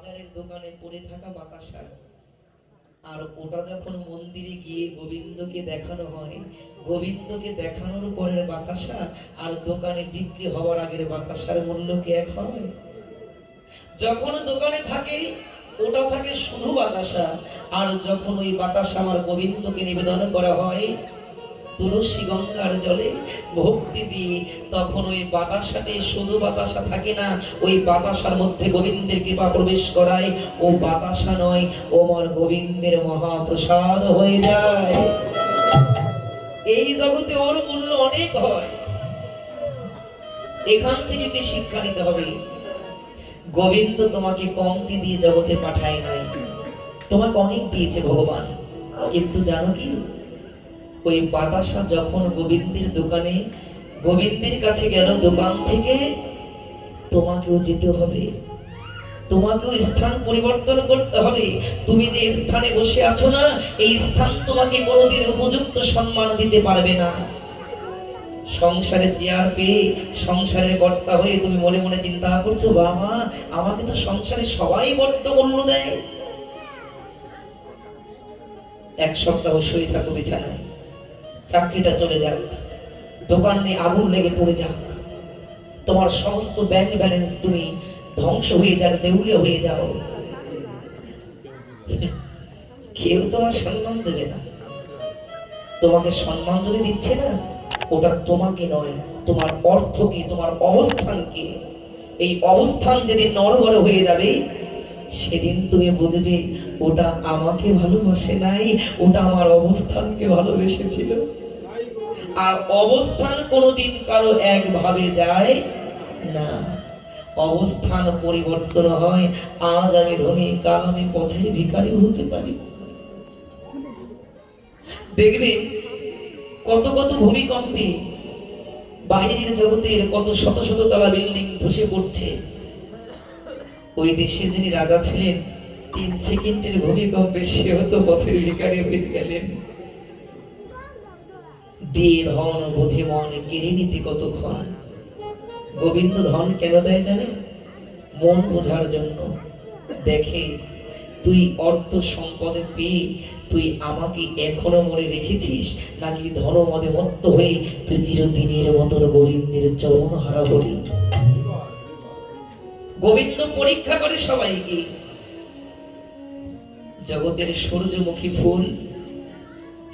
বাজারের দোকানে পড়ে থাকা বাতাসা, আর ওটা যখন মন্দিরে গিয়ে গোবিন্দকে দেখানো হয়, গোবিন্দকে দেখানোর পরের বাতাসা আর দোকানে বিক্রি হওয়ার আগের বাতাসার মূল্য কি এক হয়? যখন দোকানে থাকে ওটা থাকে শুধু বাতাসা, আর যখন ওই বাতাসা আমার গোবিন্দকে নিবেদন করা হয় তুলসী গঙ্গার জলে ভক্তি দিয়ে, তখন ওই বাতাসাতে শুধু বাতাসা থাকে না, ওই বাতাসার মধ্যে গোবিন্দের কৃপা প্রবেশ করায় ও বাতাসা নয়, ও আমার গোবিন্দের মহাপ্রসাদ হয়ে যায়। এই জগতে ওর মূল্য অনেক হয়। এখান থেকে একটি শিক্ষা নিতে হবে, গোবিন্দ তোমাকে কমতি দিয়ে জগতে পাঠায় নাই, তোমাকে অনেক দিয়েছে ভগবান। কিন্তু জানো কি, ওই বাতাসা যখন গোবিন্দের দোকানে গোবিন্দের কাছে গেল, দোকান থেকে তোমাকেও যেতে হবে, তোমাকেও স্থান পরিবর্তন করতে হবে। তুমি যে স্থানে বসে আছো না, এই স্থান তোমাকে কোনোদিন উপযুক্ত সম্মান দিতে পারবে না। সংসারে চেয়ার পেয়ে সংসারের কর্তা হয়ে তুমি মনে মনে চিন্তা করছো, বাবা আমাকে তো সংসারে সবাই বড্ড মূল্য দেয়। এক সপ্তাহ শুয়ে থাকো বিছানায়, চাকরিটা চলে যাক, দোকানে আগুন লেগে পড়ে যাক, তোমার সমস্ত ব্যাংক ব্যালেন্স তুমি ধ্বংস হয়ে যাক, দেউলিয়া হয়ে যাও, কেউ তোমার সম্মান দেবে না। তোমাকে সম্মান যদি দিচ্ছে না, ওটা তোমাকে নয়, তোমার অর্থ কি, তোমার অবস্থান কি। এই অবস্থান যেদিন নড়বড় হয়ে যাবে, সেদিন তুমি বুঝবে ওটা আমাকে ভালোবাসে নাই, ওটা আমার অবস্থানকে ভালোবেসেছিল। আর অবস্থান কোনোদিন কারো একভাবে যায় না, অবস্থান পরিবর্তন হয়। আজ আমি ধনী, কাল আমি পথের ভিখারি হতে পারি। দেখবে কত কত ভূমিকম্পে বাহিরের জগতের কত শত শত তলা বিল্ডিং ধসে পড়ছে। ওই দেশে যিনি রাজা ছিলেন, 3 সেকেন্ডের ভূমিকম্পে সেও তো পথের ভিখারি হয়ে গেলেন। দিয়ে ধন বোঝে মন কেড়ে নিতে কতক্ষণ। গোবিন্দ ধন কেন দেয় জানে? মন বোঝার জন্য। দেখে তুই অর্থ সম্পদে পেয়ে তুই আমাকে এখনো মনে রেখেছিস, নাকি ধন মদে মত্ত হয়ে তুই চিরদিনের মতন গোবিন্দের চরণ হারা হলি। গোবিন্দ পরীক্ষা করে সবাইকে। জগতের সূর্যমুখী ফুল,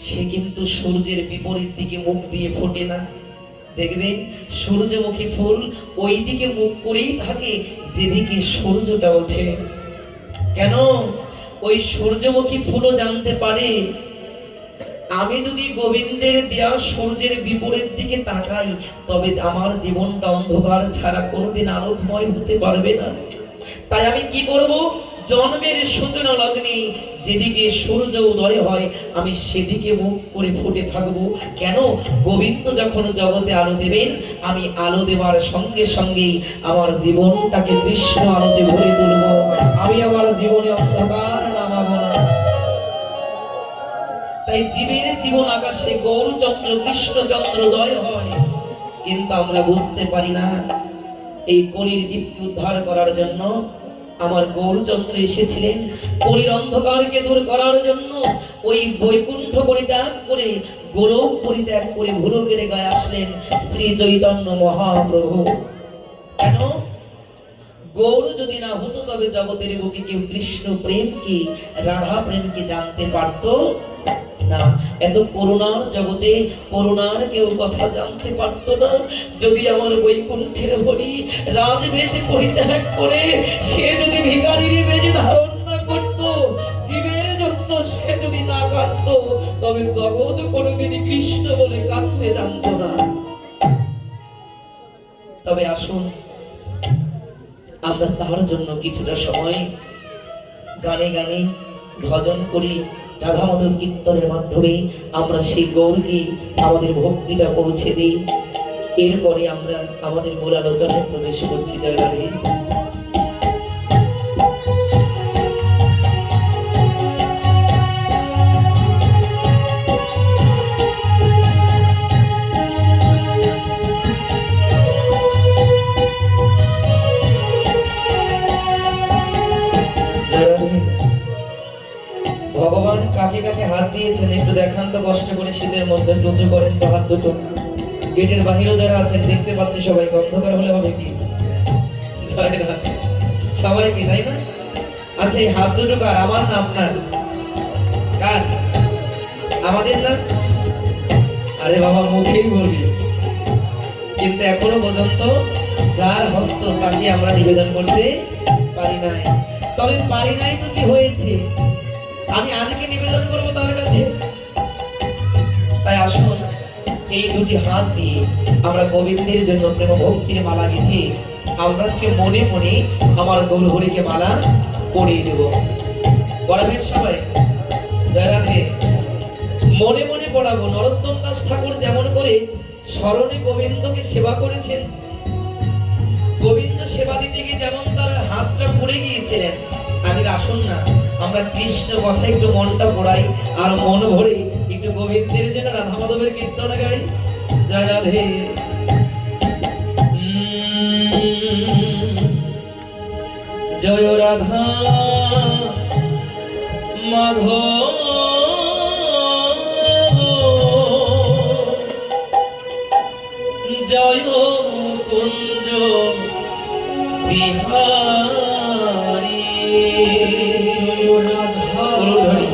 সে কিন্তু সূর্যের বিপরীত দিকে মুখ দিয়ে ফোটে না। দেখবেন সূর্যমুখী ফুল ওই দিকে মুখ করেই থাকে যেদিকে সূর্যটা ওঠে। কেন? ওই সূর্যমুখী ফুলও জানতে পারে, আমি যদি গোবিন্দের দেয়া সূর্যের বিপরীত দিকে তাকাই, তবে আমার জীবনটা অন্ধকার ছাড়া কোনোদিন আলোকময় হতে পারবে না। তাই আমি কি করব? জন্মের সূচনা লগ্নে যেদিকে সূর্য উদয় হয়, আমি সেদিকে মুখ করে ফুটে থাকবো। কেন? গোবিন্দ যখন জগতে আলো দেবেন, আমি আলো দেওয়ার সঙ্গে সঙ্গেই আমার জীবনটাকে কৃষ্ণ আলোতে ভরে তুলব। আমি আমার জীবনে অন্ধকার নামাবো না। তাই জীবের জীবন আকাশে গৌরচন্দ্র কৃষ্ণচন্দ্রোদয় হয়, কিন্তু আমরা বুঝতে পারি না। এই কলির জীবকে উদ্ধার করার জন্য আমার গৌরচন্দ্র এসেছিলেন, কলির অন্ধকারকে দূর করার জন্য। ওই বৈকুণ্ঠ পরিত্যাগ করে, গোলক পরিত্যাগ করে ভুলোকের গায়ে আসলেন শ্রী চৈতন্য মহাপ্রভু। কেন? গৌর যদি না হতো, তবে জগতের বুকে কেউ কৃষ্ণ প্রেম কি, রাধা প্রেম কি জানতে পারত না। এত করুণার জগতে করুণার কেউ কথা জানতে পারত না। যদি আমার বৈকুণ্ঠের হরি রাজবেশে পরিত্যাগ করে সে যদি ভিখারির বেশ ধারণ না করত, জীবের জন্য সে যদি না কাঁদত, তবে জগৎ কোনোদিন কৃষ্ণ বলে কাঁদতে জানত না। তবে আসুন আমরা তার জন্য কিছুটা সময় গানে গানে ভজন করি, রাধা মাধব কীর্তনের মাধ্যমে আমরা সেই গৌরকে আমাদের ভক্তিটা পৌঁছে দিই। এরপরে আমরা আমাদের মূল আলোচনায় প্রবেশ করছি। জয় রাধে। কাকে কাকে হাত দিয়েছেন একটু দেখান তো কষ্ট করে, শীতের মধ্যে একটু উঁচু করেন তো হাত দুটো। গেটের বাহিরেও যারা আছেন দেখতে পাচ্ছি সবাইকে, অন্ধকার হলে হবে কি? জয় রাধে। সবাইকে, তাই না? আচ্ছা, এই হাত দুটো কার? আমার না আপনার? কার? আমাদের না? আরে বাবা, মুখেই বলি, কিন্তু এখনো পর্যন্ত যার হস্ত তাকে আমরা নিবেদন করতে পারি নাই। তবে পারি নাই তো কি হয়েছে, আমি আজকে নিবেদন করবো তার কাছে। তাই আসুন, এই দুটি হাত দিয়ে আমরা গোবিন্দের জন্য প্রেম ভক্তির মালা গেঁথে আমরা আজকে মনে মনে আমার গৌরহরিকে মালা পরিয়ে দেব। পড়াবেন সবাই? জয় রাধে। মনে মনে পড়াবো। নরোত্তম দাস ঠাকুর যেমন করে স্মরণে গোবিন্দকে সেবা করেছেন, গোবিন্দ সেবা দিতে গিয়ে যেমন তার হাতটা পড়ে গিয়েছিলেন, আজকে আসুন না আমরা কৃষ্ণ কথা একটু মনটা পড়াই, আর মন ভরে একটু গোবিন্দের জন্য রাধা মাধবের কীর্তন গাই। জয় রাধে। জয় রাধা মাধব, জয় কুঞ্জ বিহারী। জয় রাধা ধরি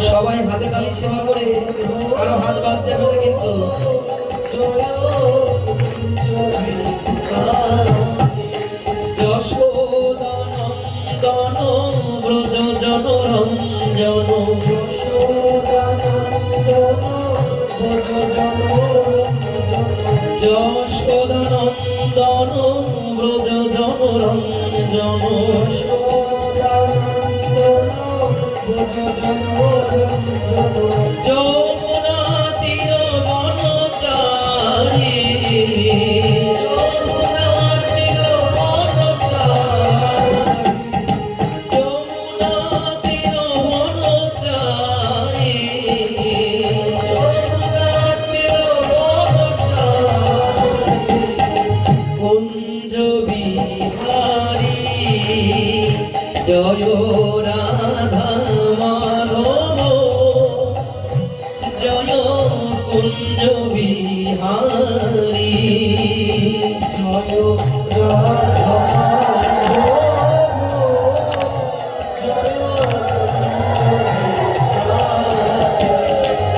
সবাই হাতে তালি সেবা করে, আরো হাত বাদ যাবে না কিন্তু। যশোদানন্দন ব্রজ জনরঞ্জন, যশোদানন্দন ব্রজ জনরঞ্জন, যমুনা তীর বনচারী, যমুনা তীর বনচারী, যমুনা তীর বনচারী, যমুনা তীর বনচারী, কুঞ্জ বিহারী জয় রাধা মাধব, জয় কুঞ্জ বিহারী, জয় রাধা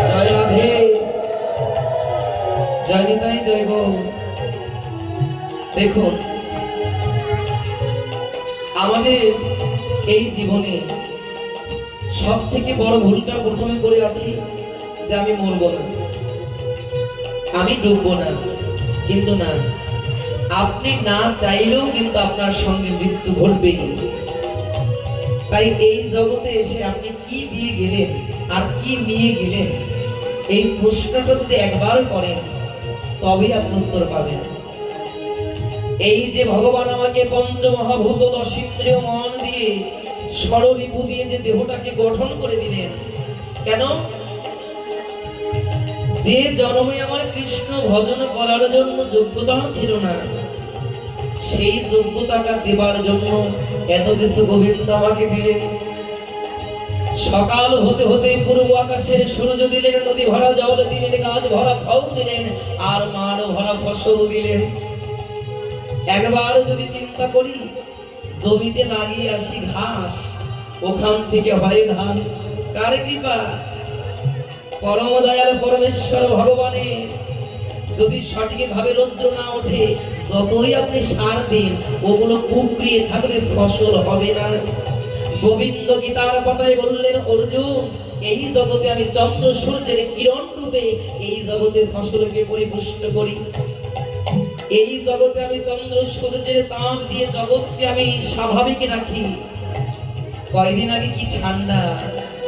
জয় রাধে। জয় নিতাই, জয় গো। দেখুন, আমাদের এই জীবনে সব থেকে বড় ভুলটা প্রথমে করে আছি যে আমি মরবো না, আমি ডুববো না। কিন্তু না, আপনি না চাইলেও কিন্তু আপনার সঙ্গে মৃত্যু ঘটবেই। তাই এই জগতে এসে আপনি কি দিয়ে গেলেন আর কি নিয়ে গেলেন, এই প্রশ্নটা যদি একবার করেন তবেই আপনি উত্তর পাবেন। এই যে ভগবান আমাকে পঞ্চমহাভূত দশিন্দ্রিয় মন দিয়ে ষড়রিপু দিয়ে যে দেহটাকে গঠন করে দিলেন, কেন? যে জন্মে আমার কৃষ্ণ ভজন করার জন্য যোগ্যতা ছিল না, সেই যোগ্যতাটা দেবার জন্য এত কিছু গোবিন্দ আমাকে দিলেন। সকাল হতে হতে পূর্ব আকাশের সূর্য দিলেন, নদী ভরা জল দিলেন, গাছ ভরা ফল দিলেন, আর মাঠ ভরা ফসল দিলেন। একবার যদি চিন্তা করি, জমিতে লাগিয়ে আসি ঘাস, ওখান থেকে হয় ধান। কার কৃপা? পরম দয়াল পরমেশ্বর ভগবানের। যদি সঠিকভাবে রৌদ্র না ওঠে, যতই আপনি সার দিন, ওগুলো কুকড়িয়ে থাকবে, ফসল হবে না। গোবিন্দ গীতার পাতায় বললেন, অর্জুন, এই জগতে আমি চন্দ্র সূর্যের কিরণ রূপে এই জগতের ফসলকে পরিপুষ্ট করি। এই জগতে আমি চন্দ্র সূর্যের তাপ দিয়ে জগৎকে আমি স্বাভাবিক রাখি। কয়দিন আগে কি ঠান্ডা,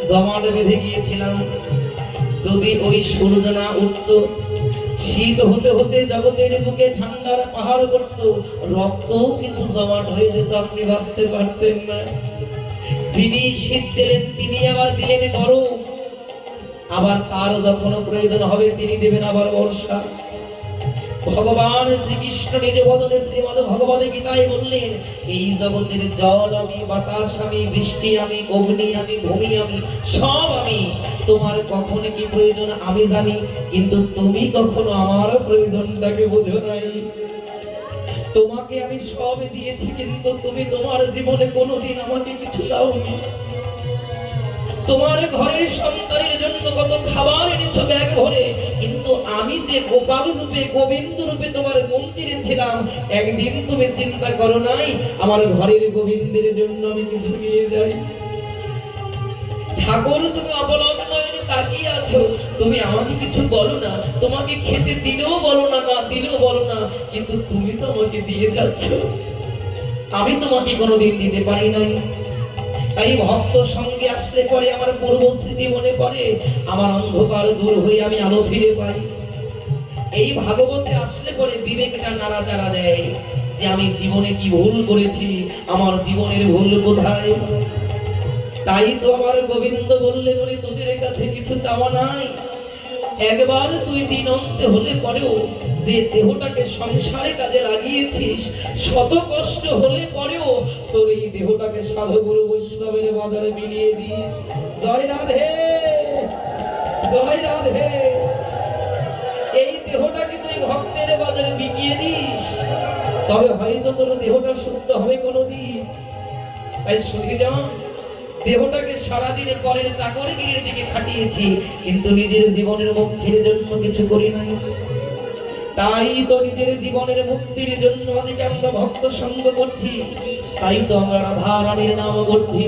জমাট বেঁধে গিয়েছিলাম। যদি ওই সূর্য না উঠতো, শীত হতে হতে জগতের বুকে ঠান্ডার পাহাড় পড়তো, রক্তও কিন্তু জমাট হয়ে যেত, আপনি বাঁচতে পারতেন না। যিনি শীত দিলেন, তিনি আবার দিলেন গরম। আবার তার যখন প্রয়োজন হবে, তিনি দেবেন আবার বর্ষা। ভগবান শ্রীকৃষ্ণ নিজ বদনে শ্রীমদ ভগবদ গীতায় বললেন, এই জগতের জল আমি, বাতাস আমি, বৃষ্টি আমি, অগ্নি আমি, ভূমি আমি, সব আমি। তোমার কখন কি প্রয়োজন আমি জানি, কিন্তু তুমি কখনো আমার প্রয়োজনটাকে বোঝো নাই। তোমাকে আমি সব দিয়েছি, কিন্তু তুমি তোমার জীবনে কোনোদিন আমাকে কিছু দাওনি। তোমার ঘরের সন্তানের জন্য কত খাবার এনেছো ব্যাগ ভরে, কিন্তু আমি যে গোপাল রূপে, গোবিন্দ রূপে তোমার মন্দিরে ছিলাম, একদিন তুমি চিন্তা করো নাই আমার ঘরের গোবিন্দের জন্য আমি কিছু নিয়ে যাই। ঠাকুর, তুমি অবলম্বন নয়নে তাকিয়ে আছো, তুমি আমাকে কিছু বলো না, তোমাকে খেতে দিলেও বলো না, না দিলেও বলো না, কিন্তু তুমি তো আমাকে দিয়ে যাচ্ছ। আমি তোমাকে কোনোদিন দিতে পারি নাই। তাই ভক্ত সঙ্গে আসলে পরে আমার পূর্ব স্মৃতি মনে পড়ে, আমার অন্ধকার দূর হয়ে আমি আলো ফিরে পাই। এই ভাগবতে আসলে পরে বিবেকটা নাড়াচাড়া দেয় যে আমি জীবনে কি ভুল করেছি, আমার জীবনের ভুল কোথায়। তাই তো আমার গোবিন্দ বললেন, ওরে তোদের কাছে কিছু চাওয়া নাই। একবার তুই দিন অন্তে হলে পরেও যে দেহটাকে সংসারে কাজে লাগিয়েছিস, শত কষ্ট হলে পরেও তোর এই দেহটাকে সাধু গুরু বৈষ্ণবের বাজারে মিলিয়ে দিস। জয় রাধে, জয় রাধে। এই দেহটাকে তুই ভক্তের বাজারে বিকিয়ে দিস, তবে হয়তো তোর দেহটা শুদ্ধ হবে কোনোদিন। তাই শুধু যাও, দেহটাকে সারাদিনে পরের চাকরিগিরির দিকে খাটিয়েছি, কিন্তু নিজের জীবনের মুক্তির জন্য কিছু করি নাই। তাই তো নিজের জীবনের মুক্তির জন্য আজকে আমরা ভক্ত সঙ্গ করছি, তাই তো আমরা রাধা রানীর নাম করছি।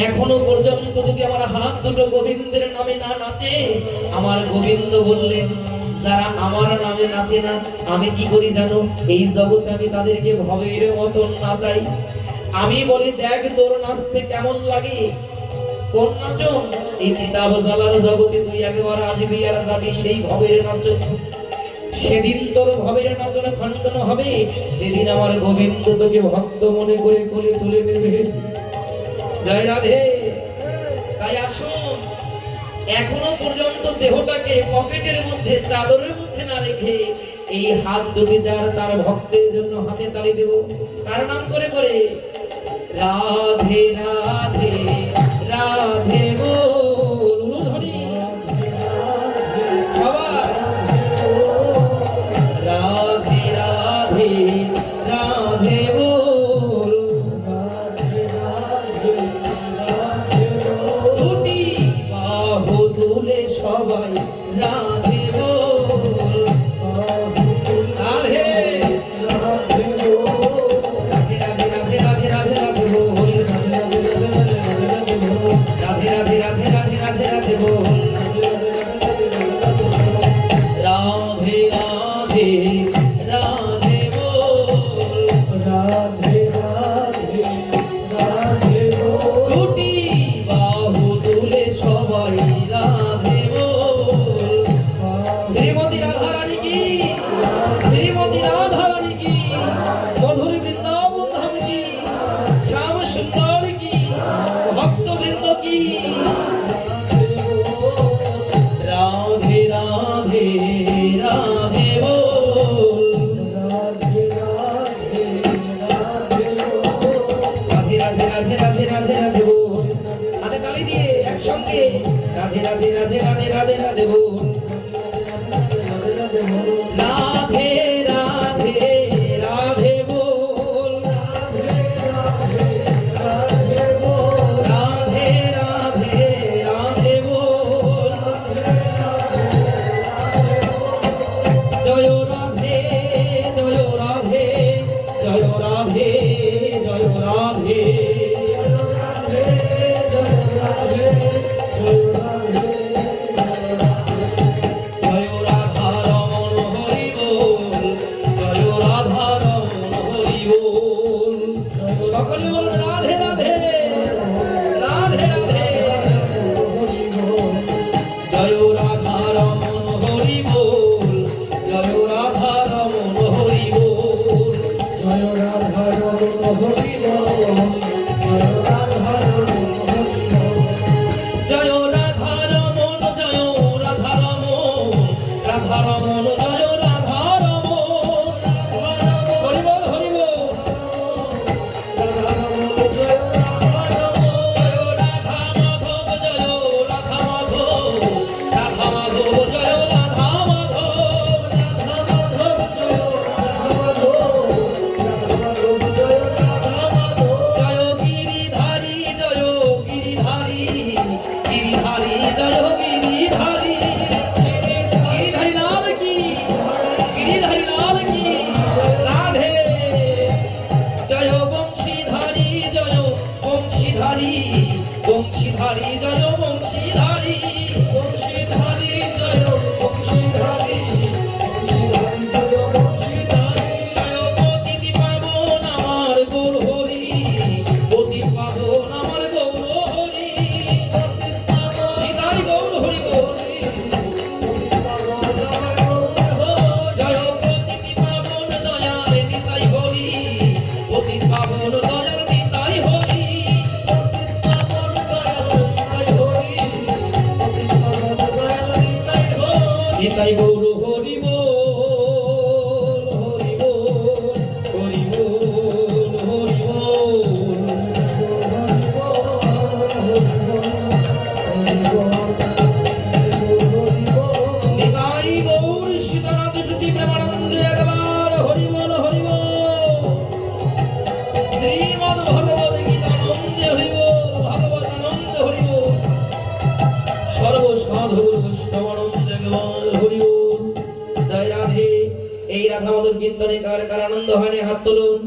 এখনো পর্যন্ত যদি আমার হাত দুটো গোবিন্দের নামে না নাচে, আমার গোবিন্দ বললেন, যারা আমার নামে নাচে না, আমি কি করি জানো? এই জগতে আমি তাদেরকে ভবের মতন নাচাই। আমি বলি, দেখ তোর নাচতে কেমন লাগে। কোন নাচন? এই কিতাব জালার জগতে তুই একবার আসবি আর যাবি সেই ভবের নাচন। সেদিন তোর ভবের নাচন খণ্ডন হবে, সেদিন আমার গোবিন্দ তোকে ভক্ত মনে করে কোলে তুলে নেবে। জয় রাধে। তাই আসুন, এখনো পর্যন্ত দেহটাকে পকেটের মধ্যে, চাদরের মধ্যে না রেখে এই হাত দুটি যার তার ভক্তের জন্য হাতে তালি দেব। তার নাম করে করে রাধে রাধে রাধে বল ধ্বনি সবাই। রাধে রাধে রাধে বল, দুটি বাহু তুলে সবাই রাধে বল, রাধে রাধে রাধে রাধে রাধে রাধে রাধে রাধে রাধে রাধে রাধে রাধে। সকলে বলুন রাধে রাধে রাধে রাধে জয় রাধা রমন হরি বল জয় রাধা রমন হরি বল জয় রাধা রমন হরি বল জয় রাধা রমন হরি বল জয় রাধা রমন জয় রাধা রমন রাধা রমন জয় রাধা রমন হরি বল হরি বল রাধা রমন জয় রাধা রমন জয় রাধা মাধব জয় রাধা মাধব রাধা মাধব জয় রাধা মাধব রাধা মাধব জয় রাধা মাধব রাধা মাধব জয় রাধা মাধব জয় গিরিধারী জয় গিরিধারী গিরিধারী জয় গিরিধারী গিরিধারী লাল কি গিরিধারী লাল কি রাধে জয় বংশীধারী জয় বংশীধারী বংশীধারী জয় বংশীধারী বংশীধারী জয় বংশীধারী বংশীধারী জয় বংশীধারী জয় পতিতি পাবন আমার গৌর হরি পতি পাবন আমার গৌর হরি নিতাই গৌর হরি গৌরী জয় পতিতি পাবন দয়াল নিতাই হরি পতি পাবন দয়াল নিতাই হরি নিতাই গৌর হরি বল হরি বল হরি বল হরি বল নিতাই গৌর সীতানাথ প্রীতি প্রেমানন্দে একবার হরি বল হরি বল শ্রীমদ্ ভগবদ গীতানন্দে হরি বল ভগবত আনন্দে হরি বল সর্বসাধুর বৈষ্ণবানন্দে একবার হরি বল জয় রাধে। এই রাধা মাধব কীর্তনে কার কার আনন্দ হয়নি হাত তুলুন।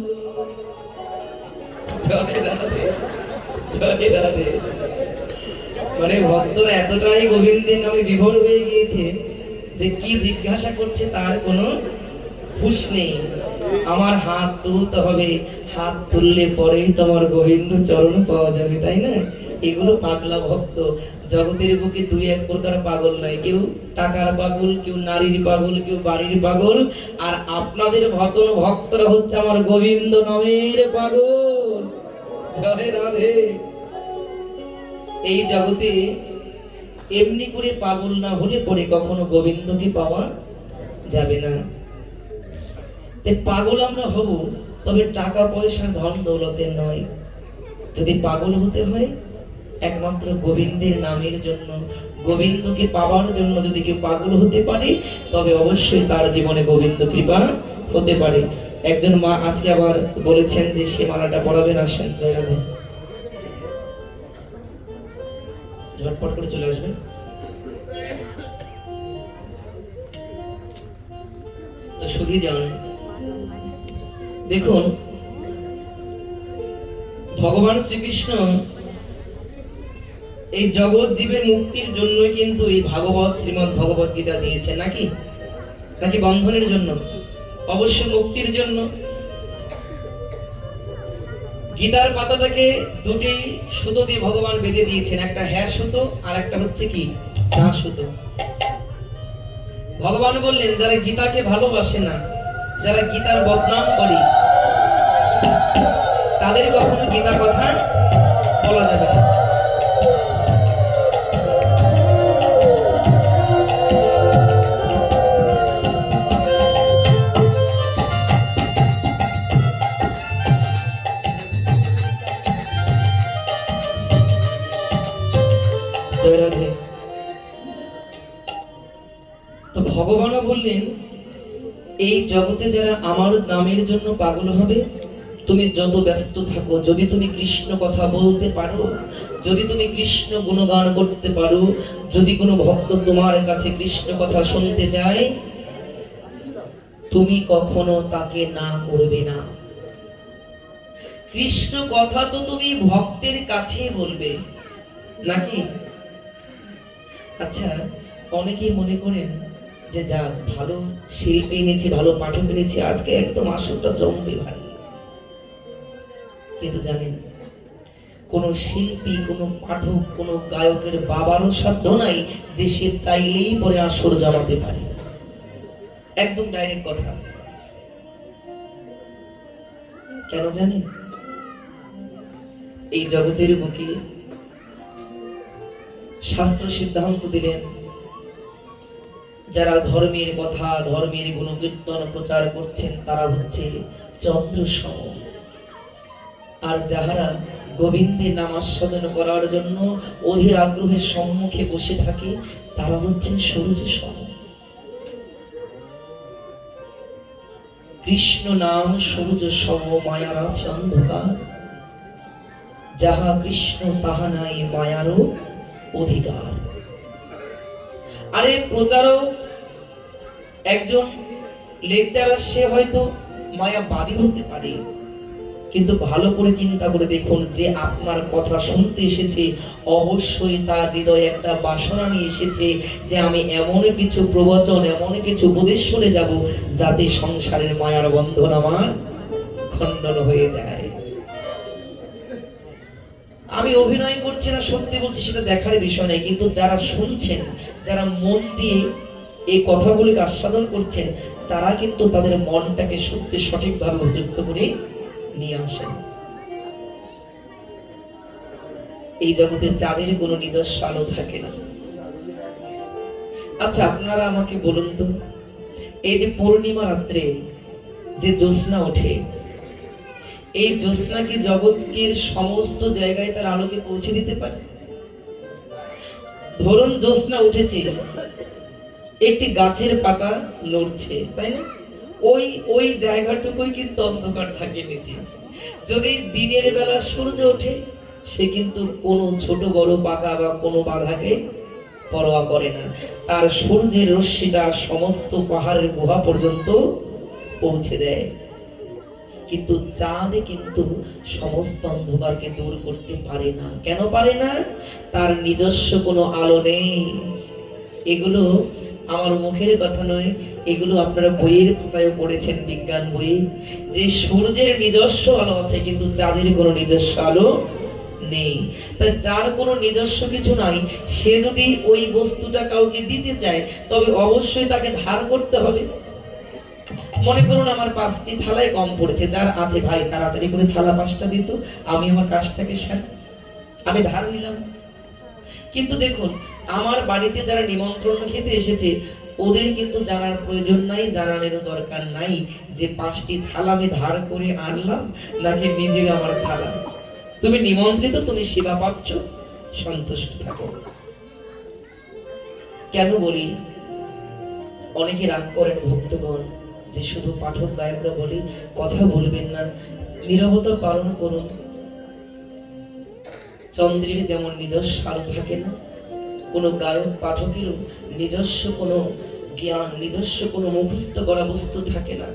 জয় রাধে জয় রাধে। মানে ভক্তরা এতটাই গোবিন্দের নামে বিভোর হয়ে গিয়েছে যে কি জিজ্ঞাসা করছে তার কোনো হুঁশ নেই। আমার হাত তুলতে হবে, হাত তুললে পরেই তোমার গোবিন্দ চরণ পাওয়া যাবে, তাই না? এগুলো পাগলা ভক্ত। জগতের বুকে দুই এক প্রকার পাগল নাই, কেউ টাকার পাগল, কেউ নারীর পাগল, কেউ বাড়ির পাগল, আর আপনাদের ভক্তরা হচ্ছে আমার গোবিন্দ নামের পাগল। জয় রাধে। এই জগতে এমনি করে পাগল না হলে পরে কখনো গোবিন্দকে পাওয়া যাবে না। পাগল আমরা হব, তবে টাকা পয়সা ধন দৌলতের নয়। যদি পাগল হতে হয় একমাত্র গোবিন্দের নামের জন্য, গোবিন্দকে পাওয়ার জন্য যদি কেউ পাগল হতে পারে তবে অবশ্যই তার জীবনে গোবিন্দ কৃপা হতে পারে। একজন মা আজকে আবার বলেছেন যে সে মালাটা পরাবেন, আসেন জয় রাধে। ঝটপট করে চলে আসবেন। তো শুধু যান, দেখুন ভগবান শ্রীকৃষ্ণ এই জগৎ জীবের মুক্তির জন্য কিন্তু এই ভাগবত শ্রীমদ্ ভগবত গীতা দিয়েছেন, নাকি নাকি বন্ধনের জন্য? অবশ্যই মুক্তির জন্য। গীতার পাতাটাকে দুটি সুতো দিয়ে ভগবান বেঁধে দিয়েছেন, একটা হ্যাঁ সুতো আর একটা হচ্ছে কি না সুতো। ভগবান বললেন যারা গীতাকে ভালোবাসে না, যারা গীতার বদনাম করে, তাদের কখনো গীতা কথা বলা যাবে না। জয় রাধে। তো ভগবানও বললেন এই জগতে যারা আমার নামের জন্য পাগল হবে, তুমি যত ব্যস্ত থাকো, যদি তুমি কৃষ্ণ কথা বলতে পারো, যদি তুমি কৃষ্ণ গুণগান করতে পারো, যদি কোনো ভক্ত তোমার কাছে কৃষ্ণ কথা শুনতে যায়, তুমি কখনো তাকে না করবে না। কৃষ্ণ কথা তো তুমি ভক্তের কাছে বলবে, নাকি? আচ্ছা, অনেকেই মনে করেন যে যা ভালো শিল্পী এনেছি, ভালো পাঠক এনেছি, আজকে একদম আসরটা জমবে ভাই। কিন্তু জানেন, কোন শিল্পী, কোন পাঠক, কোন গায়কের বাবারও সাধ্য নাই যে সে চাইলেই পরে আসর জমাতে পারে। একদম ডাইরেক্ট কথা। কেন জানেন? এই জগতের বুকে শাস্ত্র সিদ্ধান্ত দিলেন, যারা ধর্মের কথা, ধর্মের গুণকীর্তন প্রচার করছেন তারা হচ্ছে চন্দ্র সম, আর যাহারা গোবিন্দের নাম আস্বাদন করার জন্য অধীর আগ্রহের সম্মুখে বসে থাকে তারা হচ্ছেন সূর্য সম। কৃষ্ণ নাম সূর্য সম, মায়ার আছে অন্ধকার, যাহা কৃষ্ণ তাহা নাই মায়ারও অধিকার। আরে প্রচারক, একজন লেকচারার, সে হয়তো মায়াবাদী হতে পারে, কিন্তু ভালো করে চিন্তা করে দেখুন, যে আপনার কথা শুনতে এসেছে অবশ্যই তার হৃদয়ে একটা বাসনা নিয়ে এসেছে যে আমি এমন কিছু প্রবচন, এমন কিছু উপদেশ শুনে যাব যাতে সংসারের মায়ার বন্ধন আমার খণ্ডন হয়ে যায়। আমি অভিনয় করছি না সত্যি বলছি সেটা দেখার বিষয় নেই, কিন্তু যারা শুনছেন, যারা মন দিয়ে এই কথাগুলিকে আস্বাদন করছেন, তারা কিন্তু তাদের মনটাকে সত্যি সঠিকভাবে উপযুক্ত করে নিয়ে আসেন। এই জগতে যাদের কোনো নিজস্ব আলো থাকে না। আচ্ছা আপনারা আমাকে বলুন তো, এই যে পূর্ণিমা রাত্রে যে জ্যোৎস্না ওঠে, এই জ্যোৎস্না কি জগতের সমস্ত জায়গায় তার আলোকে পৌঁছে দিতে পারে? ধরুন জ্যোৎস্না উঠেছে, একটি গাছের পাতা নড়ছে, তাই না? ওই জায়গাটুকুই কিন্তু অন্ধকার থাকে নিচে। যদি দিনের বেলা সূর্য ওঠে, সে কিন্তু কোনো ছোট বড় পাকা বা কোনো বাধাকে পরোয়া করে না, তার সূর্যের রশ্মিটা সমস্ত পাহাড়ের গুহা পর্যন্ত পৌঁছে দেয়। কিন্তু চাঁদ কিন্তু সমস্ত অন্ধকারকে দূর করতে পারে না। কেন পারে না? তার নিজস্ব কোনো আলো নেই। এগুলো আমার মুখের কথা নয়, এগুলো আপনারা বইয়ের পাতায় পড়েছেন, বিজ্ঞান বই, যে সূর্যের নিজস্ব আলো আছে কিন্তু চাঁদের কোনো নিজস্ব আলো নেই। তাই যার কোনো নিজস্ব কিছু নাই, সে যদি ওই বস্তুটা কাউকে দিতে চায় তবে অবশ্যই তাকে ধার করতে হবে। মনে করুন আমার 5টি থালায় কম পড়েছে, যার আছে ভাই তাড়াতাড়ি করে থালা 5টা দিত, আমি আমার কাজটাকে সারি, আমি ধার নিলাম। কিন্তু দেখুন, আমার বাড়িতে যারা নিমন্ত্রণ খেতে এসেছে ওদের কিন্তু জানার প্রয়োজন নাই, জানানোর দরকার নাই যে 5টি থালা আমি ধার করে আনলাম নাকি নিজের আমার থালা। তুমি নিমন্ত্রিত, তুমি সেবা পাচ্ছ, সন্তুষ্ট থাকো। কেন বলি? অনেকে রাগ করেন ভক্তগণ যে শুধু পাঠক গায়করা বলে কথা বলবেন না, নীরবতা পালন করুন। চন্দ্রের যেমন নিজস্ব আলো থাকে না, কোনো গায়ক পাঠকেরও নিজস্ব কোনো জ্ঞান, নিজস্ব কোনো মুখস্থ করা বস্তু থাকে না।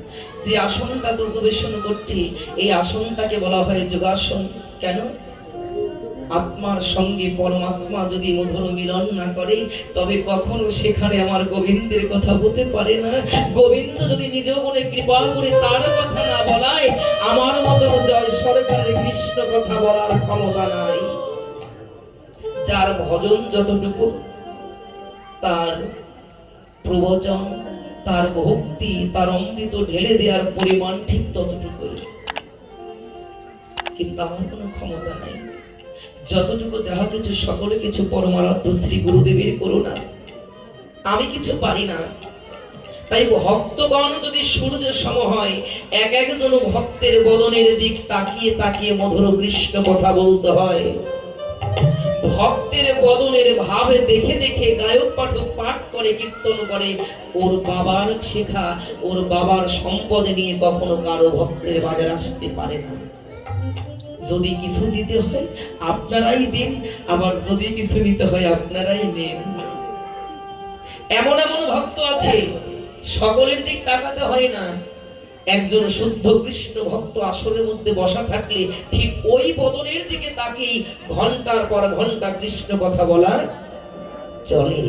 যে আসনটা তো উপবেশন করছি, এই আসনটাকে বলা হয় যোগাসন। কেন? আত্মার সঙ্গে পরমাত্মা যদি মধুর মিলন না করে তবে কখনো সেখানে আমার গোবিন্দের কথা হতে পারে না। গোবিন্দ যদি নিজ গুণে কৃপা করে তার কথা না বলায়, আমার মতন জয় সরকারের কৃষ্ণ কথা বলার ক্ষমতা নাই। যার ভজন যতটুকু, তার প্রবচন, তার ভক্তি, তার অমৃত ঢেলে দেওয়ার পরিমাণ ঠিক ততটুকুই, কিন্তু আমার কোনো ক্ষমতা নাই। যতটুকু যাহা কিছু সকলে কিছু পরমারাধ্য শ্রী গুরুদেবের করুণা, আমি কিছু পারি না। তাই ভক্তগণ যদি সূর্য সম হয়, এক একজন ভক্তের বদনের দিক তাকিয়ে তাকিয়ে মধুর কৃষ্ণ কথা বলতে হয়। ভক্তের বদনের ভাবে দেখে দেখে গায়ক পাঠক পাঠ করে, কীর্তন করে। ওর বাবার শেখা, ওর বাবার সম্পদ নিয়ে কখনো কারো ভক্তের বাজার আসতে পারে না। যদি কিছু দিতে হয় আপনারাই দিন, আবার যদি কিছু নিতে হয় আপনারাই নেন। এমন এমন ভক্ত আছে সকলের দিক তাকাতে হয় না। একজন শুদ্ধ কৃষ্ণ ভক্ত আসরের মধ্যে বসা থাকলে ঠিক ওই বদনের দিকে তাকিয়ে ঘন্টার পর ঘন্টা কৃষ্ণ কথা বলা চলে।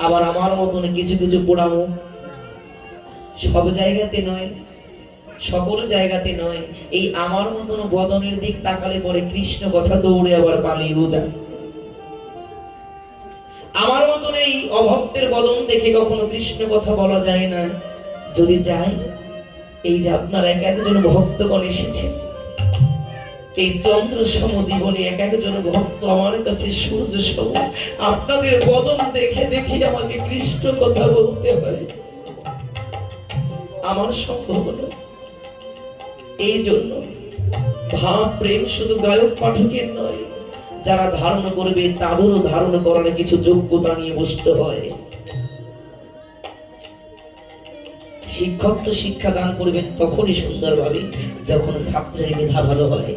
আবার আমার মতন কিছু কিছু পোড়ামো, সব জায়গাতে নয়, সকল জায়গাতে নয়, এই আমার মতন বদনের দিক তাকালে পরে কৃষ্ণ কথা দৌড়ে আবার পালিয়েও যায়। আমার মতন এই অভক্তের বদন দেখে কখনো কৃষ্ণ কথা বলা যায় না। যদি যায়, এই যে আপনার এক একজন ভক্তগণ এসেছে, এই চন্দ্র সম জীবনে এক একজন ভক্ত আমার কাছে সূর্য সম, আপনাদের বদন দেখে দেখে আমাকে কৃষ্ণ কথা বলতে হয়, আমার সম্ভব নয়। এই জন্য ভাব প্রেম শুধু গায়ক পাঠকের নয়, যারা ধারণ করবে তাদেরও ধারণ করার কিছু যোগ্যতা নিয়ে বসতে হয়। শিক্ষক তো শিক্ষা দান করবেন তখনই সুন্দরভাবে যখন ছাত্রের মেধা ভালো হয়।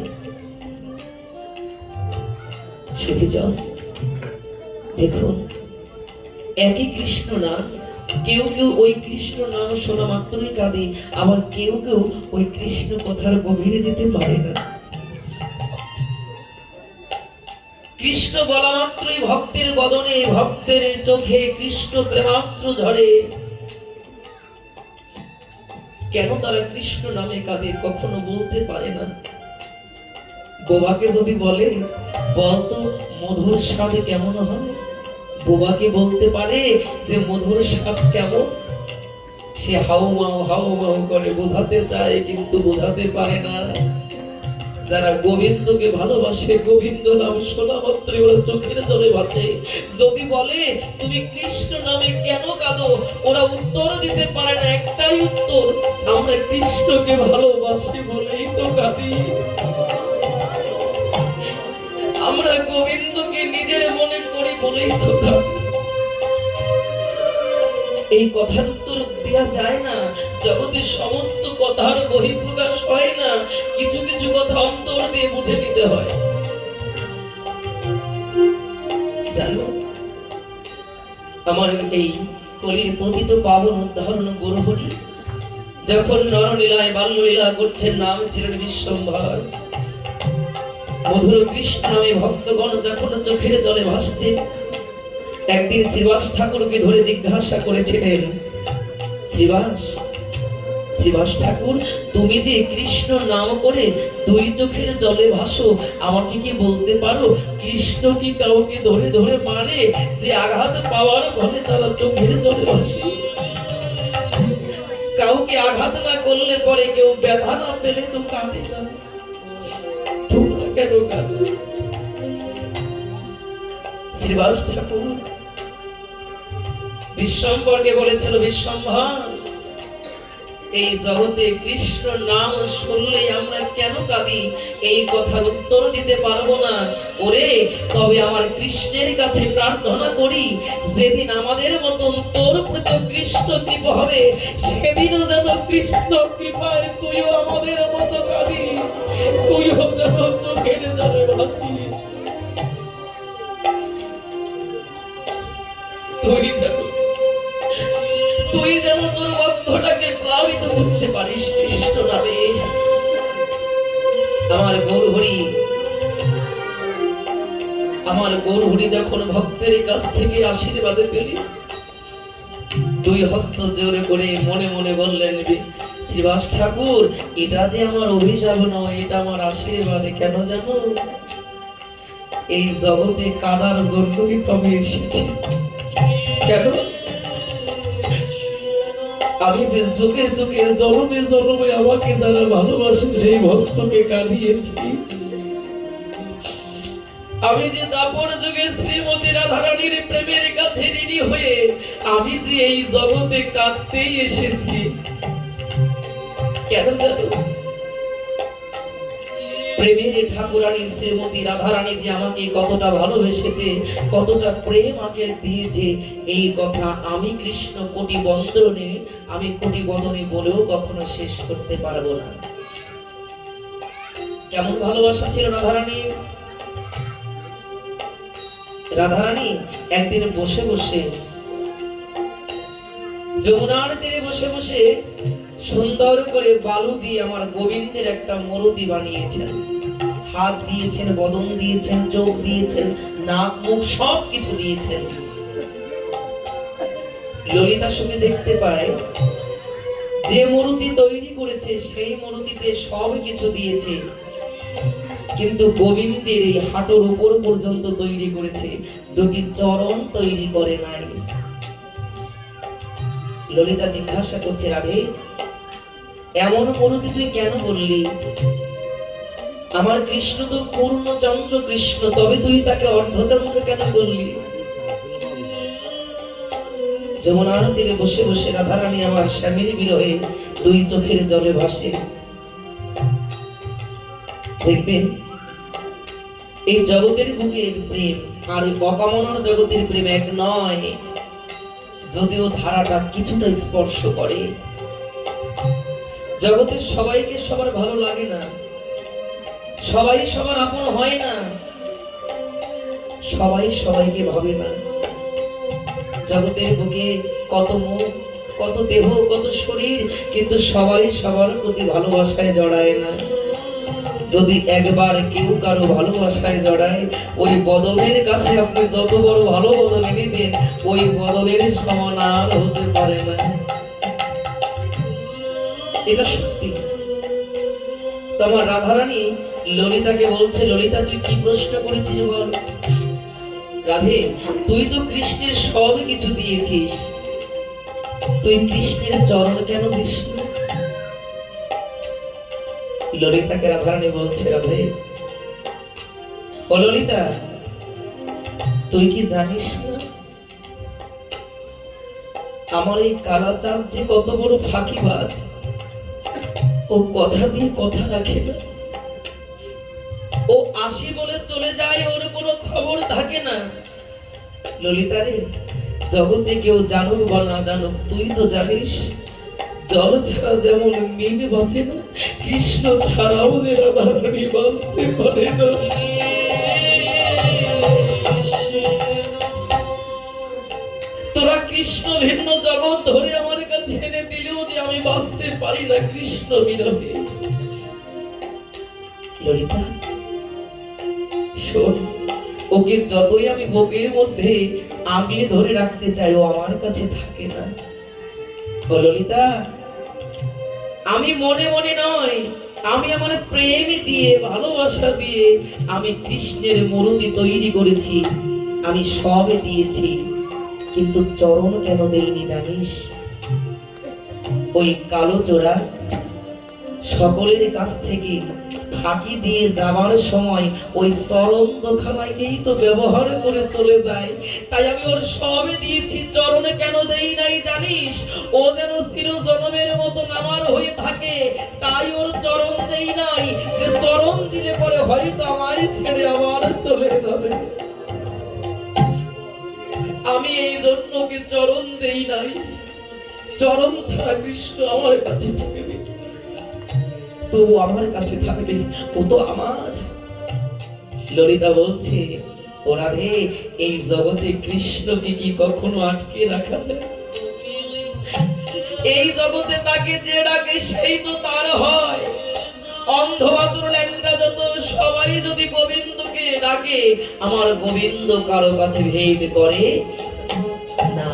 সুখীজন দেখুন, একই কৃষ্ণ নাম, কেউ কেউ ওই কৃষ্ণ নাম শোনা মাত্রই কাঁদে, আবার কেউ কেউ ওই কৃষ্ণ কথার গভীরে যেতে পারে না। কৃষ্ণ বলা মাত্রই ভক্তের বদনে, ভক্তের চোখে কৃষ্ণ প্রেমাস্ত্র ঝরে। কেন তারা কৃষ্ণ নামে কাঁদে কখনো বলতে পারে না। বোবাকে যদি বলে, বলতো মধুর স্বাদ কেমন হয়, বোবাকে বলতে পারে যে মধুর স্বাদ কেমন, সে হাউ মাউ করে বোঝাতে চায় কিন্তু বোঝাতে পারে না। যারা গোবিন্দকে ভালোবাসে, গোবিন্দ নাম শোনা মাত্রই ওরা চোখের জলে ভাসে। যদি বলে তুমি কৃষ্ণ নামে কেন কাঁদো, ওরা উত্তর দিতে পারে না, একটাই উত্তর, আমরা কৃষ্ণকে ভালোবাসি বলেই তো কাঁদি। আমরা গোবিন্দকে নিজের মনে করি বলেই তো কাঁদি। এই কথার উত্তর দেওয়া যায় না, জগতের সমস্ত কথার বহিঃপ্রকাশ হয় না, কিছু কিছু কথা অন্তর দিয়ে বুঝে নিতে হয়। জানো, আমার এই কলির পতিত পাবন উদাহরণ গৌরহরি যখন নরলীলায় বাল্যলীলা করছেন, নাম ছিলেন বিশ্বম্ভর। মধুর কৃষ্ণ নামে ভক্তগণ যখন চোখের জলে ভাসতেন, একদিন শ্রীবাস ঠাকুরকে ধরে জিজ্ঞাসা করেছিলেন, শ্রীবাস ঠাকুর, তুমি যে কৃষ্ণ নাম করে দুই চোখের জলে ভাসো, আমাকে কি বলতে পারো কৃষ্ণ কি কাউকে ধরে ধরে মারে যে আঘাত পাওয়ার ফলে তারা চোখের জলে ভাসে? কাউকে আঘাত না করলে পরে কেউ ব্যথা না পেলে তো কাঁদে না, তোমরা কেন কাঁদো? শ্রীবাস ঠাকুর বিশ্বম্ভরকে বলেছিল, বিশ্বম্ভর, এই জগতে কৃষ্ণ নাম শুনলেই আমরা কেন কাঁদি, এই কথার উত্তর দিতে পারবো না। ওরে, তবে আমার কৃষ্ণের কাছে প্রার্থনা করি, যেদিন আমাদের মতন তোর প্রতি কৃষ্ণ কৃপা হবে, সেদিনও যেন কৃষ্ণ কৃপায় তুইও আমাদের মতো কাঁদি, তুইও যেন চোখের জলে ভাসিস, তুই যেন তোর বদ্ধটাকে প্লাবিত করতে পারিস কৃষ্ণ নামে। আমার গৌরহরি যখন ভক্তের কাছ থেকে আশীর্বাদ পেলি, দুই হস্ত জোরে করে মনে মনে বললেন, শ্রীবাস ঠাকুর, এটা যে আমার অভিশাপ নয়, এটা আমার আশীর্বাদ। কেন জানো? এই জগতে কাদার জন্যই তো আমি এসেছি। কেন? আমি যে যুগে যুগে জন্মে জন্মে আমাকে যারা ভালোবাসে সেই ভক্তকে কাঁদিয়েছি। আমি যে দাপর যুগে শ্রীমতী রাধারানীর প্রেমের কাছে ঋণী হয়ে আমি যে এই জগতে কাঁদতেই এসেছি। কেন জানো? প্রেমের ঠাকুরানী শ্রীমতী রাধারানী যে আমাকে কতটা ভালোবেসেছে, কতটা প্রেম আমাকে দিয়েছে, এই কথা আমি কৃষ্ণ কোটি বন্দনে, আমি কোটি বদনে বলেও কখনো শেষ করতে পারবো না। কেমন ভালোবাসা ছিল রাধারানী। রাধারানী একদিন বসে বসে যমুনার তীরে বসে বসে সুন্দর করে বালু দিয়ে আমার গোবিন্দের একটা মূর্তি বানিয়েছেন। হাত দিয়েছেন, বদন দিয়েছেন, চোখ দিয়েছেন, নাক মুখ সব কিছু দিয়েছেন। ললিতা সুখে দেখতে পায় যে মূর্তি তৈরি করেছে সেই মূর্তিতে সব কিছু দিয়েছে, কিন্তু গোবিন্দের এই হাঁটুর উপর পর্যন্ত তৈরি করেছে, দুটি চরণ তৈরি করে নাই। ললিতা জিজ্ঞাসা করছে, রাধে এমন মূর্তি তুই কেন বললি? আমার কৃষ্ণ তো পূর্ণচন্দ্র কৃষ্ণ, তবে তুই তাকে অর্ধচন্দ্র কেন বললি? যমুনার তীরে বসে বসে রাধারানী আমার স্বামীর বিরহে দুই চোখের জলে ভাসে। দেখবেন এই জগতের বুকের প্রেম আর ওই অকামনার জগতের প্রেম এক নয়, যদিও ধারাটা কিছুটা স্পর্শ করে। জগতের সবাইকে সবার ভালো লাগে না, সবাই সবার আপন হয় না, সবাই সবাইকে ভাবে না। জগতের বুকে কত মুখ, কত দেহ, কত শরীর, কিন্তু সবাই সবার প্রতি ভালোবাসায় জড়ায় না। যদি একবার কেউ কারো ভালোবাসায় জড়ায়, ওই বদলের কাছে আপনি যত বড় ভালো বদল এনে দেন, ওই বদলের সমান আর হতে পারে না। এটা সত্যি। তোমার রাধারানী ললিতাকে বলছে, ললিতা তুই কি প্রশ্ন করেছিস বল? রাধে তুই তো কৃষ্ণের সব কিছু দিয়েছিস, তুই কৃষ্ণের চরণ কেন দিস না? ললিতাকে রাধারানী বলছে, রাধে ও ললিতা তুই কি জানিস না আমার এই কালাচাঁদ যে কত বড় ফাঁকিবাজ? ও কথা দিয়ে কথা রাখে না, ও আসি বলে চলে যায়, ওর কোনো খবর থাকে না। ললিতা রে, জগতে কেউ জানুক বা না জানুক, তুই তো জানিস জল ছাড়া যেমন মিন বাঁচে না, কৃষ্ণ ছাড়াও যে রাধারানী বাঁচতে পারে না। তোরা কৃষ্ণ ভিন্ন জগৎ ধরে আমার কাছে এনে দিলেও যে আমি বাঁচতে পারি না কৃষ্ণ বিরহে। ললিতা শোন, ওকে যতই আমি বুকের মধ্যে আগলে ধরে রাখতে চাই, ও আমার কাছে থাকে না। ও ললিতা, আমি মনে মনে নয়, আমি আমার প্রেম দিয়ে, ভালোবাসা দিয়ে আমি কৃষ্ণের মূর্তি তৈরি করেছি, আমি সব দিয়েছি, কিন্তু চরণ কেন দেইনি জানিস? ওই কালো চোরা সকলের কাছ থেকে ফাঁকি দিয়ে যাবার সময় ওই চরণ দোখানাকেই তো ব্যবহার করে চলে যায়, তাই আমি ওর সবে দিয়েছি, চরণে কেন দেই নাই জানিস? ও যেন চির জনমের মতো আমার হয়ে থাকে, তাই ওর চরণ দেই নাই, যে চরণ দিলে পরে হয়তো আমারই ছেড়ে আবার চলে যাবে। আমি এই জন্য ওকে চরণ দেই নাই। চরণ ছাড়া কৃষ্ণ আমার কাছে থাকবে, তবু আমার কাছে থাকবে, ও তো আমার। ললিতা বলছে, ও রাধে এই জগতে কৃষ্ণকে কি কখনো আটকে রাখা যায়? এই জগতে তাকে যে ডাকে সেই তো তার হয়। অন্ধ আতুর ল্যাংড়া যত সবাই যদি গোবিন্দকে ডাকে, আমার গোবিন্দ কারো কাছে ভেদ করে না।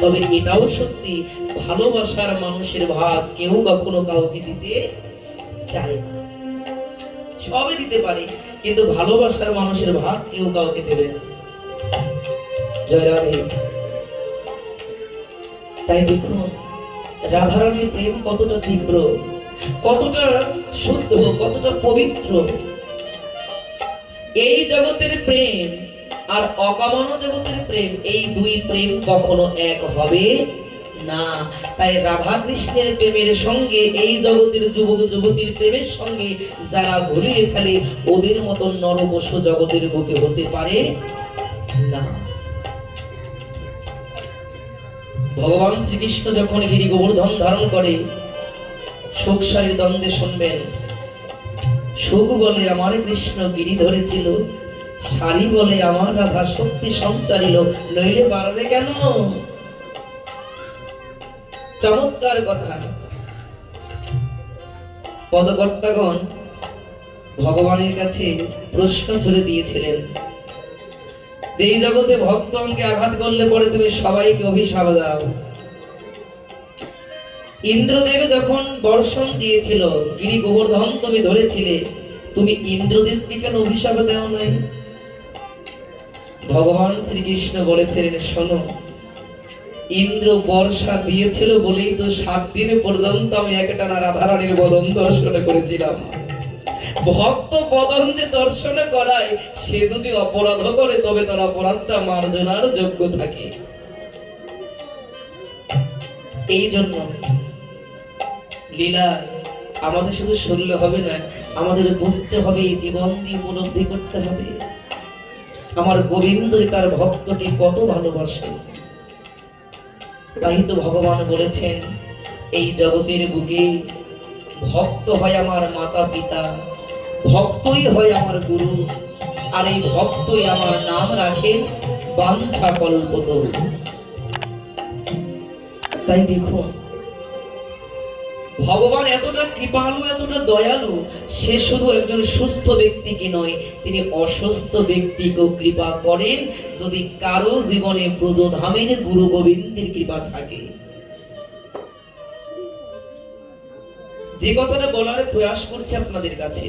তবে এটাও সত্যি, ভালোবাসার মানুষের ভাগ কেউ কখনো কাউকে দিতে চায় না। সবে দিতে পারে, কিন্তু ভালোবাসার মানুষের ভাগ কেউ কাউকে দেবে না। জয় রাধে। তাই দেখুন রাধারানীর প্রেম কতটা তীব্র, কতটা শুদ্ধ, কতটা পবিত্র। এই জগতের প্রেম আর অকামনা জগতের প্রেম, এই দুই প্রেম কখনো এক হবে না। তাই রাধা কৃষ্ণের প্রেমের সঙ্গে এই জগতের যুবক যুবতীর প্রেমের সঙ্গে যারা ঘুরিয়ে ফেলে, ওদের মতো নরবশ জগতের বুকে হতে পারে না। ভগবান শ্রীকৃষ্ণ যখন গিরি গোবর্ধন ধারণ করে, সুখ শারীর দ্বন্দ্বে শুনবেন, সুখ বলে আমার কৃষ্ণ গিরি ধরেছিল, শাড়ি বলে আমার রাধা শক্তি সঞ্চারিল, নইলে পারবে কেন? চমৎকার কথা। পদকর্তাগণ ভগবানের কাছে প্রশ্ন ছুড়ে দিয়েছিলেন, যে এই জগতে ভক্ত অঙ্গে আঘাত করলে পরে তুমি সবাইকে অভিশাপ দাও, ইন্দ্রদেব যখন বর্ষণ দিয়েছিল, গিরি গোবর্ধন তুমি ধরেছিলে, তুমি ইন্দ্রদেবকে কেন অভিশাপ দেও নাই? ভগবান শ্রীকৃষ্ণ বলেছিলেন, শোনো, ইন্দ্র বর্ষা দিয়েছিল বলেই তো 7 দিন পর্যন্ত আমি একটানা রাধারানীর বদন দর্শন করেছিলাম। ভক্ত বদন যে দর্শন করায়, সে যদি অপরাধ করে তবে তার অপরাধটা মার্জনার যোগ্য থাকে। এই জন্য লীলা আমাদের শুধু শুনলে হবে না, আমাদের বুঝতে হবে, জীবন দিয়ে উপলব্ধি করতে হবে আমার গোবিন্দ তার ভক্তকে কত ভালোবাসে। তাই তো ভগবান বলেছেন, এই জগতের বুকে ভক্ত হয় আমার মাতা পিতা, ভক্তই হয় আমার গুরু, আর এই ভক্তই আমার নাম রাখেন বাঞ্ছা কল্পতরু। তাই দেখুন, ভগবান এতটা কৃপালু, এতটা দয়ালু, সে শুধু একজন সুস্থ ব্যক্তিকে নয়, তিনি অসুস্থ ব্যক্তিকেও কৃপা করেন, যদি কারো জীবনে ব্রজধামের গুরু গোবিন্দের কৃপা থাকে। যে কথাটা বলার প্রয়াস করছি আপনাদের কাছে,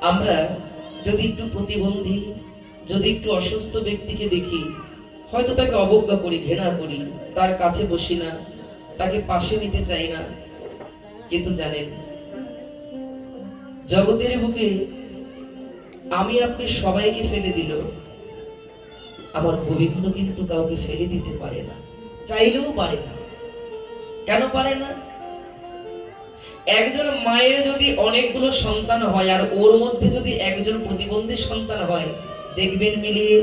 আমরা যদি একটু প্রতিবন্ধী, যদি একটু অসুস্থ ব্যক্তিকে দেখি, হয়তো তাকে অবজ্ঞা করি, ঘৃণা করি, তার কাছে বসি না, তাকে পাশে নিতে চাই না। কিন্তু জানেন, জগতের বুকে আমি আপনি সবাইকে ফেলে দিল, আমার গোবিন্দ কিন্তু কাউকে ফেলে দিতে পারে না, চাইলেও পারে না। কেন পারে না? একজন মায়ের যদি অনেকগুলো সন্তান হয়, আর ওর মধ্যে যদি একজন প্রতিবন্ধী সন্তান হয়, দেখবেন মিলিয়ে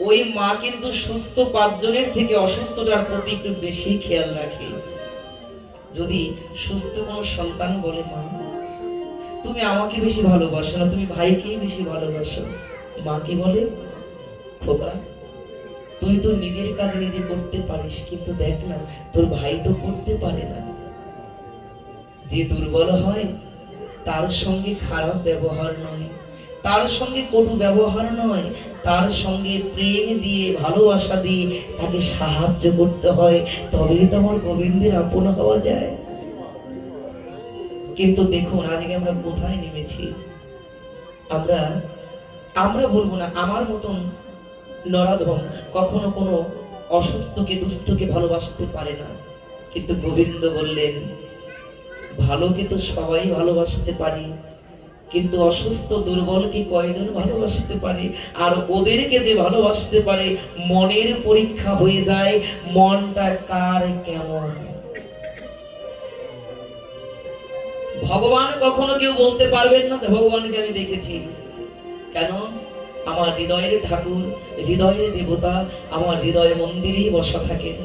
ওই মা কিন্তু সুস্থ 5 জনের থেকে অসুস্থটার প্রতি একটু বেশি খেয়াল রাখে। যদি সুস্থ কোনো সন্তান বলে, মা তুমি আমাকে বেশি ভালোবাসো না, তুমি ভাইকেই বেশি ভালোবাসো, মা কি বলে, খোকা তুই তো নিজের কাজ নিজে করতে পারিস, কিন্তু দেখ না তোর ভাই তো করতে পারে না। যে দুর্বল হয় তার সঙ্গে খারাপ ব্যবহার নয়, তার সঙ্গে কটু ব্যবহার নয়, তার সঙ্গে প্রেম দিয়ে, ভালোবাসা দিয়ে তাকে সাহায্য করতে হয়, তবেই তো আমার গোবিন্দের আপন হওয়া যায়। কিন্তু দেখুন আজকে আমরা কোথায় নেমেছি। আমরা বলবো না আমার মতন নরাধম কখনো কোনো অসুস্থকে, দুস্থকে ভালোবাসতে পারে না, কিন্তু গোবিন্দ বললেন, ভালোকে তো সবাই ভালোবাসতে পারি, কিন্তু অসুস্থ দুর্বলকে কয়জন ভালোবাসতে পারে? আর ওদেরকে যে ভালোবাসতে পারে, মনের পরীক্ষা হয়ে যায়, মনটা কার কেমন। ভগবান কখনো কেউ বলতে পারবেন না যে ভগবানকে আমি দেখেছি। কেন? আমার হৃদয়ের ঠাকুর, হৃদয়ের দেবতা আমার হৃদয় মন্দিরেই বসা থাকেন।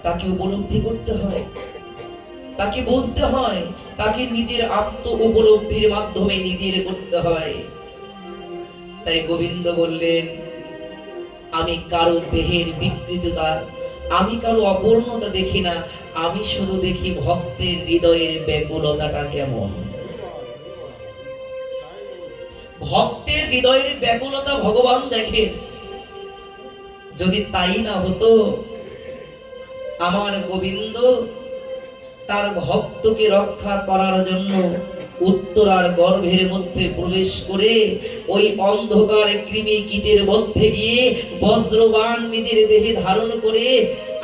তাকে উপলব্ধি করতে হয়, তাকে বুঝতে হয়, তাকে নিজের আত্ম উপলব্ধির মাধ্যমে নিজের করতে হয়। তাই গোবিন্দ বললেন, আমি কারো দেহের বিকৃততা, আমি কারো অপূর্ণতা দেখি না, আমি শুধু দেখি ভক্তের হৃদয়ের ব্যাকুলতাটা কেমন। ভক্তের হৃদয়ের ব্যাকুলতা ভগবান দেখেন। যদি তাই না হতো, আমার গোবিন্দ তার ভক্তকে রক্ষা করার জন্য উত্তরার গর্ভের মধ্যে প্রবেশ করে ওই অন্ধকার কৃমি কীটের মধ্যে গিয়ে বজ্রবাণ নিজের দেহে ধারণ করে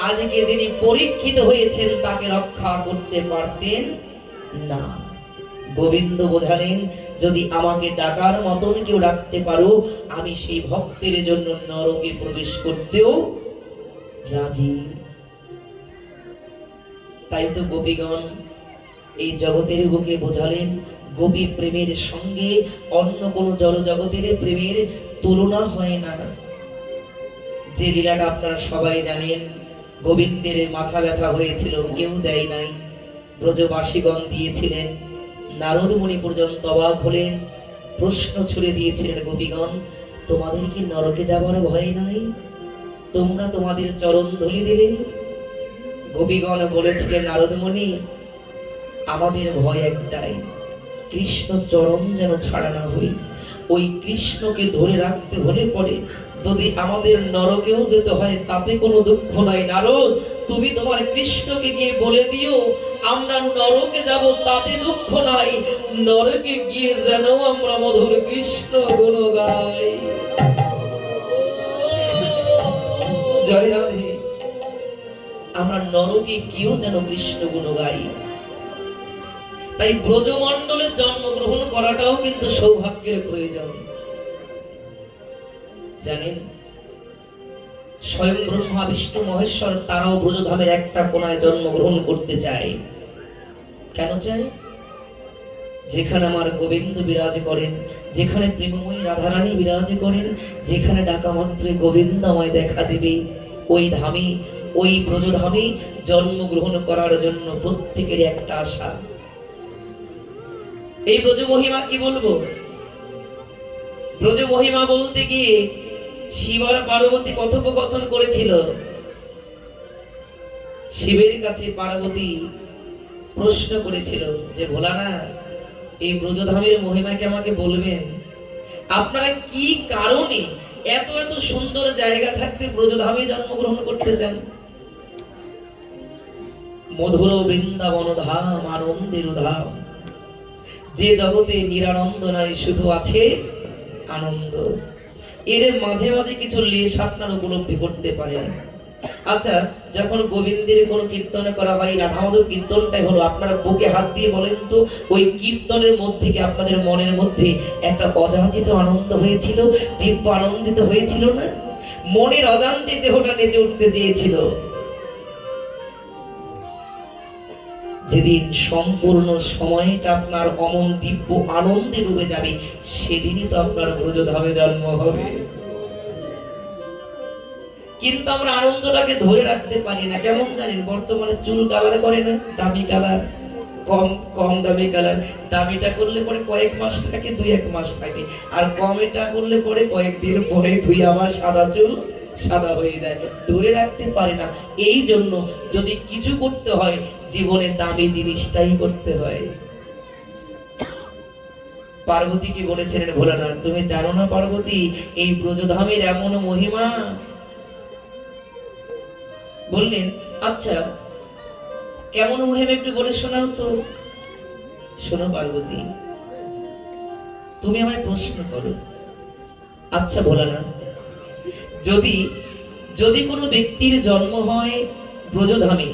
আজকে যিনি পরীক্ষিত হয়েছেন তাকে রক্ষা করতে পারতেন না। গোবিন্দ বোঝালেন, যদি আমাকে ডাকার মতন কেউ ডাকতে পারো, আমি সেই ভক্তের জন্য নরকে প্রবেশ করতেও রাজি। তাই তো গোপীগণ এই জগতের বুকে বোঝালেন, গোপী প্রেমের সঙ্গে অন্য কোন জল জগতের প্রেমের তুলনা হয় না। যে লীলাটা আপনারা সবাই জানেন, গোবিন্দের মাথা ব্যথা হয়েছিল, কেউ দেয় নাই, ব্রজবাসীগণ দিয়েছিলেন, নারদ মুনি পর্যন্ত অবাক হলেন, প্রশ্ন ছুড়ে দিয়েছিলেন, গোপীগণ তোমাদের কি নরকে যাবার ভয় নাই? তোমরা তোমাদের চরণ ধুলি দিলে। গোপীগণ বলেছিলেন, নারদ মুনি আমাদের ভয় একটাই, কৃষ্ণ চরণ যেন ছাড়া না হই। ওই কৃষ্ণকে ধরে রাখতে হলে পরে যদি আমাদের নরকেও যেতে হয় তাতে কোনো দুঃখ নাই। নারদ, তুমি তোমার কৃষ্ণকে গিয়ে বলে দিও আমরা নরকে যাব, তাতে দুঃখ নাই। নরকে গিয়ে যেন আমরা মধুর কৃষ্ণ গুণ গাই। জয় রাধে। আমরা নরকে গিয়েও যেন কৃষ্ণ গুণ গাই। তাই ব্রজমণ্ডলে জন্মগ্রহণ করাটাও কিন্তু সৌভাগ্যের প্রয়োজন। জানেন, স্বয়ং ব্রহ্মা বিষ্ণু মহেশ্বর তারাও ব্রজধামের একটা কোনায় জন্মগ্রহণ করতে চায়। কেন চায়? যেখানে আমার গোবিন্দ বিরাজ করেন, যেখানে প্রেমময়ী রাধারানী বিরাজ করেন, যেখানে ডাকা মাত্রে গোবিন্দ আমায় দেখা দেবে, ওই ধামে, ওই ব্রজধামে জন্মগ্রহণ করার জন্য প্রত্যেকের একটা আশা। এই ব্রজ মহিমা কি বলবো? ব্রজ মহিমা বলতে গিয়ে শিব আর পার্বতী কথোপকথন করেছিল। শিবের কাছে পার্বতী প্রশ্ন করেছিল যে ভোলানা, এই ব্রজধামের মহিমা কি আমাকে বলবেন? আপনারা কি কারণে এত এত সুন্দর জায়গা থাকতে ব্রজধামে জন্মগ্রহণ করতে চান? মধুর বৃন্দাবন ধাম, আনন্দের ধাম, যে জগতে নিরানন্দ নাই, শুধু আছে আনন্দ। এর মাঝে মাঝে কিছু লেশ আপনার উপলব্ধি করতে পারেন। আচ্ছা, যখন গোবিন্দের কোন কীর্তন করা হয়, রাধা মাধব কীর্তনটাই হলো, আপনারা বুকে হাত দিয়ে বলেন তো, ওই কীর্তনের মধ্যে কি আপনাদের মনের মধ্যে একটা অযাচিত আনন্দ হয়েছিল? দিব্য আনন্দিত হয়েছিল না? মনের অজান্তে দেহটা নেচে উঠতে চেয়েছিল। যেদিন সম্পূর্ণ সময়টা আপনার অমন দিব্য আনন্দে ডুবে যাবে, সেদিনই তো আপনার ব্রজধামে জন্ম হবে। কিন্তু আমরা আনন্দটাকে ধরে রাখতে পারি না। কেমন জানেন, বর্তমানে চুল কালার করে না, দামি কালার, কম কম দামি কালার। দামিটা করলে পরে কয়েক মাস থাকে, 2-1 মাস থাকে, আর কমেটা করলে পরে কয়েকদিন পরে ধুই আবার সাদা চুল সাদা হয়ে যায়। ধরে রাখতে পারে না। এই জন্য যদি কিছু করতে হয়, জীবনে দামি জিনিসটাই করতে হয়। পার্বতীকে বলেছিলেন ভোলানাথ, তুমি জানো না পার্বতী, এই ব্রজধামের এমন মহিমা? বললেন, আচ্ছা কেমন মহিমা একটু বলে শোনাও তো। শোনো পার্বতী, তুমি আমায় প্রশ্ন করো। আচ্ছা ভোলানাথ, যদি যদি কোনো ব্যক্তির জন্ম হয় ব্রজধামে,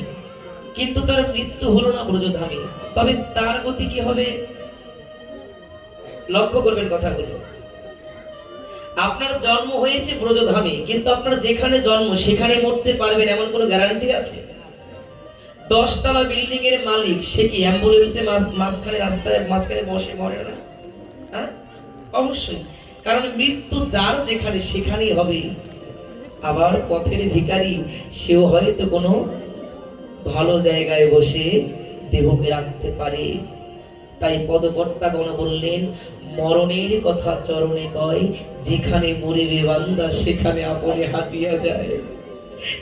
কিন্তু তার মৃত্যু হলো না ব্রজধামে, তবে তার গতি কি হবে? লক্ষ্য করবেন কথাগুলো। আপনার জন্ম হয়েছে ব্রজধামে, কিন্তু আপনার যেখানে জন্ম সেখানে মরতে পারবেন এমন কোনো গ্যারান্টি আছে? 10 তলা বিল্ডিং এর মালিক, সে কি অ্যাম্বুলেন্সে মাঝখানে রাস্তায় মাঝখানে বসে মরে না? হ্যাঁ, অবশ্যই। কারণ মৃত্যু যার যেখানে সেখানেই হবে। আবার পথের ভিখারি, সেও হয়তো কোনো ভালো জায়গায় বসে দেহকে রাখতে পারে। তাই পদকর্তাগণ বললেন, মরণের কথা চরণে কয়, যেখানে মরিবে বান্দা সেখানে আপনি হাঁটিয়া যায়।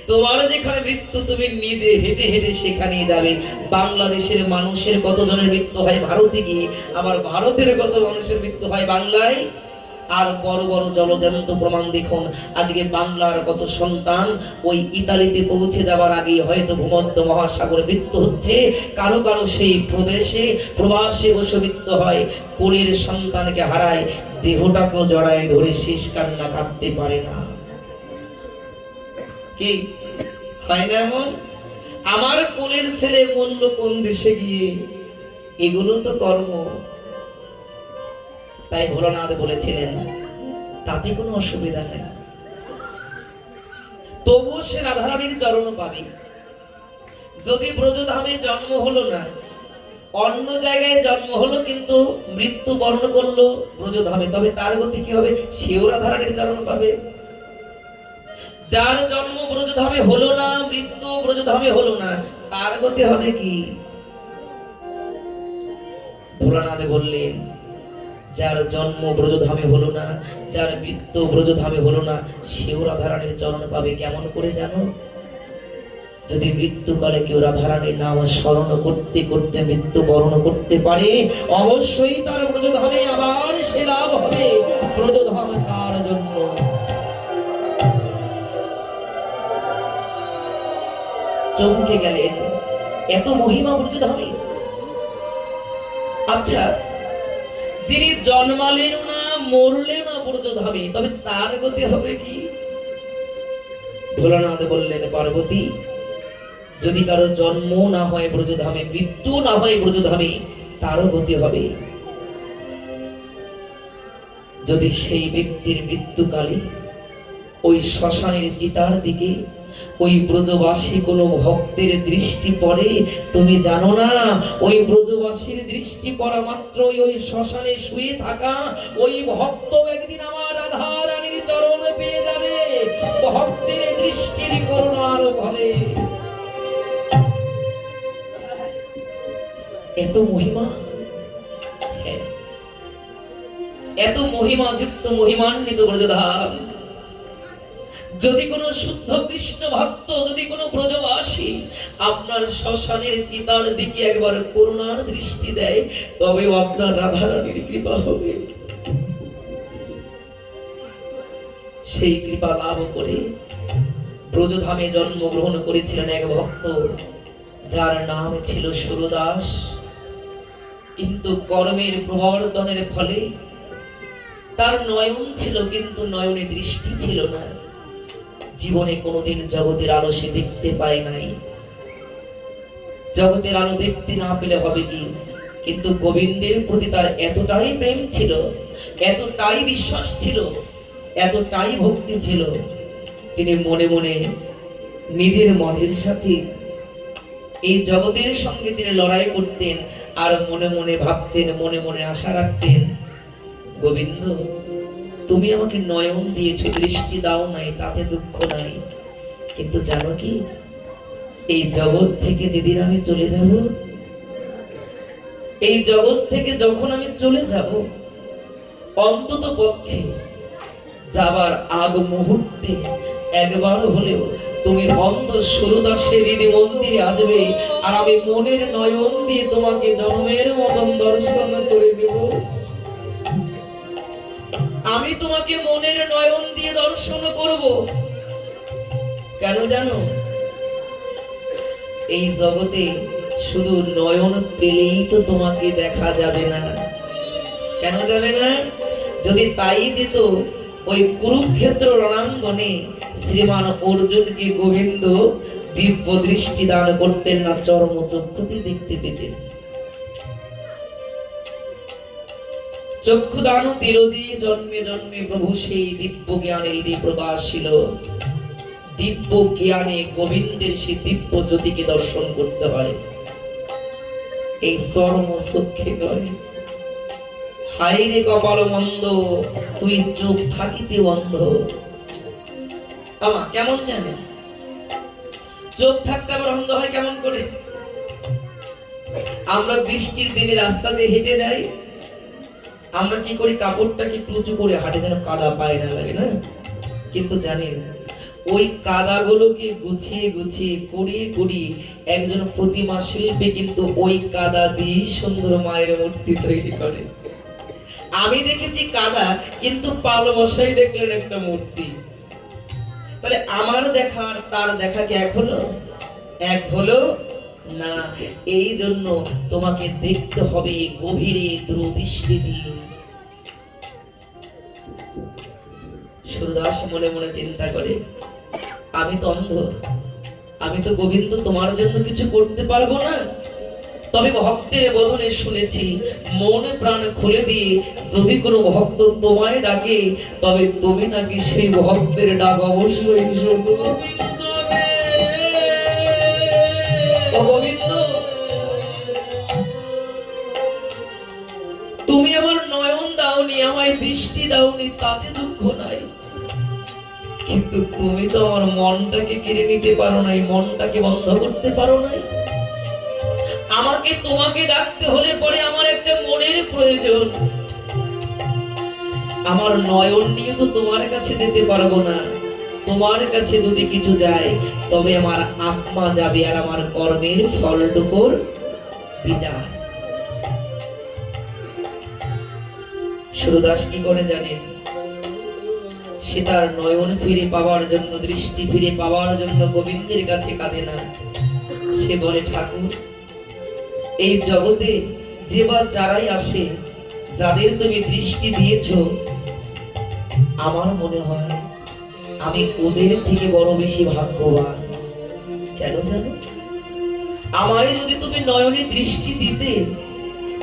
তোমার যেখানে মৃত্যু, তুমি নিজে হেঁটে হেঁটে সেখানেই যাবে। বাংলাদেশের মানুষের কতজনের মৃত্যু হয় ভারতে গিয়ে, আবার ভারতের কত মানুষের মৃত্যু হয় বাংলায়। আর বড় বড় জলজান্ত প্রমাণ দেখুন। আজকে বাংলার কত সন্তান ওই ইতালিতে পৌঁছে যাবার আগে হয়তো ভূমধ্য মহাসাগরে মৃত্যু হচ্ছে, কারো কারো সেই প্রবাসে বসে মৃত্যু হয়। কোলের সন্তানকে হারায়, দেহটাকেও জড়ায় ধরে শেষ কান্না কাঁদতে পারে না। কি হয় না এমন? আমার কোলের ছেলে মরল কোন দেশে গিয়ে, এগুলো তো কর্ম। তাই ভোলানাথ বলেছিলেন, তাতে কোনো অসুবিধা নেই, তবুও সে রাধারানীর চরণ পাবে। যদি ব্রজধামে জন্ম হলো না, অন্য জায়গায় জন্ম হলো, কিন্তু মৃত্যু বরণ করলো ব্রজধামে, তবে তার গতি কি হবে? সেও রাধারানীর চরণ পাবে। যার জন্ম ব্রজধামে হলো না, মৃত্যু ব্রজধামে হলো না, তার গতি হবে কি? ভোলানাথ বললেন, যার জন্ম ব্রজধামে হলো না, যার মৃত্যু ব্রজধামে হলো না, সেও রাধারানীর চরণ পাবে। কেমন করে জানো? যদি মৃত্যুকালে কেউ রাধারানীর নাম স্মরণ করতে করতে মৃত্যুবরণ করতে পারে, অবশ্যই তার ব্রজধামে আবার সে লাভ হবে। ব্রজধাম তার জন্য। চমকে গেলেন, এত মহিমা ব্রজধামে। আচ্ছা, যিনি জন্মালেন না মরলেন না ব্রজধামে, তবে তার গতি হবে কি? ভোলানাথ বললেন, পার্বতী, যদি কারো জন্ম না হয় ব্রজধামে, মৃত্যু না হয় ব্রজধামে, তারও গতি হবে। যদি সেই ব্যক্তির মৃত্যুকালে ওই শ্মশানের চিতার দিকে ওই ব্রজবাসী কোনো ভক্তের দৃষ্টি পড়ে, তুমি জানো না, ওই ব্রজবাসীর দৃষ্টি পড়া মাত্র ওই শ্মশানে শুয়ে থাকা ওই ভক্ত একদিন আমার রাধা রানীর চরণ পেয়ে যাবে। ভক্তের দৃষ্টির করুণার ফলে এত মহিমা, এত মহিমাযুক্ত মহিমান্বিত ব্রজধাম। যদি কোনো শুদ্ধ কৃষ্ণ ভক্ত, যদি কোনো ব্রজবাসী আপনার শ্মশানের চিতার দিকে একবার করুণার দৃষ্টি দেয়, তবেও আপনার রাধারানীর কৃপা হবে। সেই কৃপা লাভ করে ব্রজধামে জন্মগ্রহণ করেছিলেন এক ভক্ত, যার নাম ছিল সুরদাস। কিন্তু কর্মের প্রবর্তনের ফলে তার নয়ন ছিল, কিন্তু নয়নে দৃষ্টি ছিল না। জীবনে কোনোদিন জগতের আলো সে দেখতে পায় নাই। জগতের আলো দেখতে না পেলে হবে কি? কিন্তু গোবিন্দের প্রতি তার এতটাই প্রেম ছিল, এতটাই বিশ্বাস ছিল, এতটাই ভক্তি ছিল, তিনি মনে মনে নিজের মনের সাথে এই জগতের সঙ্গে তিনি লড়াই করতেন। আর মনে মনে ভাবতেন, মনে মনে আশা রাখতেন, গোবিন্দ, তুমি আমাকে নয়ন দিয়েছো, দৃষ্টি দাও নাই, তাতে দুঃখ নাই, কিন্তু জানো কি, এই জগৎ থেকে যেদিন আমি চলে যাব, এই জগৎ থেকে যখন আমি চলে যাব, অন্তত পক্ষে যাবার আগ মুহূর্তে একবার হলেও তুমি অন্ধ সুরদাসের হৃদয় মন্দিরে আসবে, আর আমি মনের নয়ন দিয়ে তোমাকে জন্মের মতন দর্শন করে দেব। আমি তোমাকে মনের নয়ন দিয়ে দর্শন করব। কেন জানো? এই জগতে শুধু নয়ন পেলেই তো তোমাকে দেখা যাবে না। কেন যাবে না? যদি তাই যেত, ওই কুরুক্ষেত্র রণাঙ্গনে শ্রীমান অর্জুনকে গোবিন্দ দিব্য দৃষ্টি দান করতেন না, চরম চক্ষুতে দেখতে পেতেন। চক্ষু দান দিরজি জন্মে জন্মে প্রভু সেই দিব্য জ্ঞানের হৃদি প্রকাশ ছিল। দিব্য জ্ঞানে গোবিন্দের সেই দিব্য জ্যোতিকে দর্শন করতে হয়, এই চরম চক্ষে নয়। হাই রে কপাল মন্দ, তুই চোখ থাকিতে অন্ধ। আমা কেমন জানে? চোখ থাকতে আবার অন্ধ হয় কেমন করে? আমরা বৃষ্টির দিনে রাস্তা দিয়ে হেঁটে যাই, আমরা কি করি, কাপড়টাকে কুচু করে হাঁটে যেন কাদা পায় না লাগে, না? কিন্তু জানেন, ওই কাদাগুলোকে গুছিয়ে গুছিয়ে কুড়িয়ে কুড়িয়ে একজন প্রতিমা শিল্পী কিন্তু ওই কাদা দিয়ে সুন্দর মায়ের মূর্তি তৈরি করে। আমি দেখেছি কাদা, কিন্তু পাল মশাই দেখলেন একটা মূর্তি। তাহলে আমার দেখা আর তার দেখা কি এক হলো? এক হলো না। এই জন্য তোমাকে দেখতে হবে গভীরে দূরদৃষ্টি দিয়ে। সুরদাস মনে মনে চিন্তা করে, আমি তো অন্ধ, আমি তো গোবিন্দ তোমার জন্য কিছু করতে পারবো না। তবে ভক্তের বদনে শুনেছি, মন প্রাণ খুলে দিয়ে যদি কোনো ভক্ত তোমায় ডাকে, তবে তুমি নাকি সেই ভক্তের ডাক অবশ্যই শোনো। গোবিন্দ, তুমি আমার নয়ন দাওনি, আমায় দৃষ্টি দাওনি, তাতে দুঃখ নাই, কিন্তু তুমি তো আমার মনটাকে কেড়ে নিতে পারো নাই, মনটাকে বন্ধ করতে পারো নাই। আমাকে তোমাকে ডাকতে হলে পরে আমার একটা মনের প্রয়োজন। আমার নয়ন নিয়ে তো তোমার কাছে যেতে পারবো না, তোমার কাছে যদি কিছু যায় তবে আমার আত্মা যাবে আর আমার কর্মের ফলটুকুর বিচার। সুরদাস কি করে জানেন? সে তার নয়ন ফিরে পাওয়ার জন্য, দৃষ্টি ফিরে পাওয়ার জন্য গোবিন্দের কাছে কাঁদে না। সে বলে, ঠাকুর, এই জগতে যে বা যারাই আসে, যাদের তুমি দৃষ্টি দিয়েছো, আমার মনে হয় আমি ওদের থেকে বড় বেশি ভাগ্যবান। কেন জানো? আমায় যদি তুমি নয়নে দৃষ্টি দিতে,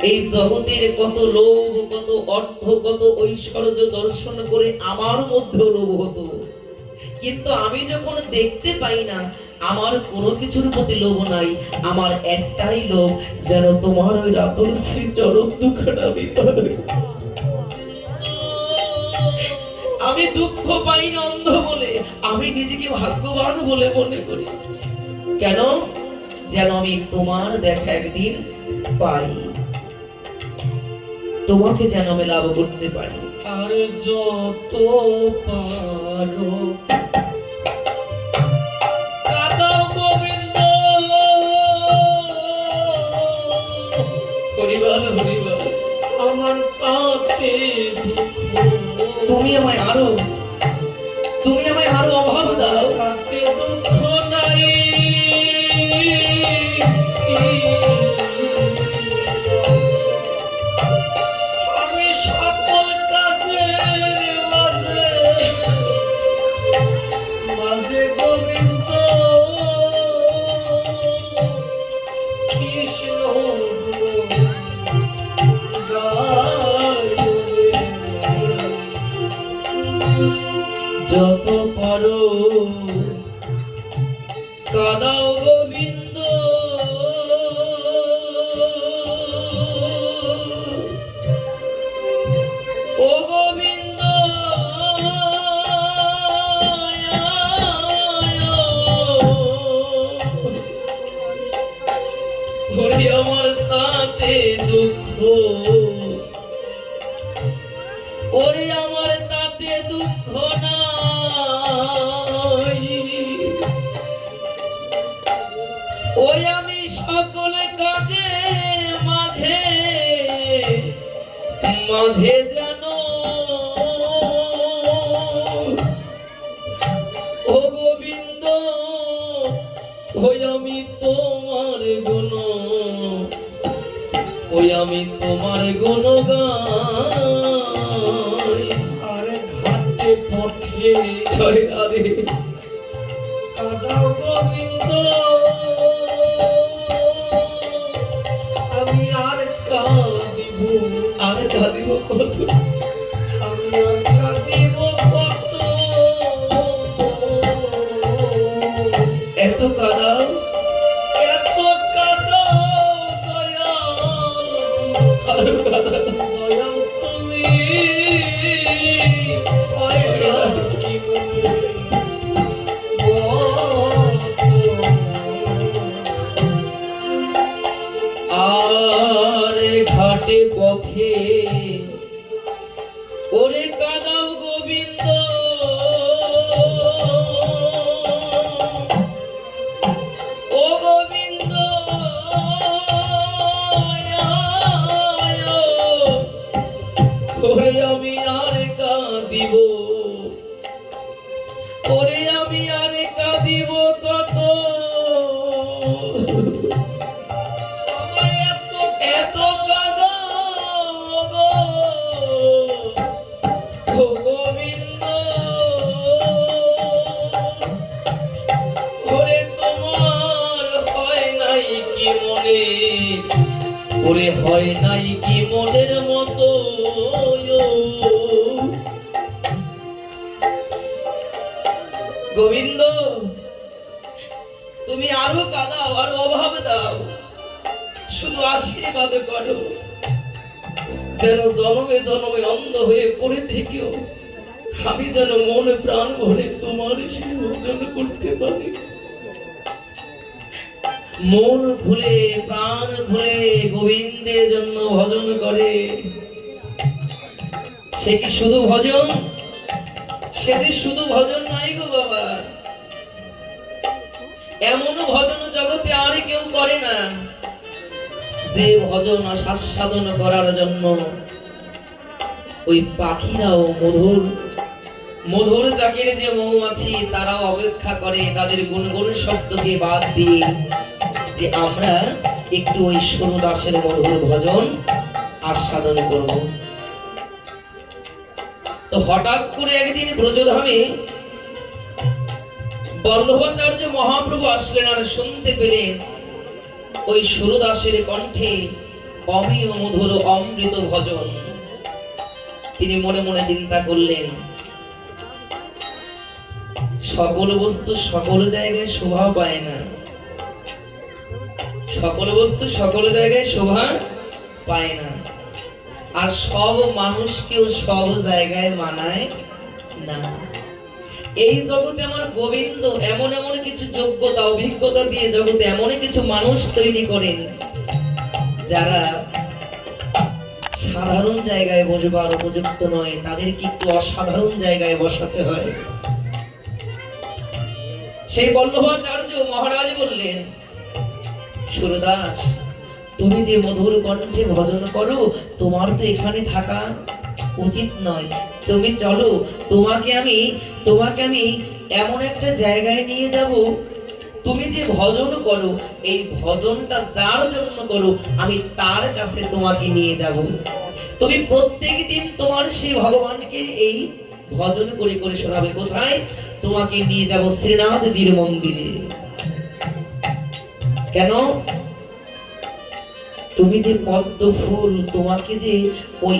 এই জগতের কত লোভ, কত অর্থ, কত ঐশ্বর্য দর্শন করে আমার মধ্যে লোভ হতো, কিন্তু আমি যখন দেখতে পাই না, আমার কোনো কিছুর প্রতি লোভ নাই। আমার একটাই লোভ, যেন তোমার ওই রাতুল শ্রী চরণ দুখানা আমি পাই। আমি দুঃখ পাই না অন্ধ বলে, আমি নিজেকে ভাগ্যবান বলে মনে করি। কেন? যেন আমি তোমার দেখা একদিন পাই, তোমাকে যেন আমি লাভ করতে পারি। আর যত পারো কাঁদাও গোবিন্দ, হরিবল হরিবল। আমার তাতে দুঃখ, তুমি আমায় আরো অভাব দাও। তাতে দুঃখ নাই। আমি সকল কাজের মাঝে মাঝে গোবিন্দ কৃষ্ণ গুণ গায় রে। যত পারো কাঁদাও গোবিন্দ, ও গোবিন্দ, ওরে আমার তাতে দুঃখ, ওরে আমার তাতে দুঃখ নাই। ওই আমি সকল কাজের মাঝে মাঝে যেন ও গোবিন্দ, ওই আমি তোমার গুণ, ওই আমি তোমার গুণ গাই। আর ঘাটে পথে জয় রাধে। কাঁদাও গোবিন্দ, আমি আর কাঁদিব, আর কাঁদিব কত, আমি আর কাঁদিব কত। এত কাঁদাও, এত কাঁদাও দয়াল, আরো কাঁদাও। দয়াল তুমি দয়াল কি মনে আর ঘাটে পথে ওরে কাঁদাও গোবিন্দ, ও গোবিন্দ, ওরে আমি আর কাঁদিব, ওরে আমি আর কাঁদিব কত। এত কাঁদাও গো, ও গোবিন্দ, ওরে তোমার হয় নাই কি মনে, ওরে হয় নাই কি মনের মতো। গোবিন্দ, তুমি আরো কাঁদাও, আরো অভাব দাও, শুধু আশীর্বাদ করো, যেন জনমে জনমে অন্ধ হয়ে পড়ে থেকেও আমি যেন মন প্রাণ ভরে তোমার সে ভজন করতে পারি। মন খুলে প্রাণ খুলে গোবিন্দের জন্য ভজন করে, সে কি শুধু ভজন? সে যে শুধু ভজন নাই গো বাবা, এমন ভজন জগতে আর কেউ করে না, যে ভজন আস্বাদন করার জন্য ওই পাখিরাও মধুর মধুর জাকের যে মৌমাছি তারাও অপেক্ষা করে তাদের গুনগুন শব্দকে বাদ দিয়ে, যে আমরা একটু ওই সুরদাসের মধুর ভজন আস্বাদন করব। তো হঠাৎ করে একদিন ব্রজধামে বল্লভাচার্য মহাপ্রভু আসলেন, আর শুনতে পেলেন ওই সুরদাসের কণ্ঠে অমিয় মধুর অমৃত ভজন। তিনি মনে মনে চিন্তা করলেন, সকল বস্তু সকল জায়গায় শোভা পায় না, সকল বস্তু সকল জায়গায় শোভা পায় না, আর সব মানুষকেও সব জায়গায় মানায় না। এই জগতে আমার গোবিন্দ এমন এমন কিছু যোগ্যতা অভিজ্ঞতা দিয়ে জগতে এমন কিছু মানুষ তৈরি করেন, যারা সাধারণ জায়গায় বসবার উপযুক্ত নয়, তাদেরকে একটু অসাধারণ জায়গায় বসাতে হয়। সেই বল্লভাচার্য মহারাজ বললেন, সুরদাস, তুমি যে মধুর কণ্ঠে ভজন করো, তোমার তো এখানে থাকা উচিত নয়, তুমি চলো, তোমাকে আমি এমন একটা জায়গায় নিয়ে যাব, তুমি যে ভজন করো এই ভজনটা যার জন্য করো আমি তার কাছে তোমাকে নিয়ে যাব। তুমি প্রত্যেক দিন তোমার সেই ভগবানকে এই ভজন করে করে শোনাবে। কোথায়? তোমাকে নিয়ে যাব শ্রীনাথজির মন্দিরে। কেন? তুমি যে পদ্ম ফুল, তোমাকে যে ওই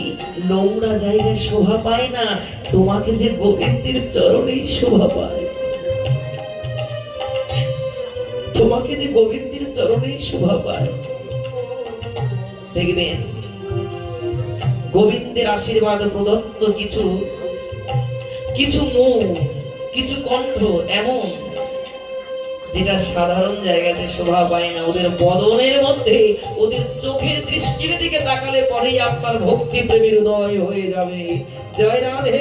নোংরা জায়গায় শোভা পায় না, তোমাকে যে গোবিন্দের চরণেই শোভা পায়, তোমাকে যে গোবিন্দের চরণেই শোভা পায়। দেখবেন গোবিন্দের আশীর্বাদ প্রদত্ত কিছু কিছু মুখ, কিছু কণ্ঠ এমন যেটা সাধারণ জায়গাতে শোভা পায় না। ওদের বদনের মধ্যে, ওদের চোখের দৃষ্টির দিকে তাকালে পরেই আপনার ভক্তি প্রেমের উদয় হয়ে যাবে। জয় রাধে।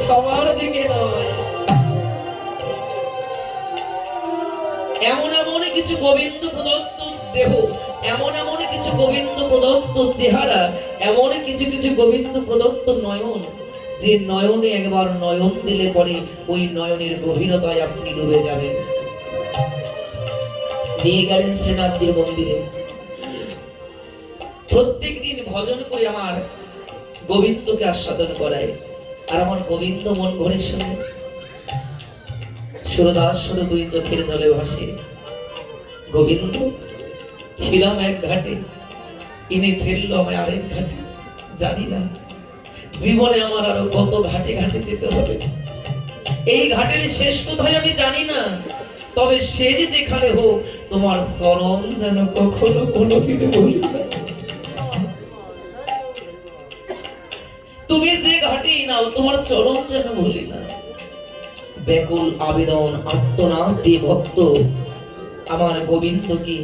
সবার দিকে নয়, এমন এমন কিছু গোবিন্দ প্রদত্ত দেহ, এমন এমন কিছু গোবিন্দ প্রদত্ত চেহারা, এমন কিছু কিছু গোবিন্দ প্রদত্ত নয়ন, যে নয়নে একবার নয়ন দিলে পরে ওই নয়নের গভীরতায় আপনি ডুবে যাবেন। নিয়ে গেলেন শ্রীনাথজির মন্দিরে। প্রত্যেক দিন ভজন করে আমার গোবিন্দকে আস্বাদন করায়, আর আমার গোবিন্দ মন ভরে শুনে। সুরদাস শুধু দুই চোখের জলে ভাসে। গোবিন্দ, ছিলাম এক ঘাটে, ইনি ফেললো আমায় আরেক ঘাটে। জানি না জীবনে আমার আরো কত ঘাটে ঘাটে যেতে হবে, এই ঘাটের শেষ কোথায় আমি জানি না, তবে সে যেখানে হোক তোমার চরণ যেন কখনো কোনোদিনও ভুলি না। তুমি যে ঘাটেই নাও তোমার চরণ যেন ভুলি না। ব্যাকুল আবেদন আত্মনাদ দিয়ে ভক্ত আমার গোবিন্দকে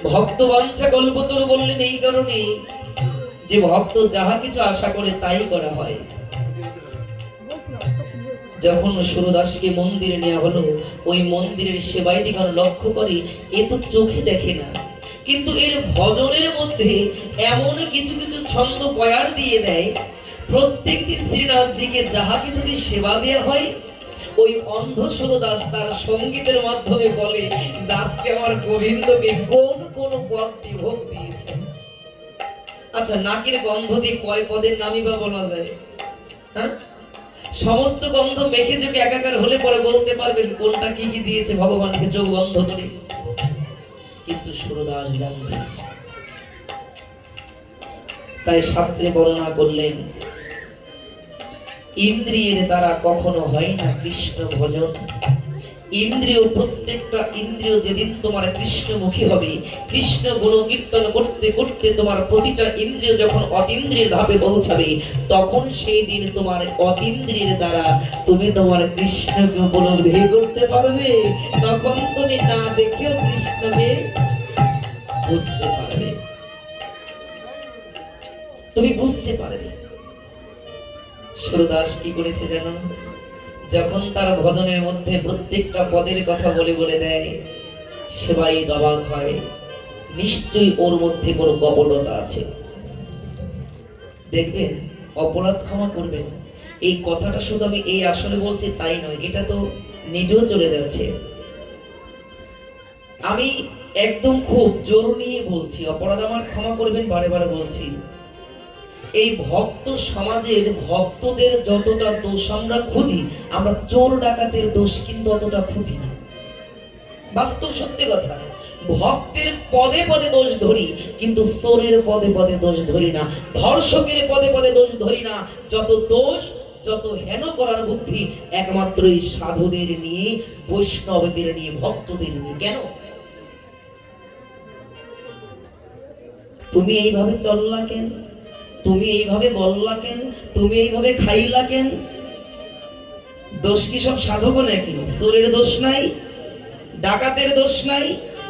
ভক্ত বাঞ্ছা কল্পতরু বললেন এই কারণে যে ভক্ত যাহা কিছু আশা করে তাই করা হয়। যখন সুরদাসকে মন্দিরে নেওয়া হলো, ওই মন্দিরের সেবাইটি কারণ লক্ষ্য করে এ তো চোখে দেখে না, কিন্তু এর ভজনের মধ্যে এমন কিছু কিছু ছন্দ বয়ার দিয়ে দেয়। প্রত্যেক দিন শ্রীনাথজিকে যাহা কিছু দিয়ে সেবা দেওয়া হয়, ওই অন্ধ সুরদাস তার সঙ্গীতের মাধ্যমে বলে আজকে আমার গোবিন্দকে কোন কোন পদ দিয়ে ভোগ দিয়েছে। আচ্ছা, নাকের গন্ধ দিয়ে কয় পদের নামই বা বলা যায়? হ্যাঁ, সমস্ত গন্ধ মেখে যদি একাকার হলে পরে বলতে পারবেন কোনটা কি কি দিয়েছে ভগবানকে চোখ বন্ধ করে। কিন্তু সুরদাস জানতেন, তাই শাস্ত্রে বর্ণনা করলেন ইন্দ্রিয়ের দ্বারা কখনো হয় না কৃষ্ণ ভজন। ইন্দ্রিয়, প্রত্যেকটা ইন্দ্রিয় যেদিন তোমার কৃষ্ণমুখী হবে, কৃষ্ণ গুণ কীর্তন করতে করতে তোমার প্রতিটা ইন্দ্রিয় যখন অতীন্দ্রিয়ের ধাপে পৌঁছাবে, তখন সেই দিন তোমার অতীন্দ্রিয়ের দ্বারা তুমি তোমার কৃষ্ণকে উপলব্ধি করতে পারবে। তখন তুমি না দেখেও কৃষ্ণকে বুঝতে পারবে, তুমি বুঝতে পারবে। সুরদাস কি করেছে জানো? যখন তার ভজনের মধ্যে প্রত্যেকটা পদের কথা বলে বলে দেয়, সেবাই অবাক হয়, নিশ্চয়ই ওর মধ্যে কোনো কপটতা আছে। দেখবেন, অপরাধ ক্ষমা করবেন, এই কথাটা শুধু আমি এই আসলে বলছি তাই নয়, এটা তো নেটেও চলে যাচ্ছে। আমি একদম খুব জোর নিয়ে বলছি, অপরাধ আমার ক্ষমা করবেন, বারে বারে বলছি। এই ভক্ত সমাজের ভক্তদের যতটা দোষ আমরা খুঁজি, আমরা চোর ডাকাতের দোষ কিন্তু অতটা খুঁজি না। বাস্তব সত্যি কথা, ভক্তের পদে পদে দোষ ধরি, কিন্তু চোরের পদে পদে দোষ ধরি না, ধর্ষকের পদে পদে দোষ ধরি না। যত দোষ, যত হেন করার বুদ্ধি একমাত্র এই সাধুদের নিয়ে, বৈষ্ণবদের নিয়ে, ভক্তদের নিয়ে। কেন? তুমি এইভাবে চললা কেন? তুমি এইভাবে বললা কেন? তুমি এইভাবে খাইলা কেন? দোষ কি সব সাধক নাকি? চোরের দোষ নাই, ডাকাতের দোষ নাই,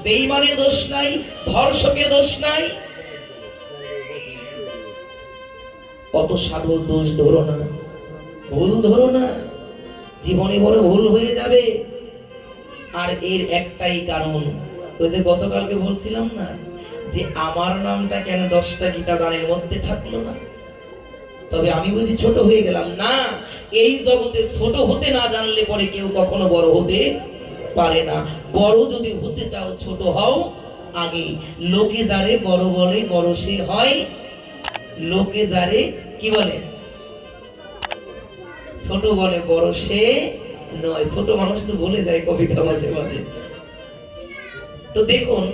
বেঈমানের দোষ নাই, ধর্ষকের দোষ নাই? কত সাধুর দোষ ধরো না, ভুল ধরো না, জীবনে বড় ভুল হয়ে যাবে। আর এর একটাই কারণ, ওই যে গতকালকে বলছিলাম না, যে আমার নামটা কেন 10টা গীতা দানের মধ্যে থাকলো না? তবে আমি বুঝি ছোট হয়ে গেলাম? না, এই জগতে ছোট হতে না জানলে পরে কেউ কখনো বড় হতে পারে না। বড় যদি হতে চাও, ছোট হও আগে। লোকে যারে বড় বলে, বড় সে হয়। লোকে যারে কি বলে? ছোট বলে, বড় সে নয়। ছোট মানুষ তো বলে যায় কবিতা মাঝে মাঝে। তো দেখুন,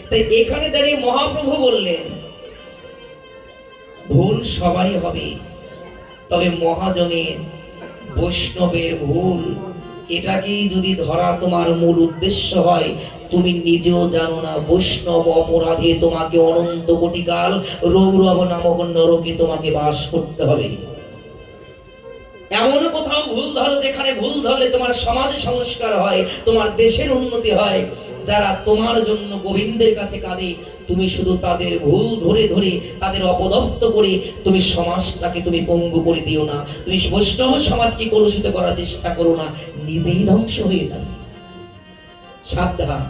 তাই এখানে দাঁড়িয়ে মহাপ্রভু বললেন, ভুল সবারই হবে, তবে মহাজনের, বৈষ্ণবের ভুল এটাকেই যদি ধরা তোমার মূল উদ্দেশ্য হয়, তুমি নিজেও জানো না বৈষ্ণব অপরাধে তোমাকে অনন্ত কোটি কাল রৌরব নামক নরকে তোমাকে বাস করতে হবে। এমন কোথাও ভুল ধরো যেখানে ভুল ধরলে তোমার সমাজ সংস্কার হয়, তোমার দেশের উন্নতি হয়। যারা তোমার জন্য গোবিন্দের কাছে কাঁদে, তুমি শুধু তাদের ভুল ধরে ধরে তাদের অপদস্থ করে তুমি সমাজটাকে তুমি পঙ্গু করে দিও না। তুমি বৈষ্ণব সমাজকে কলুষিত করার চেষ্টা করো না, নিজেই ধ্বংস হয়ে যাবে। সাবধান।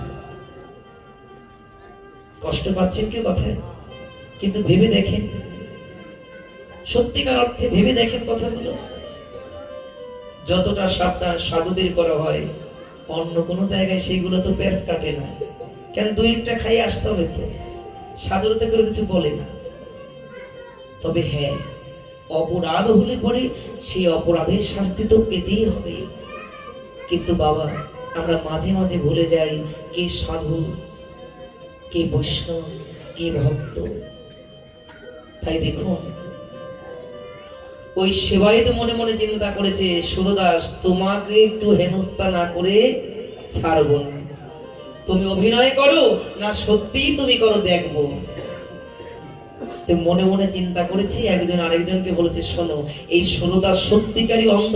কষ্ট পাচ্ছেন কেউ কথায়? কিন্তু ভেবে দেখেন, সত্যিকার অর্থে ভেবে দেখেন কথাগুলো। যতটা সাবধান সাধুদের করা হয়, অন্য কোনো জায়গায় সেইগুলো তো পেঁচ কাটে না। কেন? 2-1টা খাইয়ে আসতে হবে তো, সাধুরা তো করে কিছু বলে না। তবে হ্যাঁ, অপরাধ হলে পরে সেই অপরাধের শাস্তি তো পেতেই হবে। কিন্তু বাবা, আমরা মাঝে মাঝে ভুলে যাই কে সাধু, কে বৈষ্ণব, কে ভক্ত। তাই দেখুন, ওই সেবায়েত মনে মনে চিন্তা করেছে, সুরদাস তোমাকে একটু হেনস্থা না করে ছাড়বো না। তুমি অভিনয় করো না সত্যিই তুমি করো দেখবো। তো মনে মনে চিন্তা করেছি, একজন আরেকজনকে বলেছে, শোনো, এই সুরদাস সত্যিকারই অন্ধ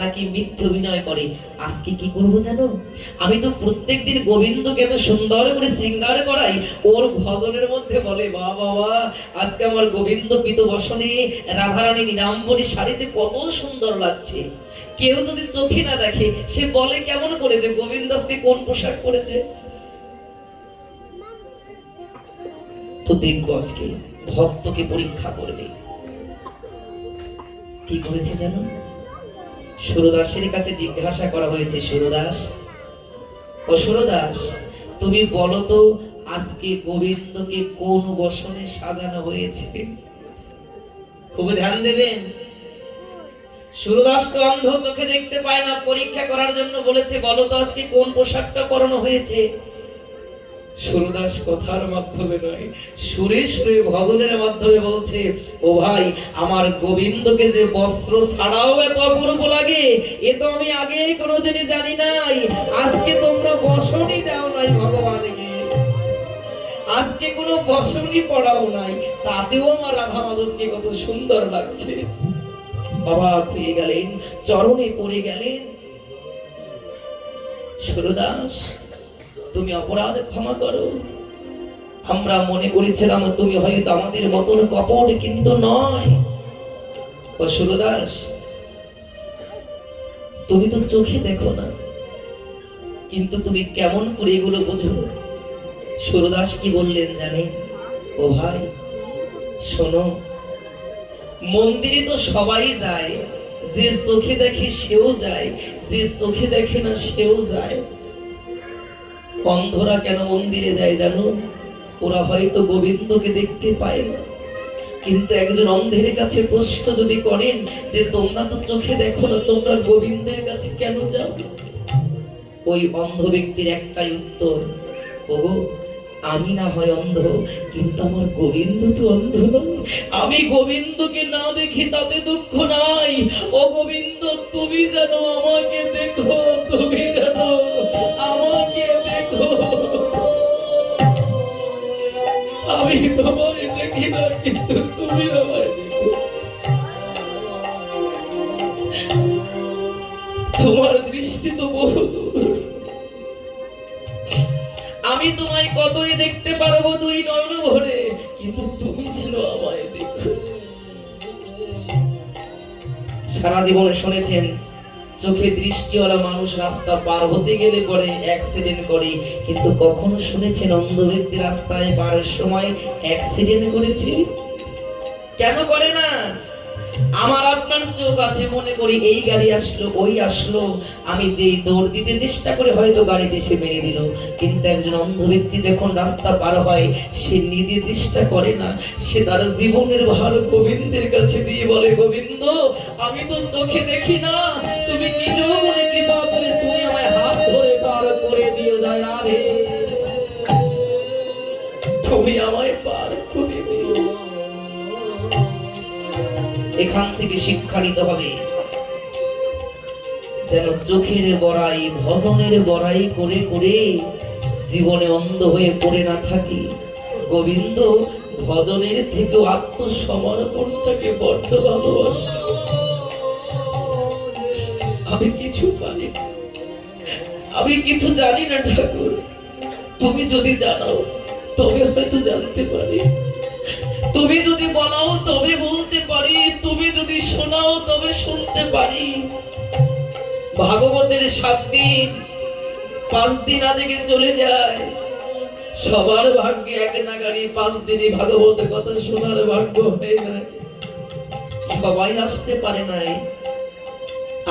নাকি মিথ্যে অভিনয় করে? আজকে কি করবো জানো? আমি তো প্রত্যেকদিন গোবিন্দকে এত সুন্দর করে শৃঙ্গার করাই, ওর ভজনের মধ্যে বলে, বাবা আজকে আমার গোবিন্দ পিত বসনে রাধারানী নিরাম্বরী শাড়িতে কত সুন্দর লাগছে। কেউ যদি চোখে না দেখে, সে বলে কেমন করে যে গোবিন্দ আজকে কোন পোশাক পরেছে? তো দেখবো আজকে ভক্তকে পরীক্ষা করবে। কি করেছে জানো? সুরদাসের কাছে জিজ্ঞাসা করা হয়েছে, সুরদাস, ও সুরদাস, তুমি বলো তো আজকে গোবিন্দকে কোন বসনে সাজানো হয়েছে? খুব ধ্যান দেবেন। সুরদাস তো অন্ধ, চোখে দেখতে পায় না, পরীক্ষা করার জন্য বলেছে, বলো তো আজকে কোন পোশাকটা পরানো হয়েছে? সুরদাস কথার মাধ্যমে নয়, সুরে সুরে ভজনের মাধ্যমে বলছে, ও ভাই, আমার গোবিন্দকে যে বস্ত্র ছাড়াও এত অপূর্ব লাগে, এ তো আমি আগে কোনোদিনই জানি নাই। আজকে তোমরা বসনই দাও নাই ভগবানকে, আজকে কোনো বসনই পড়াও নাই, তাতেও আমার রাধা মাধবকে কত সুন্দর লাগছে। অবাক হয়ে গেলেন, চরণে পড়ে গেলেন। সুরদাস, তুমি অপরাধ ক্ষমা করো। আমরা মনে করেছিলাম তুমি হয়তো আমাদের মতন কপট, কিন্তু নয়। ও সুরদাস, তুমি তো চোখে দেখো না, কিন্তু তুমি কেমন করে এগুলো বোঝো? সুরদাস কি বললেন জানে? ও ভাই শোনো, মন্দিরে তো সবাই যায়, যে চোখে দেখে সেও যায়, যে চোখে দেখে না সেও যায়। অন্ধরা কেন মন্দিরে যায় জানো? ওরা হয়তো গোবিন্দকে দেখতে পায় না। কিন্তু একজন অন্ধের কাছে প্রশ্ন যদি করেন যে তোমরা তো চোখে দেখো না, তোমরা গোবিন্দের কাছে কেন যাও? ওই অন্ধ ব্যক্তির একটাই উত্তর, ওগো আমি না হয় অন্ধ, কিন্তু আমার গোবিন্দ তো অন্ধ নয়। আমি গোবিন্দকে না দেখি তাতে দুঃখ নাই। ও গোবিন্দ, তুমি জানো আমাকে দেখো, তুমি জানো আমাকে দেখো। আমি তোমায় দেখি না, কিন্তু তুমি আমায় দেখো। তোমার দৃষ্টি তো বহু দূর। আমি তোমায় কতই দেখতে পারবো দুই নয়ন ভরে, কিন্তু তুমি যেন আমায় দেখো। সারা জীবনে শুনেছেন চোখে দৃষ্টিওয়ালা মানুষ রাস্তা পার হতে গেলে পরে অ্যাক্সিডেন্ট করে, কিন্তু কখনো শুনেছেন অন্ধ ব্যক্তি রাস্তায় পারের সময় অ্যাক্সিডেন্ট করেছে? কেন করে না? আমার আপনার চোখ আছে, মনে করি এই গাড়ি আসলো ওই আসলো, আমি যেই দৌড় দিতে চেষ্টা করে হয়তো গাড়িতে এসে মেরে দিল। কিন্তু একজন অন্ধ ব্যক্তি যখন রাস্তা পার হয়, সে নিজে চেষ্টা করে না, সে তার জীবনের ভার গোবিন্দের কাছে দিয়ে বলে, গোবিন্দ আমি তো চোখে দেখি না, তুমি নিজেও মনে কৃপা করে তুমি আমায় হাত ধরে পার করে দিও, জয় রাধে, তুমি আমায় পার করে দিও। এখান থেকে শিক্ষা নিতে হবে যেন চোখের বড়াই ভজনের বড়াই করে করে জীবনে অন্ধ হয়ে পড়ে না থাকি। গোবিন্দ ভজনের থেকেও আত্মসমর্পণটাকে বড্ড ভালোবাসে। আমি কিছু পারি না, আমি কিছু জানি না ঠাকুর, তুমি যদি জানাও তবে হয়তো জানতে পারি, তুমি যদি বলাও তবে বলতে পারি, তুমি যদি শোনাও তবে শুনতে পারি। ভাগবতের 7 দিন 5 দিন আজকে চলে যায়, সবার ভাগ্যে এক নাগাড়ি 5 দিনই ভাগবতের কথা শোনার ভাগ্য হয় না, সবাই আসতে পারে নাই।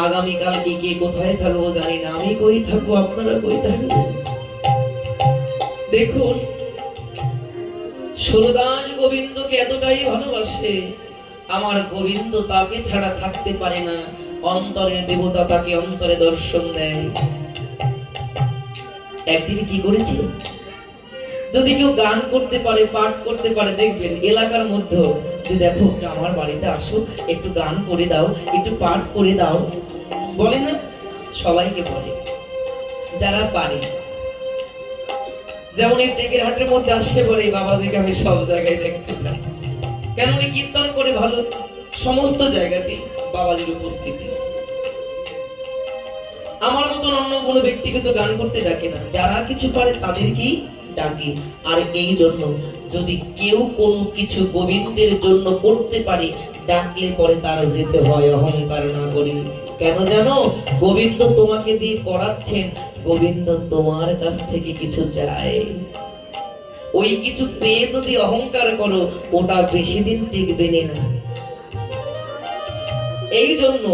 আগামীকাল কি কে কোথায় থাকবো জানি না, আমি কই থাকবো, আপনারা কই থাকবেন। দেখুন সুরদাস গোবিন্দকে এতটাই ভালোবাসে, আমার গোবিন্দ তাকে ছাড়া থাকতে পারে না। অন্তরের দেবতা তাকে অন্তরে দর্শন দেয়। একদিন কি করেছে, যদি কেউ গান করতে পারে পাঠ করতে পারে দেখবেন এলাকার মধ্যে যে দেখো আমার বাড়িতে আসো, একটু গান করে দাও, একটু পাঠ করে দাও, বলে না? সবাইকে বলে যারা পারে। যেমন এই টেকের হাটের মধ্যে আসলে পরে বাবাজিকে আমি সব জায়গায় দেখতে পাই, কেন উনি কীর্তন করে ভালো, সমস্ত জায়গাতে বাবাজির উপস্থিতি। আমার মতন অন্য কোনো ব্যক্তিকে তো গান করতে ডাকে না, যারা কিছু পারে তাদেরকেই ডাকে। আর এই জন্য যদি কেউ কোনো কিছু গোবিন্দের জন্য করতে পারে, ডাকলে পরে তার যেতে হয় অহংকার না করি। কেন জানো? গোবিন্দ তোমাকে দিয়ে করাচ্ছেন, গোবিন্দ তোমার কাছ থেকে কিছু চায়। ওই কিছু পেয়ে যদি অহংকার করো, ওটা বেশি দিন টিকবে না। এই জন্য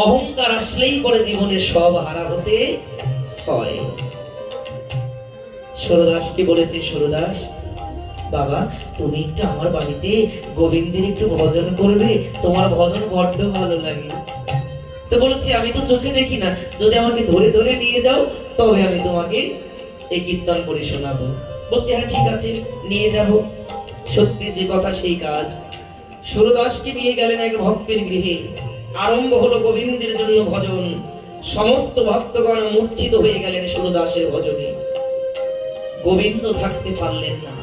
অহংকার আসলেই পরে জীবনে সব হারা হতে হয়। সুরদাসকে বলেছে, সুরদাস বাবা তুমি একটু আমার বাড়িতে গোবিন্দের একটু ভজন করবে, তোমার ভজন বড্ড ভালো লাগে। তো বলেছি আমি তো চোখে দেখি না, যদি আমাকে ধরে ধরে নিয়ে যাও তবে আমি তোমাকে এই কীর্তন করে শোনাবো। বলছে হ্যাঁ ঠিক আছে নিয়ে যাব। সত্যি যে কথা সেই কাজ। সুরদাসকে নিয়ে গেলেন এক ভক্তের গৃহে, আরম্ভ হলো গোবিন্দের জন্য ভজন। সমস্ত ভক্তগণ মূর্ছিত হয়ে গেলেন সুরদাসের ভজনে। গোবিন্দ থাকতে পারলেন না।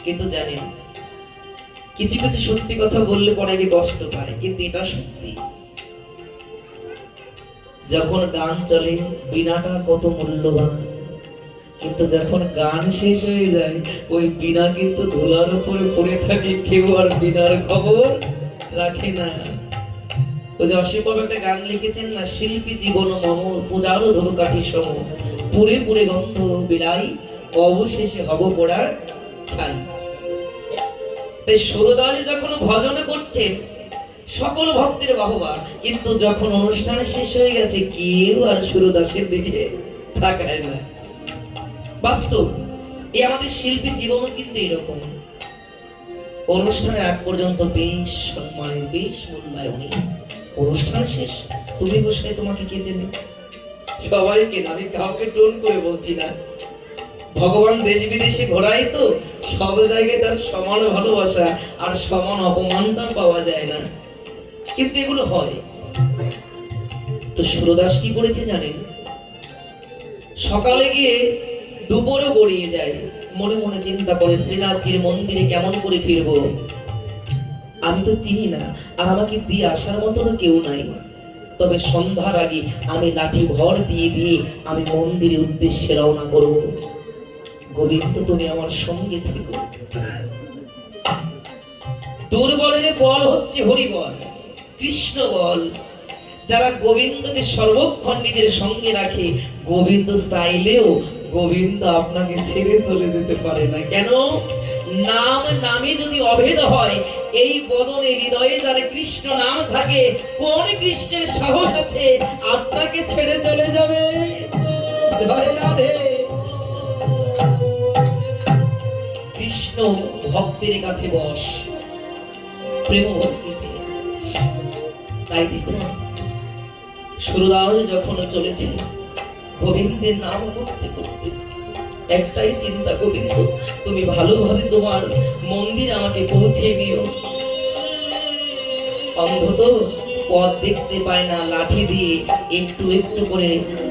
কিন্তু জানেন কিছু কিছু সত্যি কথা বললে পরে আগে কষ্ট পায়, কিন্তু এটা সত্যি। যখন গান চলে বীণাটা কত মূল্যবান, কিন্তু যখন গান শেষ হয়ে যায় ওই বীণা কিন্তু ধুলার উপরে পড়ে থাকে, কেউ আর বীণার খবর রাখে না। ওই যে অসীম বাবু একটা গান লিখেছেন না, শিল্পী জীবন মম পূজারও ধূপকাঠি সম, পুরে পুরে গন্ধ বিলাই, অবশেষে হব পোড়ার ছাই। তাই সুরদাস যখন ভজন করছেন সকল ভক্তের বাহবা, কিন্তু যখন অনুষ্ঠান শেষ হয়ে গেছে কেউ আর সুরদাসের দিকে তাকায় না। বাস্তব এই আমাদের শিল্পী জীবনও কিন্তু এরকম, অনুষ্ঠানের আগ পর্যন্ত বেশ সম্মানের, বেশ মূল্যায়নী, অনুষ্ঠান শেষ তুমি বসে তোমাকে কে চেনে? সবাইকে, আমি কাউকে টোন করে বলছি না। ভগবান দেশ বিদেশে ঘোরায় তো, সব জায়গায় তার সমান ভালোবাসা আর সমান অপমানটা পাওয়া যায় না, কিন্তু এগুলো হয়। তো সুরদাস কি করেছে জানেন? সকালে গিয়ে দুপুরও গড়িয়ে যায়, মনে মনে চিন্তা করে শ্রীনাথজির মন্দিরে কেমন করে ফিরবো, আমি তো চিনি না আর আমাকে দিয়ে আসার মতনও কেউ নাই। তবে সন্ধ্যার আগে আমি লাঠি ভর দিয়ে দিয়ে আমি মন্দিরের উদ্দেশ্যে রওনা করব। গোবিন্দ তুমি আমার সঙ্গে থেকো। দুর্বলের বল হচ্ছে হরিবল, কৃষ্ণ বল। যারা গোবিন্দকে সর্বক্ষণ নিজের সঙ্গে রাখে, গোবিন্দ চাইলেও গোবিন্দ আপনাকে ছেড়ে চলে যেতে পারে না। কেন? নাম নামে যদি অভেদ হয়, এই বদনে হৃদয়ে যারা কৃষ্ণ নাম থাকে, কোন কৃষ্ণের সাহস আছে আপনাকে ছেড়ে চলে যাবে? জয় রাধে। কৃষ্ণ ভক্তের কাছে বস, প্রেম ভক্তিতে। তাই দেখুন সুরদাস যখন চলেছে গোবিন্দের নাম করতে করতে একটাই চিন্তা, গোবিন্দ তুমি ভালোভাবে তোমার মন্দির আমাকে পৌঁছে দিও। অন্ধ তো পথ দেখতে পায় না, লাঠি দিয়ে একটু একটু করে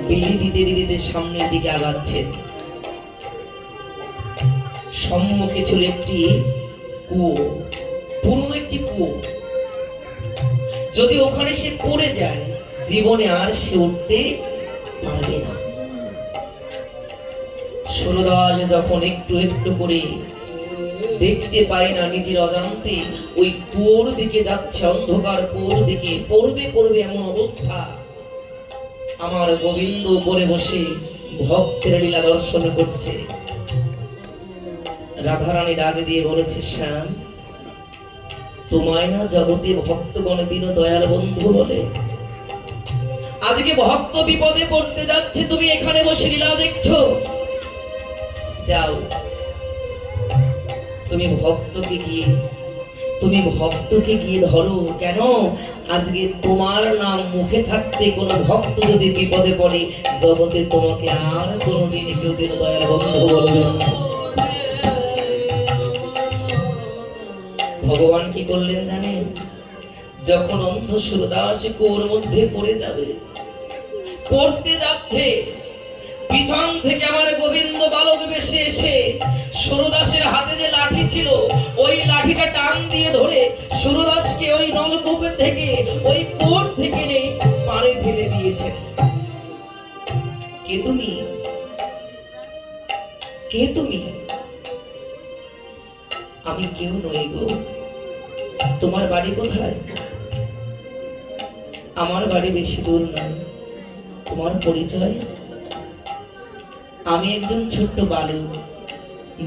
বিলি দিতে দিতে সামনের দিকে আগাচ্ছে। সম্মুখে ছিল একটি কুয়ো, পুরনো একটি কুয়ো। যদি ওখানে সে পড়ে যায় জীবনে আর সে উঠতে পারবে না। সুরদাস যখন একটু একটু করে দেখতে পায় না, নিজের অজান্তে ওই কুয়োর দিকে যাচ্ছে, অন্ধকার কুয়োর দিকে পড়বে পড়বে এমন অবস্থা। আমার গোবিন্দ উপরে বসে ভক্তের লীলা দর্শন করছে। রাধারানী ডাক দিয়ে বলেছে, শ্যাম তোমায় না জগতে ভক্তগণে দিন দয়াল বন্ধু বলে? আজকে ভক্ত বিপদে পড়তে যাচ্ছে, তুমি এখানে বসে লীলা দেখছো। যাও তুমি ভক্তকে গিয়ে ধরো। কেন? আজকে তোমার নাম মুখে থাকতে কোনো ভক্ত যদি বিপদে পড়ে, জগতে তোমাকে আর কোনোদিন কেউ দিন দয়াল বন্ধু বলবে না। ভগবান কি করলেন জানেন? যখন অন্ধ সুরদাস কুয়োর মধ্যে পড়ে যাবে, পড়তে যাচ্ছে, পিছন থেকে আমার গোবিন্দ বালক বেশে এসে সুরদাসের হাতে যে লাঠি ছিল ওই লাঠিটা টান দিয়ে ধরে সুরদাসকে ওই নলকূপ থেকে, ওই কুয়োর থেকে পাড়ে ফেলে দিয়েছেন। কে তুমি? কে তুমি? আমি কেউ নই গো। তোমার বাড়ি কোথায়? আমার বাড়ি বেশি দূর নয়। তোমার পরিচয়? আমি একজন ছোট্ট বালক,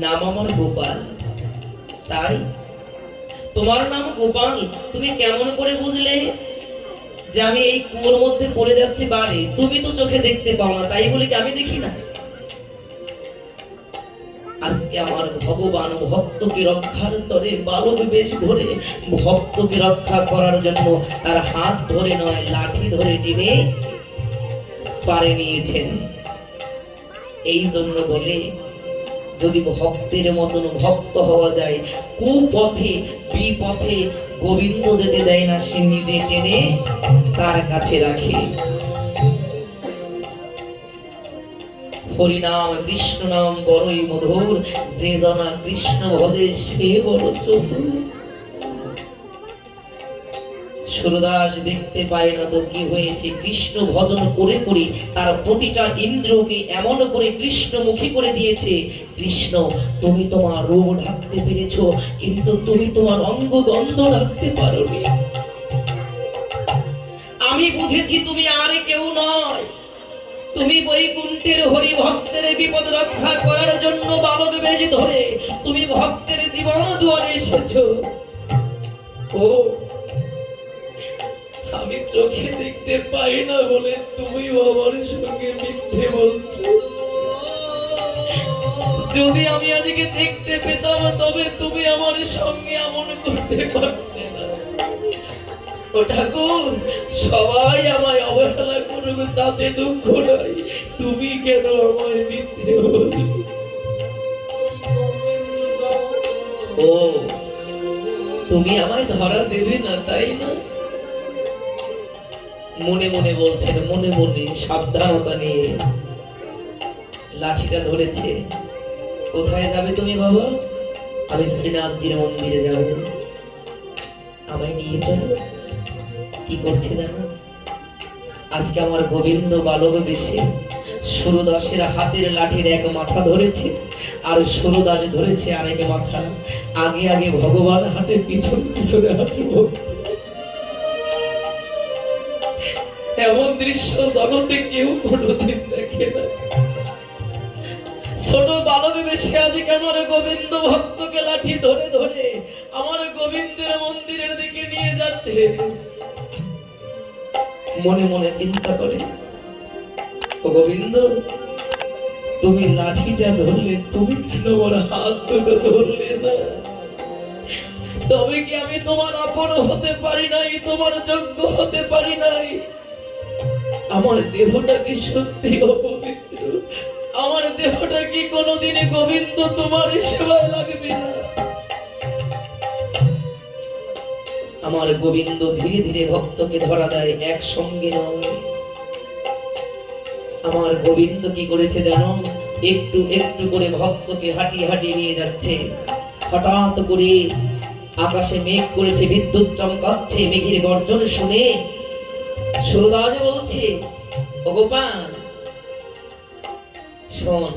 নাম আমার গোপাল। তাই? তোমার নাম গোপাল? তুমি কেমন করে বুঝলে যে আমি এই কুয়োর মধ্যে পড়ে যাচ্ছি বাড়ি? তুমি তো চোখে দেখতে পাও না, তাই বলে কি আমি দেখি না? আজকে আমার ভগবান ভক্তকে রক্ষার তরে বালক বেশ ধরে ভক্তকে রক্ষা করার জন্য তার হাত ধরে নয়, লাঠি ধরে টেনে পারে নিয়েছেন। এই জন্য বলে যদি ভক্তের মতন ভক্ত হওয়া যায়, কুপথে বিপথে গোবিন্দ যেতে দেয় না, সে নিজে টেনে তার কাছে রাখে। হরিনাম কৃষ্ণ নাম বড়ই মধুর, যে জনা কৃষ্ণ ভজে সে বড় চতুর। সুরদাস দেখতে পায় না তো কি হয়েছে, কৃষ্ণ ভজন করে করে তার প্রতিটা ইন্দ্রকে এমন করে কৃষ্ণমুখী করে দিয়েছে। কৃষ্ণ তুমি তোমার রূপ ঢাকতে পেরেছো, কিন্তু তুমি তোমার অঙ্গ গন্ধ ঢাকতে পারোনি। আমি বুঝেছি তুমি আর কেউ নয়, তুমি বৈকুণ্ঠের হরি ভক্তের বিপদ রক্ষা করার জন্য বালক বেজ ধরে তুমি ভক্তের জীবন দুয়ারে এসেছো। ও আমি চোখে দেখতে পাই না বলে তুমি আমার সঙ্গে মিথ্যে বলছো। যদি আমি আজকে দেখতে পেতাম তবে তুমি আমার সঙ্গে এমন করতে পারতে না। ও ঠাকুর, সবাই আমায় অবহেলা করবে তাতে দুঃখ নাই, তুমি কেন আমায় মিথ্যে বললে? ও তুমি আমায় ধরা দেবে না তাই না? মনে মনে বলছেন, মনে মনে সাবধানতা নিয়ে লাঠিটা ধরেছে। কোথায় যাবে তুমি বাবা? আমি শ্রীনাথজির মন্দিরে যাব, আমায় নিয়ে চলো। কি করছে জানো? আজকে আমার গোবিন্দ বালক বেশে সুরদাসের হাতের লাঠির এক মাথা ধরেছে, আর সুরদাস ধরেছে আরেক মাথা। আগে আগে ভগবান হাঁটে, পিছন পিছনে হাঁটে ভক্ত। এমন দৃশ্য জগতে কেউ কোনোদিন দেখে না। ছোট বালক বেশে আজকে আমার গোবিন্দ ভক্তকে লাঠি ধরে ধরে আমার গোবিন্দের মন্দিরের দিকে নিয়ে যাচ্ছে। মনে মনে চিন্তা করে, ও গোবিন্দ, তুমি লাঠিটা ধরলে, তুমি কেন আমার হাত দুটো ধরলে না? তবে কি আমি তোমার আপন হতে পারি নাই, তোমার যোগ্য হতে পারি নাই? আমার দেহটা কি সত্যি অপবিত্র? আমার দেহটা কি কোনোদিনই গোবিন্দ তোমার সেবায় লাগবে না? আমার গোবিন্দ ধীরে ধীরে ভক্তকে ধরা দেয়, একসঙ্গে নয়। আমার গোবিন্দ কি করেছে জানো? একটু একটু করে ভক্তকে হাঁটিয়ে হাঁটিয়ে নিয়ে যাচ্ছে। হঠাৎ করে আকাশে মেঘ করেছে, বিদ্যুৎ চমকাচ্ছে। মেঘের গর্জন শুনে সুরদাস বলছে, ও গোপাল শোন,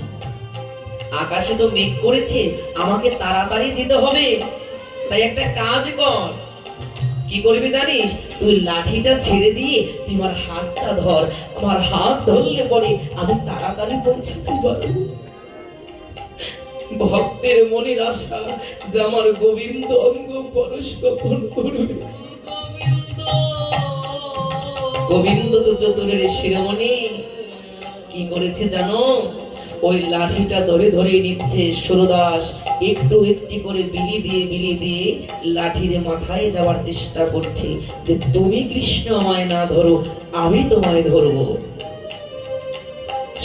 আকাশে তো মেঘ করেছে, আমাকে তাড়াতাড়ি যেতে হবে। তাই একটা কাজ কর। কি করবি জানিস? তুই লাঠিটা ছেড়ে দিয়ে তুই আমার হাতটা ধর। আমার হাত ধরলে পরে আমি তাড়াতাড়ি পৌঁছাতে পারবো। ভক্তের মনের আশা যে আমার গোবিন্দ অঙ্গ পরশ কখন করবে। গোবিন্দ তো চতুরের শিরোমণি। কি করেছে জানো? ওই লাঠিটা ধরে ধরে নিচ্ছে সুরদাস। একটু একটু করে বিলি দিয়ে লাঠির মাথায় যাওয়ার চেষ্টা করছে, যে তুমি কৃষ্ণ আমায় না ধরো, আমি তোমায় ধরবো।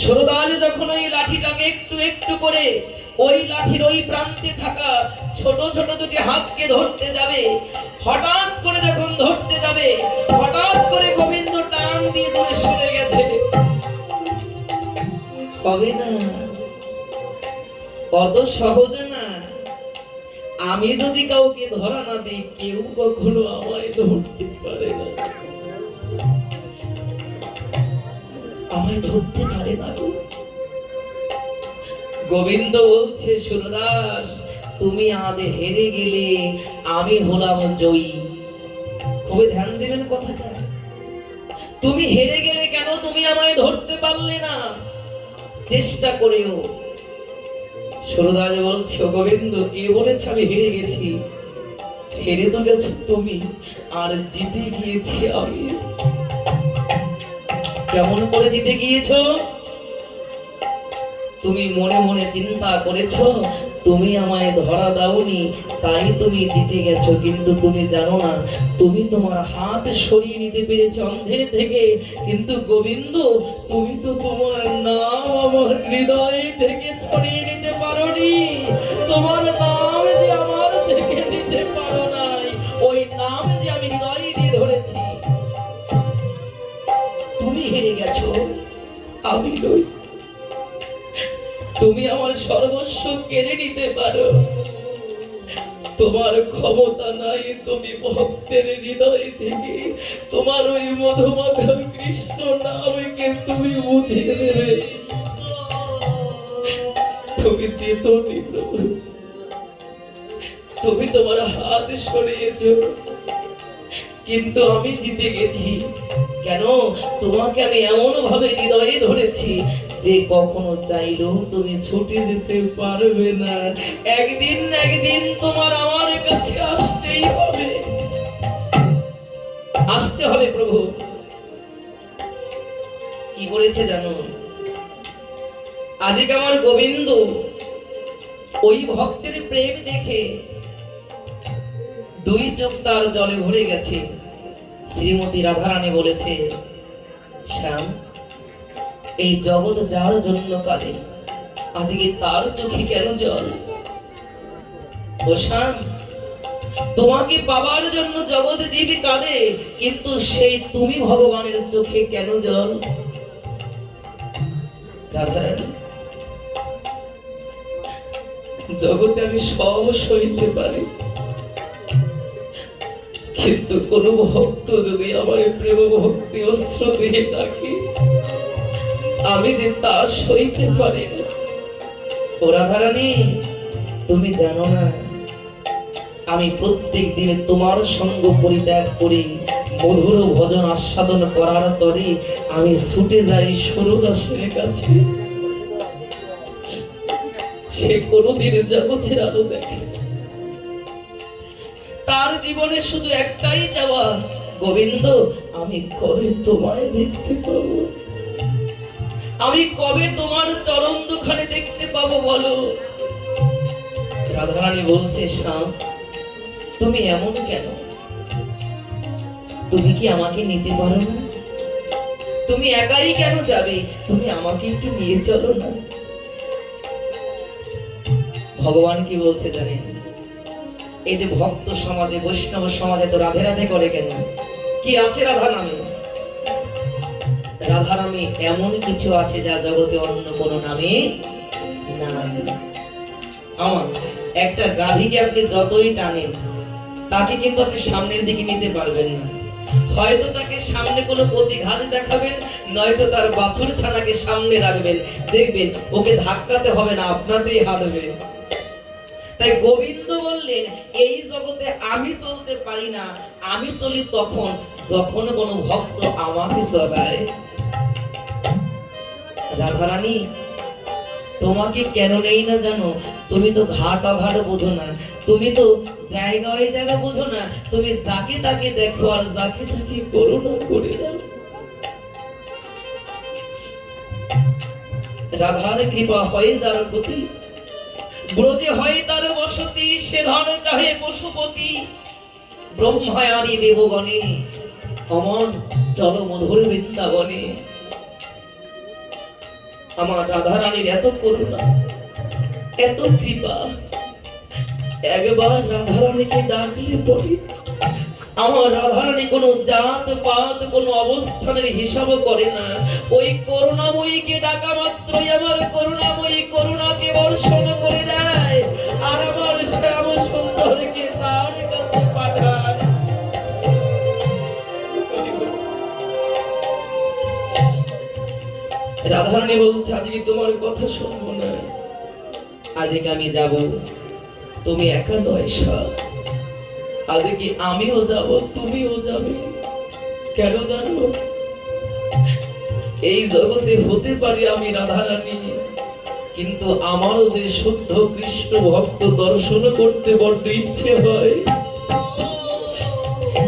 সুরদাস যখন ওই লাঠিটাকে একটু একটু করে ওই লাঠির ওই প্রান্তে থাকা ছোট ছোট দুটি হাতকে ধরতে যাবে, হঠাৎ করে যখন ধরতে যাবে, হঠাৎ করে গোবিন্দ টান দিয়ে দূরে সরে গেছে। হবে না, অত সহজ না। আমি যদি কাউকে ধরা না দিই, কেউ কখনো আমায় ধরতে পারে না, আমায় ধরতে পারে না। গোবিন্দ বলছে, সুরদাস তুমি আজ হেরে গেলে, আমি হলাম জয়ী। খুবই ধ্যান দিবেন কথাটা। তুমি হেরে গেলে কেন? তুমি আমায় ধরতে পারলে না, চেষ্টা করেও। সুরদাস বলছে, ও গোবিন্দ, কে বলেছে আমি হেরে গেছি? হেরে তো গেছো তুমি, আর জিতে গিয়েছি আমি। কেমন করে জিতে গিয়েছো? তুমি মনে মনে চিন্তা করেছো তুমি আমায় ধরা দাওনি, তাই তুমি জিতে গেছো। কিন্তু তুমি জানো না, তুমি তোমার হাত সরিয়ে নিতে পেরেছো অন্ধের থেকে, কিন্তু গোবিন্দ তুমি তো তোমার নাম আমার হৃদয় থেকে ছড়িয়ে নিতে পারোনি। তোমার নাম যে আমার থেকে নিতে পারো নাই, ওই নাম যে আমি হৃদয় দিয়ে ধরেছি। তুমি হেরে গেছো, আমি নই। তুমি আমার সর্বস্ব কেড়ে নিতে পারো, তোমার ক্ষমতা নাই। তুমি ভক্তের হৃদয় থেকে তোমার ওই মধুমাখা কৃষ্ণ নামকে তুমি মুছে দেবে। তুমি চেতনি প্রভু, তুমি তোমার হাত সরিয়েছ, কিন্তু আমি জিতে গেছি। কেন? তোমাকে আমি এমন ভাবে হৃদয়ে ধরেছি যে কখনো চাইলেও তুমি ছুটে যেতে পারবে না। একদিন না একদিন তোমার আমার কাছে আসতেই হবে, আসতে হবে। প্রভু কি বলেছে জানো? আজকে আমার গোবিন্দ ওই ভক্তের প্রেম দেখে দুই চোখ তার জলে ভরে গেছে। শ্রীমতী রাধারানী বলেছে, শ্যাম, এই জগৎ যার জন্য কাঁদে, আজকে তার চোখে কেন জল? ও শ্যাম, তোমাকে পাবার জন্য জগৎ জীবী কাঁদে, কিন্তু সেই তুমি ভগবানের চোখে কেন জল? রাধারানী, জগতে আমি সব সইতে পারি, কিন্তু কোন ভক্ত যদি আমার প্রেম ভক্তি অশ্রু দিয়ে ডাকে, আমি যে তা সইতে পারি না। ও রাধারানী, তুমি জানো না আমি প্রত্যেক দিনে তোমার সঙ্গ পরিত্যাগ করি মধুর ভজন আস্বাদন করার তরে আমি ছুটে যাই সরুদাসের কাছে। সে কোনদিন জগতের আলো দেখে, তার জীবনে শুধু একটাই চাওয়া, গোবিন্দ আমি কবে তোমায় দেখতে পাবো, আমি কবে তোমার চরণ দুখানে দেখতে পাবো বলো। রাধারানী বলছে, শ্যাম তুমি এমন কেন? তুমি কি আমাকে নিতে পারো না? তুমি একাই কেন যাবে? তুমি আমাকে একটু নিয়ে চলো না। ভগবান কি বলছে জানেন? এই যে ভক্ত সমাজে, বৈষ্ণব সমাজে তো রাধে রাধে করে কেন? কি আছে রাধা নামে? রাধা নামে এমন কিছু আছে যা জগতে অন্য কোনো নামে নাই। আমার একটা গাভীকে আপনি যতই টানেন, তাকে কিন্তু আপনি সামনের দিকে নিতে পারবেন না। হয়তো তাকে সামনে কোনো কচি ঘাস দেখাবেন, নয়তো তার বাছুর ছানাকে সামনে রাখবেন, দেখবেন ওকে ধাক্কাতে হবে না, আপনাতেই হাঁটবে। তাই গোবিন্দ বললেন, এই জগতে আমি চলতে পারি না, আমি চলি তখন যখন কোনো ভক্ত আমাকে চলায়। রাধারানী, তোমাকে কেন নেই না জানো? তুমি তো ঘাট অঘাট বোঝো না, তুমি তো জায়গা ওই জায়গা বোঝো না, তুমি যাকে তাকে দেখো আর যাকে তাকে করুণা করে দাও। রাধার কৃপা হয় যার প্রতি, ব্রজে হয় তার বসতি, সে ধন চাহে পশুপতি। ব্রহ্মায়ারি দেবগণে অমর চল মধুর বৃন্দাবনে। আমার রাধারানীর এত করুণা, এত কৃপা, একবার রাধারানীকে ডাকলে পরে আমার রাধারানী কোনো জাত পাত কোনো অবস্থানের হিসাব করে না। ওই করুণাময়ীকে ডাকা মাত্রই আমার করুণাময়ী করুণাকে বর্ষণ করে দেয়, আর আমার শ্যাম সুন্দরকে তার কাছে পাঠায়। রাধারানী বলছে, আজকে তোমার কথা শুনবো না, আজকে আমি যাব, তুমি একা নয় সব, আজকে আমিও যাব, তুমিও যাবে। কেন জানো? এই জগতে হতে পারি আমি রাধারানী, কিন্তু আমারও যে শুদ্ধ কৃষ্ণ ভক্ত দর্শন করতে বড্ড ইচ্ছে হয়।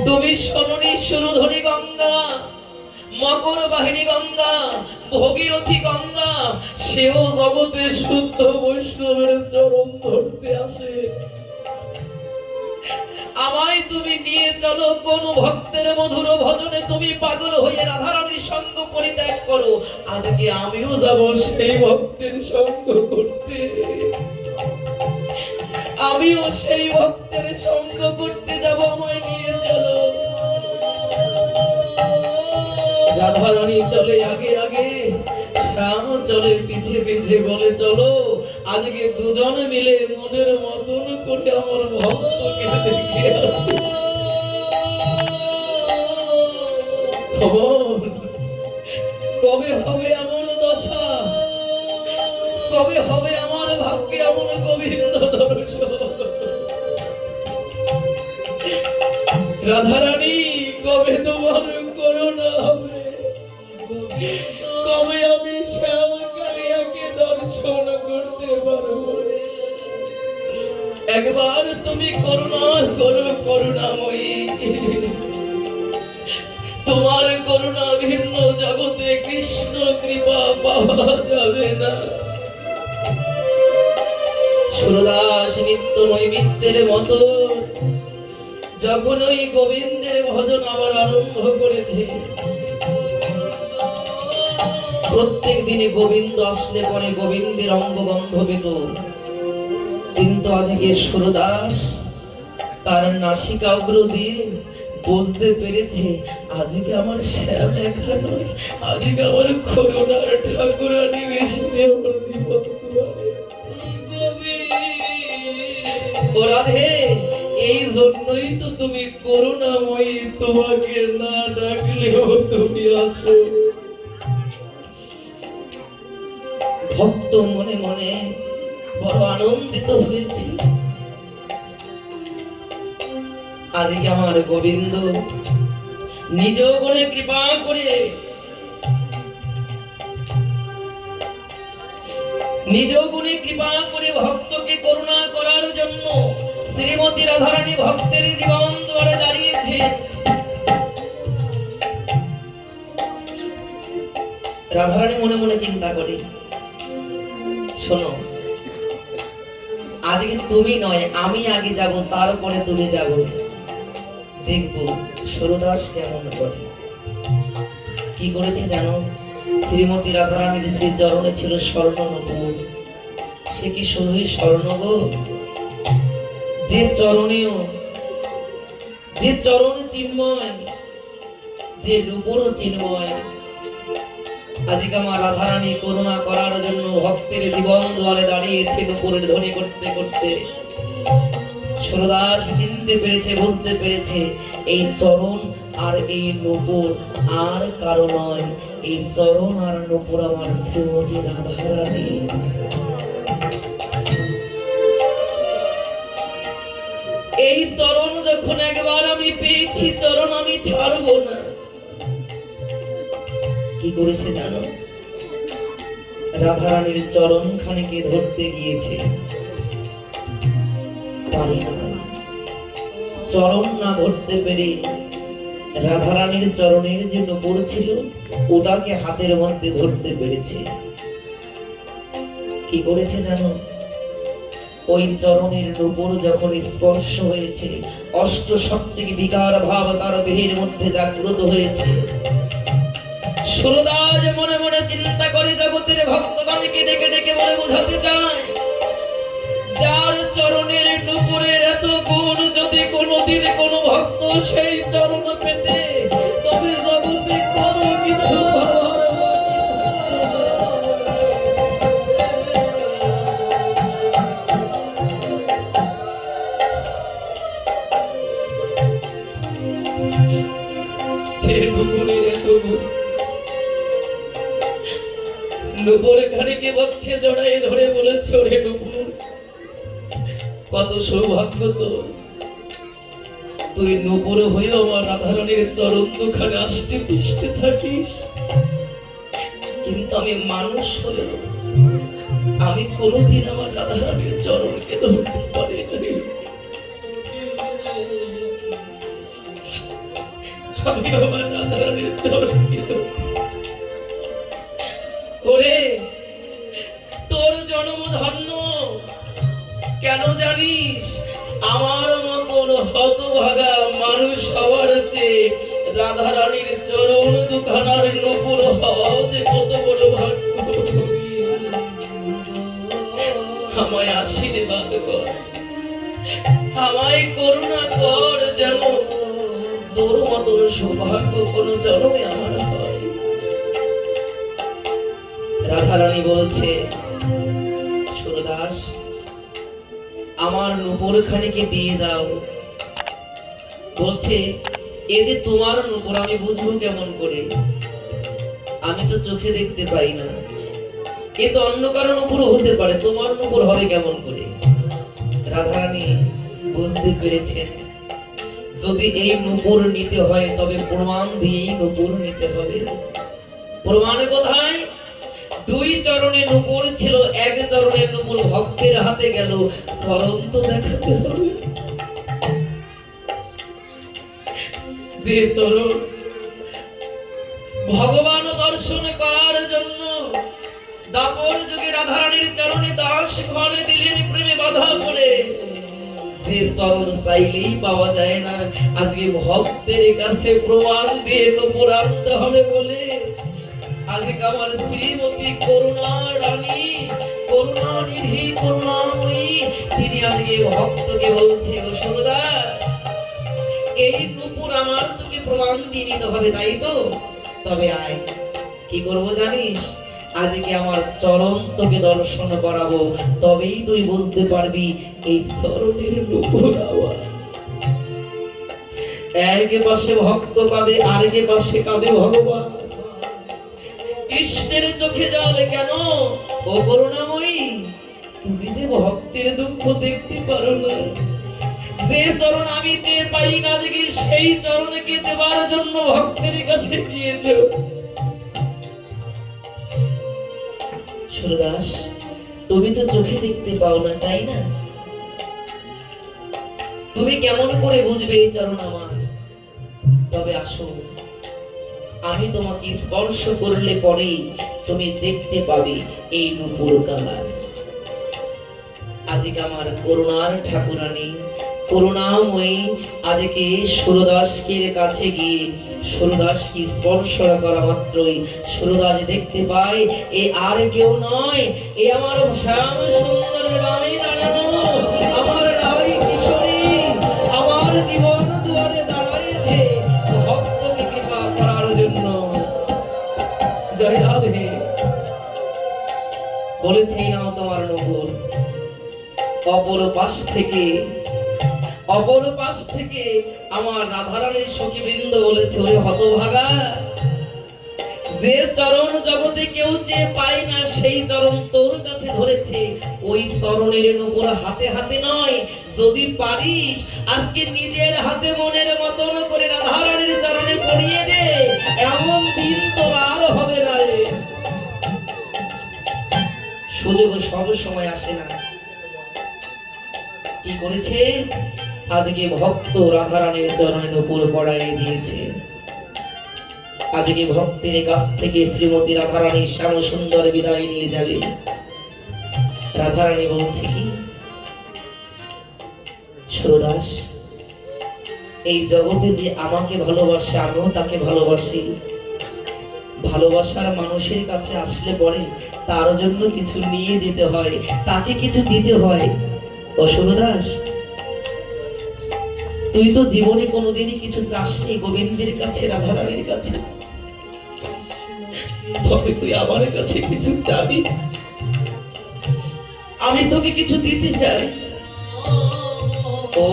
তুমি শোনি সুরধনী গঙ্গা, মকর বাহিনী গঙ্গা, ভগীরথী গঙ্গা, সেও জগতে শুদ্ধ বৈষ্ণবের চরণ ধরতে আসে। আমায় তুমি নিয়ে চলো, কোন ভক্তের মধুর ভজনে তুমি পাগল হয়ে রাধারানীর সঙ্গ পরিত্যাগ করো। আজকে আমিও যাব সেই ভক্তের সঙ্গ করতে, আমিও সেই ভক্তের সঙ্গ করতে যাব, আমায় নিয়ে চলো। রাধারানী চলে আগে আগে, শ্যাম চলে পিছে পিছে, বলে চলো আজকে দুজনে মিলে মনের মতন করে আমার ভক্তকে দেখে আসি। কবে হবে এমন দশা, কবে হবে আমার ভাগ্যে এমন গোবিন্দ দর্শন? রাধারানী, কবে তোমার করুণা হবে? করো করুণাময়ী, তোমার করুণা ভিন্ন জগতে কৃষ্ণ কৃপা পাওয়া যাবে না। সুরদাস নিত্য নৈমিত্তের মতো যখন ওই গোবিন্দের ভজন আবার আরম্ভ করেছে, প্রত্যেক দিনে গোবিন্দ আসলে পরে গোবিন্দের অঙ্গগন্ধ পেত, কিন্তু আজকে সুরদাস তার নাসিকা অগ্র দিয়ে বুঝতে পেরেছে আজকে আমার শ্যাম একা নয়, আজকে আমার করুণার ঠাকুরানী এসেছে আমার জীবন দুয়ারে। ও রাধে, এই জন্যই তো তুমি করুণাময়ী, তোমাকে না ডাকলেও তুমি আসো। ভক্ত মনে মনে বড় আনন্দিত হয়েছে, আজকে আমার গোবিন্দ নিজ গুণে কৃপা করে ভক্তকে করুণা করার জন্য শ্রীমতী রাধারানী ভক্তের জীবন দ্বারে দাঁড়িয়েছে। রাধারানী মনে মনে চিন্তা করে, শোনো, আজকে তুমি নয় আমি আগে যাব, তারপরে তুমি যাব, দেখবো সুরদাস কেমন করে। কি করেছে জানো? শ্রীমতী রাধারানীর শ্রী চরণে ছিল স্বর্ণ নূপুর। সে কি শুধুই স্বর্ণ গো, যে চরণেও যে চরণ চিন্ময়, যে নূপুরও চিন্ময়। আজকে আমার রাধারানী করুণা করার জন্য ভক্তের জীবন দুয়ারে দাঁড়িয়েছে নূপুরের ধ্বনি করতে করতে। সুরদাস চিনতে পেরেছে, বুঝতে পেরেছে এই চরণ আর এই নূপুর আর কারো নয়, এই চরণ আর নূপুর আমার শ্রীমতী রাধারানী। এই চরণ যখন একবার আমি পেয়েছি, চরণ আমি ছাড়বো না। কি করেছে জানো? রাধারানীর চরণ খানিকে ধরতে গিয়েছে, পারি না। চরণ না ধরতে পেরে রাধারানীর চরণের যে নূপুর ছিল ওটাকে হাতের মধ্যে ধরতে পেরেছে। কি করেছে জানো? ওই চরণের নূপুর যখন স্পর্শ হয়েছে, অষ্ট শক্তিক বিকার ভাব তার দেহের মধ্যে জাগ্রত হয়েছে। সুরদাস মনে মনে চিন্তা করে জগতের ভক্তগণকে ডেকে ডেকে বলে বোঝাতে চায়, যার চরণের নূপুরের এত গুণ যদি কোনোদিন কোনো ভক্ত সেই চরণ পেতে, তবে জগতে কোনো কিছু নূপুর খানিকে বক্ষে জড়াই ধরে বলেছে, ওরে নূপুর, কত সৌভাগ্য তোর, তুই নূপুর হয়ে আমার রাধারানীর চরণ দুখানে আষ্টে পৃষ্ঠে থাকিস, কিন্তু আমি মানুষ হয়ে আমি কোনোদিন আমার রাধারানীর চরণকে ধরতে পারি নাই। আমি আমার রাধারানীর চরণকে ধরতে, ওরে তোর জন্ম ধন্য, কেন জানিস? আমার মতন হতভাগা মানুষ হওয়ার চেয়ে রাধারানীর চরণ দুখানার নূপুর হওয়াও যে কত বড় ভাগ্য। আমায় আশীর্বাদ কর, আমায় করুণা কর, যেন তোর মতন সৌভাগ্য কোন জন্মে আমার হয়। রাধারানী বলছে, সুরদাস, আমার নূপুর খানিকে দিয়ে দাও। বলছে, এ যে তোমার নূপুর, আমি বুঝবো কেমন করে? আমি তো চোখে দেখতে পাই না, এ তো অন্য কারো নূপুর হতে পারে, তোমার নূপুর হবে কেমন করে? রাধারানী বুঝতে পেরেছেন, যদি এই নূপুর নিতে হয় তবে প্রমাণ দিয়েই নূপুর নিতে হবে। প্রমাণ কোথায়? দুই চরণে নূপুর ছিল, এক চরণের নূপুর ভক্তের হাতে গেল, চরণ তো দেখাতে হবে। যে চরণ ভগবান দর্শন করার জন্য দাপর যুগে রাধারানীর চরণে দাস ঘরে দিলেন প্রেমে বাধা পড়ে, যে চরণ চাইলেই পাওয়া যায় না, আজকে ভক্তের কাছে প্রমাণ দিয়ে নূপুর আনতে হবে বলে আজকে আমার শ্রীমতী করুণা রানী, করুণানিধি, করুণাময়ী, তিনি আজকে ভক্তকে বলছে, ও সুরদাস, এই নূপুর আমার তোকে প্রমাণ দিয়ে নিতে হবে, তাই তো? তবে আয়, কি করব জানিস? আজকে আমার চরণ তোকে দর্শন করাবো, তবেই তুই বুঝতে পারবি এই চরণের নূপুর আওয়াজ। এক পাশে ভক্ত কাঁদে, আরেক পাশে কাঁদে ভগবান। কৃষ্ণের চোখে জল কেন ও করুণাময়ী? তুমি যে ভক্তের দুঃখ দেখতে পারো না। যে চরণ আমি চেয়ে পাই না, আজকে সেই চরণকে দেবার জন্য ভক্তের কাছে গিয়েছো। সুরদাস, তুমি তো চোখে দেখতে পাও না, তাই না? তুমি কেমন করে বুঝবে এই চরণ আমার? তবে আসো, আমি তোমাকে স্পর্শ করলে পরেই তুমি দেখতে পাবে এই নূপুর কালার। আজকে আমার করুণার ঠাকুরানী, করুণাময়ী, আজকে সুরদাসকে কাছে গিয়ে সুরদাসকে স্পর্শ করা মাত্রই সুরদাস দেখতে পায় এ আর কেউ নয়, এ আমার শ্যাম সুন্দর বামে দাঁড়ানো আমার রাই কিশোরী, আমার জীবন দুয়ারে দাঁড়াইছে ভক্তকে কৃপা করার জন্য। জয় রাধে। বলেছেই নাও তোমার নূপুর। অপর পাশ থেকে আমার রাধারানীর সখীবৃন্দ বলেছে, ওরে হতভাগা, যে চরণ জগতে কেউ চেয়ে পায় না সেই চরণ তোর কাছে ধরেছে, ওই চরণের নূপুর হাতে হাতে নয়, যদি পারিস আজকে নিজের হাতে মনের মতন করে রাধারানীর চরণে পড়িয়ে দে, এমন দিন তোর আর হবে না রে। সুযোগ সব সময় আসে না। কি করেছে? আজকে ভক্ত রাধারানীর চরণের উপর পড়াই দিয়েছে। আজকে ভক্তের কাছ থেকে শ্রীমতী রাধারানী শ্যাম সুন্দর বিদায় নিয়ে যাবে। রাধারানী বলছে কি, সুরদাস, এই জগতে যে আমাকে ভালোবাসে আমিও তাকে ভালোবাসি। ভালোবাসার মানুষের কাছে আসলে পরে তার জন্য কিছু নিয়ে যেতে হয়, তাকে কিছু দিতে হয়। ও সুরদাস, তুই তো জীবনে কোনোদিনই কিছু চাসনি গোবিন্দের কাছে, রাধারানীর কাছে, তবে তুই আমার কাছে কিছু চাবি, আমি তোকে কিছু দিতে চাই। ও,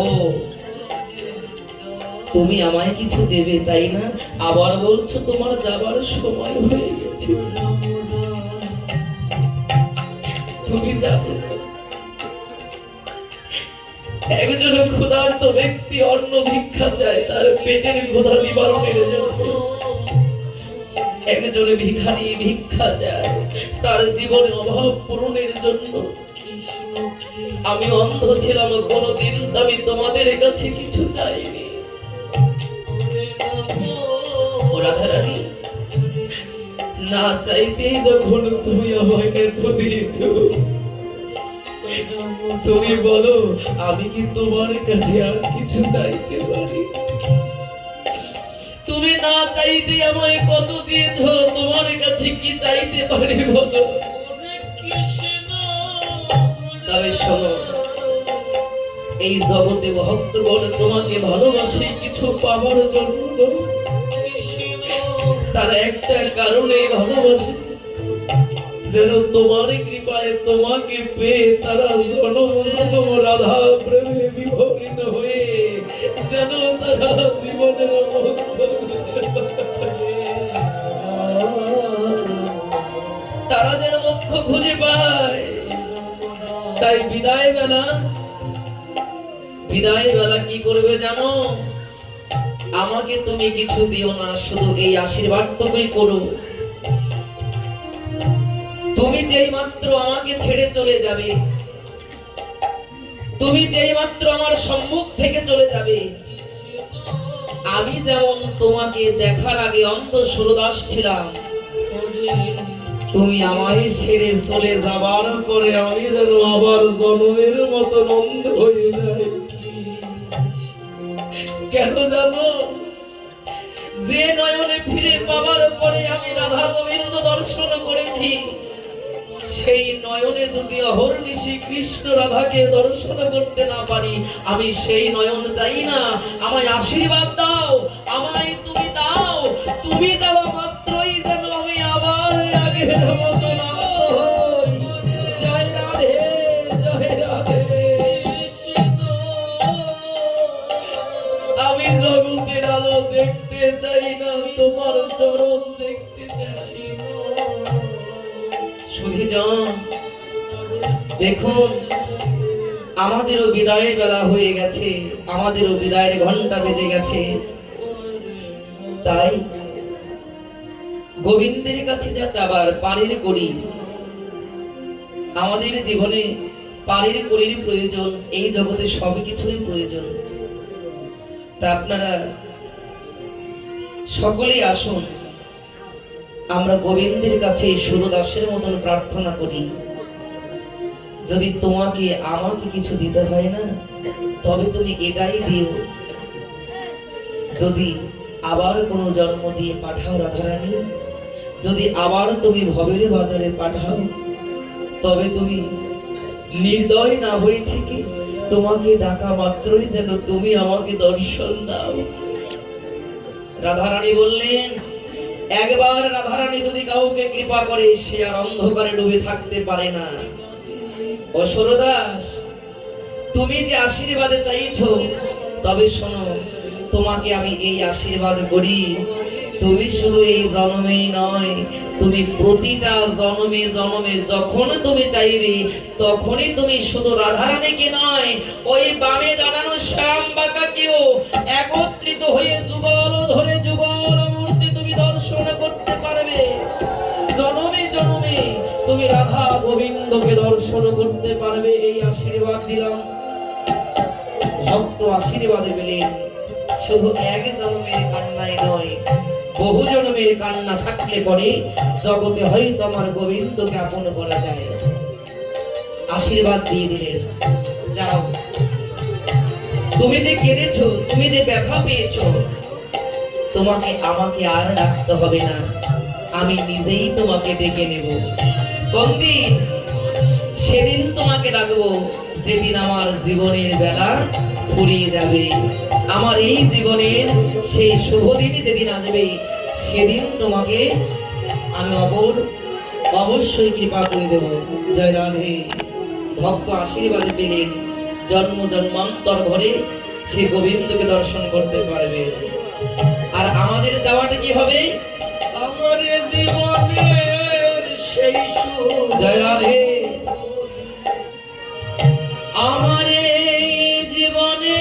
তুমি আমায় কিছু দেবে তাই না? আবার বলছো তোমার যাবার সময় হয়ে গেছে, তুমি যাবে। একজন ক্ষুধার্ত ব্যক্তি অন্ন ভিক্ষা চায় তার পেটের ক্ষুধা নিবারণের জন্য, একজন ভিখারি ভিক্ষা চায় তার জীবনের অভাব পূরণের জন্য। আমি অন্ধ ছিলাম, কোনোদিন আমি তোমাদের কাছে কিছু চাইনি। রাধারানী, না চাইতেই যখন তুমি আমায় এত দিয়েছো, তুমি বলো আমি কি তোমার কাছে আর কিছু চাইতে পারি? তুমি না চাইতে আমায় কত দিয়েছো, তোমার কাছে কি চাইতে পারি বলো? তবে শোনো, এই জগতে ভক্তগণ তোমাকে ভালোবাসে কিছু পাবার জন্য নয়, তার একটা কারণে ভালোবাসে, যেন তোমার কৃপায় তোমাকে পেয়ে তারা জনম জনম রাধা প্রেমে বিভোরিত হয়ে যেন তারা জীবনের তারা যেন মোক্ষ খুঁজে পায়। তাই বিদায় বেলা কি করবে জানো? আমাকে তুমি কিছু দিও না, শুধু এই আশীর্বাদটুকুই করো। তুমি যেই মাত্র আমাকে ছেড়ে চলে যাবে, তুমি যেই মাত্র আমার সম্মুখ থেকে চলে যাবে, আমি যেমন তোমাকে দেখার আগে অন্ধ সুরদাস ছিলাম, তুমি আমায় ছেড়ে চলে যাবার পরে আমি যেন আবার জন্মের মতো অন্ধ হয়ে যাই। কেন জানো? যে নয়নে ফিরে পাওয়ার পরে আমি রাধা গোবিন্দ দর্শন করেছি, সেই নয়নে যদি অহর্নিশি কৃষ্ণ রাধাকে দর্শন করতে না পারি, আমি সেই নয়ন চাই না। আমায় আশীর্বাদ দাও, আমায় তুমি দাও। তুমি যাওয়া মাত্রই যেন আমি আবার আগের মতো নষ্ট হই। জয় রাধে, জয় রাধে। আমি জগতের আলো দেখতে চাই না, তোমার চরণ দেখতে চাই। সুধীজন, দেখুন আমাদেরও বিদায়ের বেলা হয়ে গেছে, আমাদেরও বিদায়ের ঘন্টা বেজে গেছে। তাই গোবিন্দের কাছে যা চাবার পারের করি। আমাদের জীবনে পারের করির প্রয়োজন, এই জগতে সবকিছুরই প্রয়োজন। তা আপনারা সকলেই আসুন, আমরা গোবিন্দের কাছে সুরদাসের মতন প্রার্থনা করি, যদি তোমাকে আমাকে কিছু দিতে হয় না, তবে তুমি এটাই দিও। যদি আবার কোনো জন্ম দিয়ে পাঠাও রাধারানী, যদি আবার তুমি ভবের বাজারে পাঠাও, তবে তুমি নির্দয় না হয়ে থেকে তোমাকে ডাকা মাত্রই যেন তুমি আমাকে দর্শন দাও। রাধারানী বললেন, একবার রাধারানী যদি কাউকে কৃপা করে, সে আর অন্ধকারে ডুবে থাকতে পারে না। ও সুরদাস, তুমি যে আশীর্বাদে চাইছো, তবে শোনো, তোমাকে আমি এই আশীর্বাদ করি, তুমি শুধু এই জন্মেই নয়, তুমি প্রতিটা জন্মে জন্মে যখন তুমি চাইবে, তখনই তুমি শুধু রাধারানীকে নয়, ওই বামে জানানো শ্যাম বাঁকাকেও একত্রিত হয়ে যুগল ধরে যুগল মূর্তি তুমি দর্শন করতে পারবে। জনমে জনমে তুমি রাধা গোবিন্দকে দর্শন করতে পারবে, এই আশীর্বাদ দিলাম। ভক্ত আশীর্বাদে পেলেন, শুধু এক জন্মের কান্নায় নয়, বহু জন্মের কান্না থাকলে পরে জগতে হয়তো আমার গোবিন্দকে আপন করা যায়। আশীর্বাদ দিয়ে দিলেন, যাও, তুমি যে কেঁদেছো, তুমি যে ব্যথা পেয়েছো, তোমাকে আমাকে আর ডাকতে হবে না, আমি নিজেই তোমাকে ডেকে নেব। কোন দিন? সেদিন তোমাকে ডাকবো যেদিন আমার জীবনের বেলা ফুরিয়ে যাবে। আমার এই জীবনের সেই শুভ দিন যেদিন আসবে, সেদিন তোমাকে আমি অবশ্যই কৃপা করে দেব। জয় রাধে। ভক্ত আশীর্বাদে পেলেন, জন্ম জন্মান্তর ঘরে সে গোবিন্দকে দর্শন করতে পারবে। আর আমাদের যাওয়াটা কি হবে? আমার জীবনের সেই সুখ। জয় রাধে। আমার জীবনে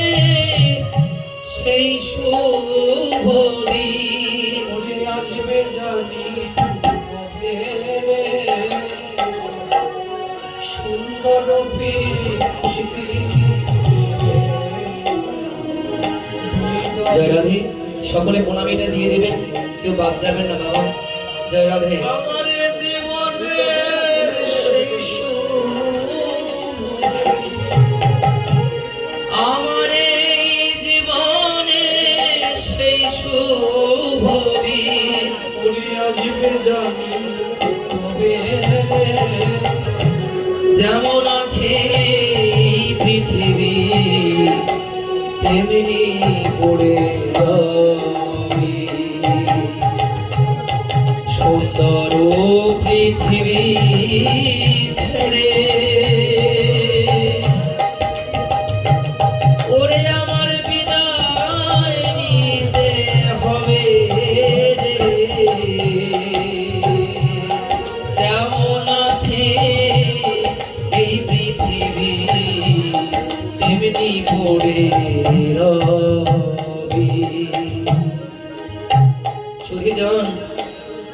সেই শুভ দিন আসবে জানি কবে, সুন্দর পৃথিবী। জয় রাধে। সকলে প্রণামীটা দিয়ে দেবেন, কেউ বাদ যাবেন না বাবা। জয় রাধে। আমার জীবনে সেই আমার জীবনে সেই শুভ দিন আসবে জানি কবে, যেমন আছে পৃথিবী তেমনি পড়ে রবি, সুন্দর পৃথিবী ছেড়ে ওরে আমার বিদায় নিতে হবে রে। যেমন আছে এই পৃথিবী তেমনি পড়ে রবি। সুধীজন,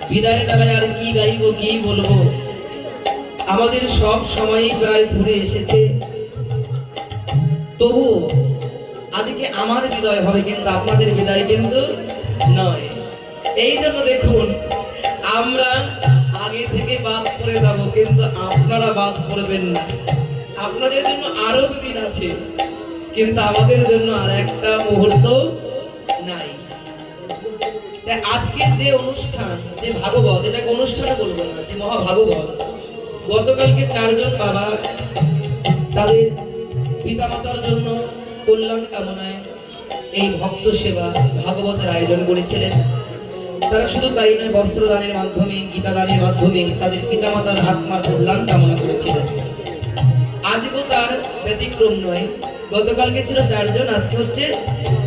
বিদায়ের বেলায় আর কি গাইবো, কি বলবো? আমাদের সব সময় প্রায় ঘুরে এসেছে, তবু আজকে আমার বিদায় হবে, কিন্তু আপনাদের বিদায় কিন্তু নয়। এই জন্য দেখুন, আমরা আগে থেকে বাদ পড়ে যাব, কিন্তু আপনারা বাদ পড়বেন না। আপনাদের জন্য আরো দুদিন আছে, কিন্তু আমাদের জন্য আর একটা মুহূর্ত নাই। তাই আজকের যে অনুষ্ঠান, যে ভাগবত, এটাকে অনুষ্ঠানে বলবো না, যে মহাভাগবত, গতকালকে 4 জন বাবা তাদের পিতামাতার জন্য কল্যাণ কামনায় এই ভক্ত সেবা ভাগবতের আয়োজন করেছিলেন। তারা শুধু তাই নয়, বস্ত্রদানের মাধ্যমে, গীতাদানের মাধ্যমে তাদের পিতামাতার আত্মার কল্যাণ কামনা করেছিলেন। আজকেও তার ব্যতিক্রম নয়। গতকালকে ছিল 4 জন, আজকে হচ্ছে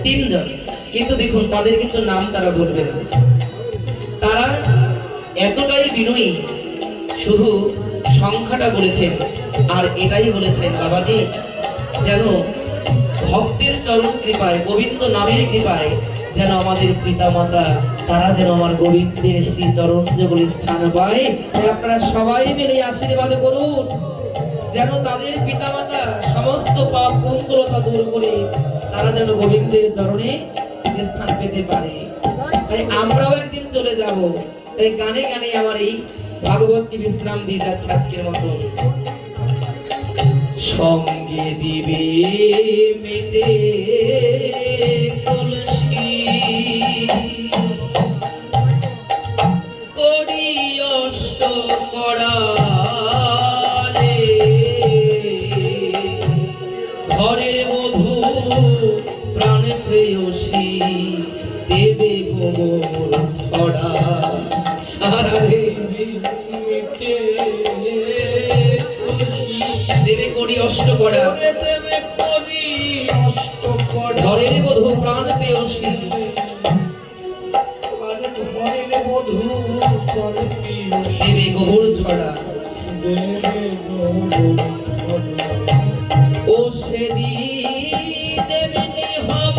3 জন, কিন্তু দেখুন তাদের কিন্তু নাম তারা বলবে না। তারা এতটাই বিনয়ী, শুধু সংখ্যাটা বলেছেন, আর এটাই বলেছেন, বাবাজি যেন ভক্তের চরণ কৃপায়, গোবিন্দ নামের কৃপায় যেন আমাদের পিতামাতা তারা যেন আমার গোবিন্দের শ্রী চরণ যুগলে স্থান পায়। তাই আপনারা সবাই মিলে আশীর্বাদ করুন, যেন তাদের পিতামাতা সমস্ত পাপ পঙ্কুলতা দূর করে তারা যেন গোবিন্দের চরণে স্থান পেতে পারে। তাই আমরাও একদিন চলে যাব। তাই গানে গানে আমার এই ভাগবতকে বিশ্রাম দিয়ে যাচ্ছে আজকের মতো। সঙ্গে দিবে মেটে কলসি, করি অষ্ট করালে, ঘরের মধু প্রাণ প্রেয়সী দেবে কোমর ছড়া। সারারে দেবে করি অষ্ট করা, ঘরের মধু প্রাণ প্রেয়সী, দেবে গোবর ছড়া। ও সেদিন এমনি হব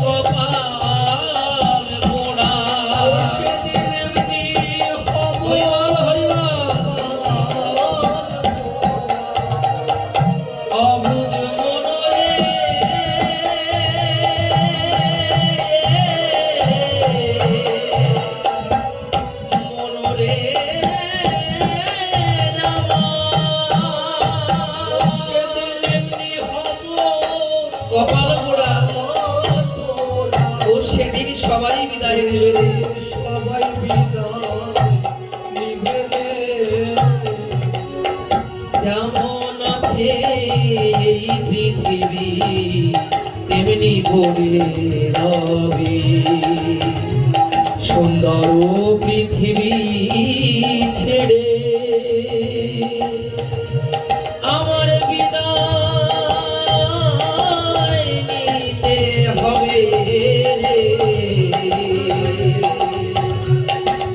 কপাল মোড়া, সেদিন এমনি হব অবুঝ মনরে, মনরে কপাল গোড়া। ও সেদিন সবাই বিদায় নেবে, সবাই যেমন আছে এই পৃথিবী তেমনি পড়ে রবে, সুন্দর পৃথিবী ছেড়ে আমার বিদায় নিতে হবে রে।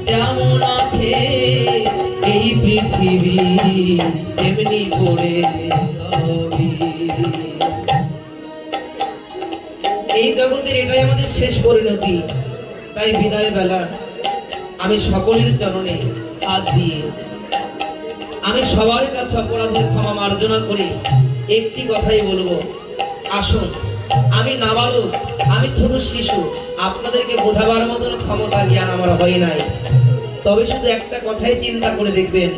যেমন আছে এই পৃথিবী তেমনি পড়ে রবে। এই জগতের এটাই আমাদের শেষ পরিণতি। তাই বিদায় বেলা আমি সকলের চরণে হাত দিয়ে আমি সবার কাছে অপরাধের ক্ষমা মার্জনা করে একটি কথাই বলবো, আসুন, আমি নাবালক, আমি ছোট শিশু, আপনাদেরকে বোঝাবার মতন ক্ষমতা জ্ঞান আমার হয় নাই। তবে শুধু একটা কথাই চিন্তা করে দেখবেন,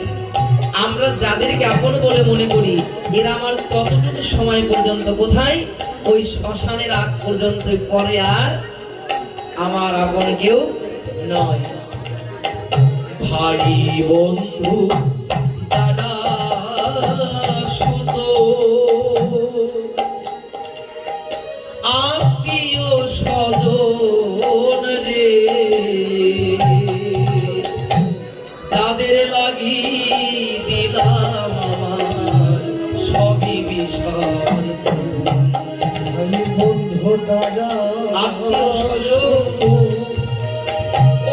আমরা যাদেরকে আপন বলে মনে করি এরা আমার ততটুকু সময় পর্যন্ত কোথায়, ওই শ্মশানের আগ পর্যন্ত, পরে আর আমার আপন কেউ নয়। ভাই বন্ধু দাদা সুতো আত্মীয় স্বজন রে, তাদের লাগি দিলাম আমার সবই বিসর্জন। বন্ধু দাদা আত্মীয় স্বজন,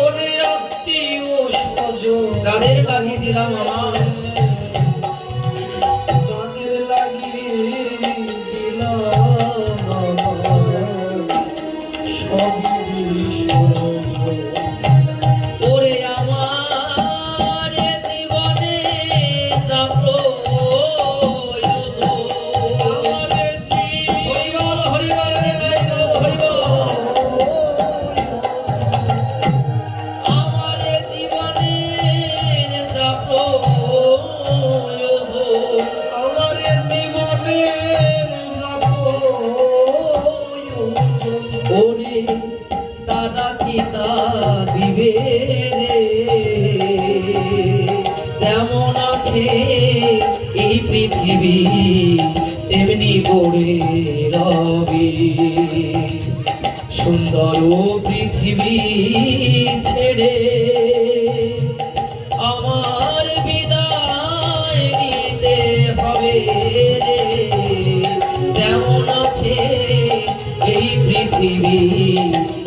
ওরে আত্মীয় স্বজন, তাদের লাগি দিলাম আমার তাদের লাগিয়ে দিলাম আমার সবই বিসর্জন। ওরে আমার জীবনে যা প্রয়োজন, হরি বল হরি বল ওরে তারা কি তা দিবে রে, যেমন আছে এই পৃথিবী তেমনি পড়ে রবে। সুন্দর পৃথিবী ছেড়ে আমার বিদায় নিতে হবে রে, যেমন আছে এই পৃথিবী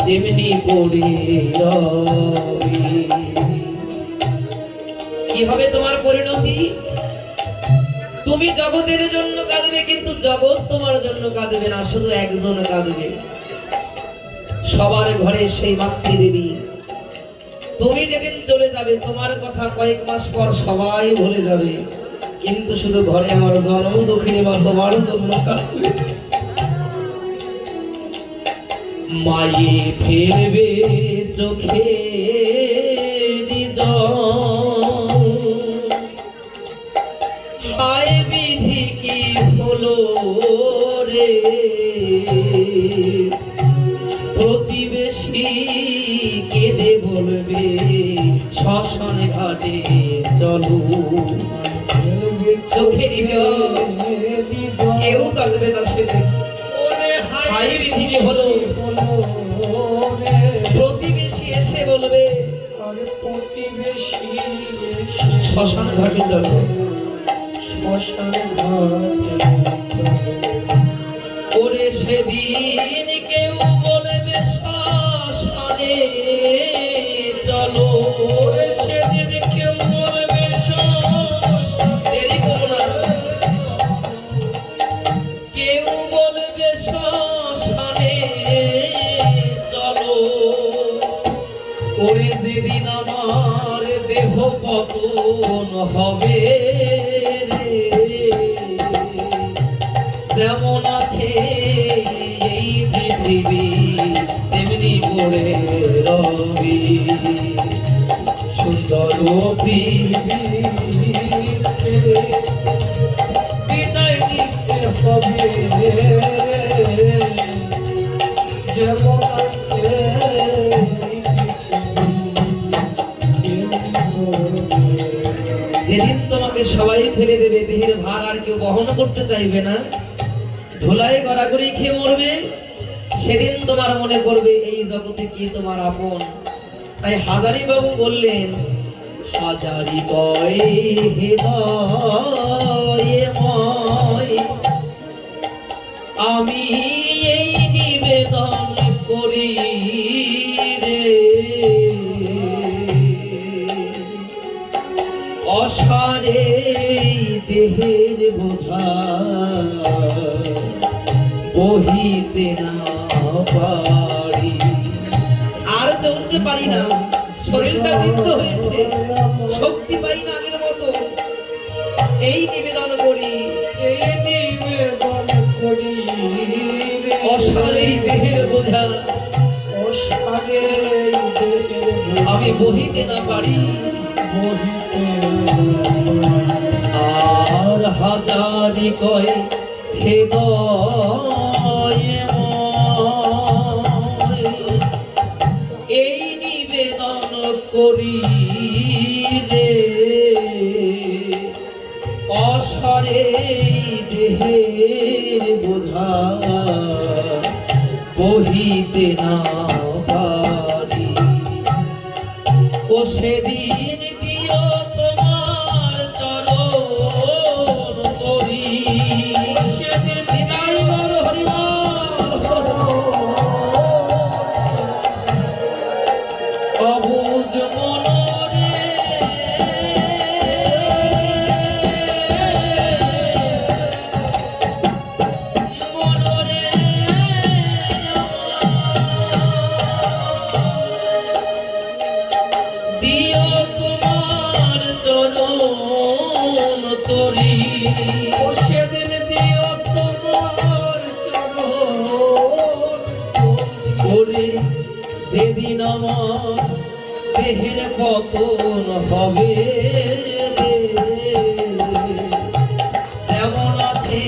তেমনি পড়ে রবে। কি হবে তোমার পরিণতি? তুমি জগতের জন্য কাঁদবে, কিন্তু জগৎ তোমার জন্য কাঁদবে না, শুধু একজন কাঁদবে, সবার ঘরে সেই মাতৃদেবী। তুমি যেদিন চলে যাবে তোমার কথা কয়েক মাস পর সবাই ভুলে যাবে, কিন্তু শুধু ঘরে আমার জন্ম দক্ষিণী মা তোমার জন্য কাঁদবে। মায়ে ফেলবে চোখে হায় বিধি কি হলো রে, প্রতিবেশী কেঁদে বলবে শ্মশান ঘাটে চলো। চোখের কেউ কাঁদবে না, সে হায় বিধি কি হলো, প্রতিবেশী এসে বলবে শ্মশান ঘাটে চলো। শ্মশান ঘাটে ওরে সেদিন কেউ বলবে শ্মশানে চলো, ওরে সেদিন কেউ বলবে দেরি করো না, কেউ বলবে শ্মশানে চলো। ওরে যেদিন আমার দেহ পতন হবে রে, যেমন আছে এই পৃথিবী তেমনি পড়ে রবে। সুন্দর পৃথিবী বিদায় নিতে হবে যেমন আছে। যেদিন তোমাকে সবাই ফেলে দেবে, দেহের ভার আর কেউ বহন করতে চাইবে না, ধুলায় গড়াগড়ি খেয়ে মরবে, সেদিন তোমার মনে পড়বে এই জগতে কি তোমার আপন। তাই হাজারি বাবু বললেন, হাজারি কয় হৃদয়ময় আমি এই নিবেদন করি রে, অসারে দেহের বোঝা বহিতে না পারি, আর চলতে পারি না, শরীরটা দীপ্ত হয়েছে, শক্তি পাই না আগের মতো। এই নিবেদন করি, এই নিবেদন করি অসারে দেহের বোঝা, অসারে আমি বহিতে না পারি। আর হাজারি কয় হৃদয়ময় এই নিবেদন করি রে, অসারে দেহের বোঝা বহিতে না পারি। ও সেদিন দিও তোমার চরণ করি, সেদিন বিদায় কর হরিনাম অবুঝ মনরে, মনরে দিও তোমার চরণ তরি, ও সেদিন দিও তোমার চরণ তরি, যেদিন আমার দেহের পতন হবে রে, যেমন আছে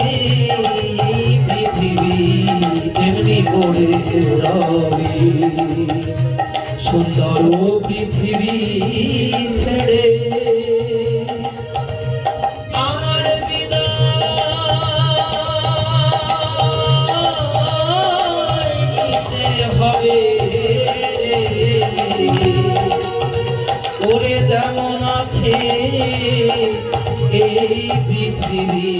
এই পৃথিবী তেমনি পড়ে রবে সুন্দর পৃথিবী ছেড়ে আমার বিদায় নিতে হবে ওরে যেমন আছে এই পৃথিবী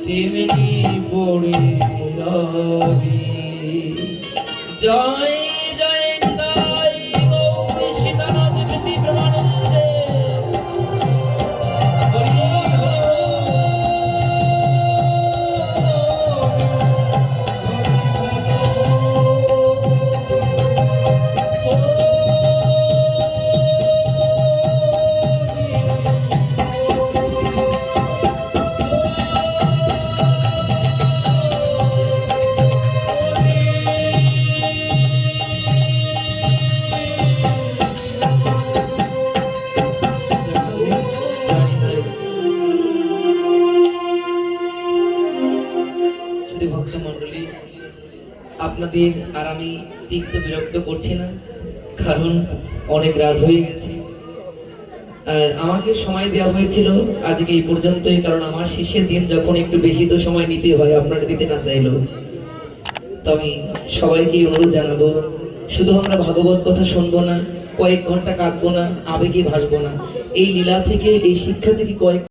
তেমনি পড়ে রবি জয় জয় নিতাই গৌরী সীতানাথ প্রীতি প্রমানন্দে হরি ভক্ত মন্ডলী, আপনাদের আর আমি তিক্ত বিরক্ত করছি না, কারণ অনেক রাত হয়ে গেছে। আর আমাকে সময় দেওয়া হয়েছিল আজকে এই পর্যন্তই, কারণ আমার শেষের দিন যখন একটু বেশি তো সময় নিতে হয়, আপনারা দিতে না চাইলেও। তো আমি সবাইকে অনুরোধ জানাবো, শুধু আমরা ভাগবত কথা শুনবো না, কয়েক ঘন্টা কাঁদবো না, আবেগে ভাসবো না। এই লীলা থেকে, এই শিক্ষা থেকে কয়েক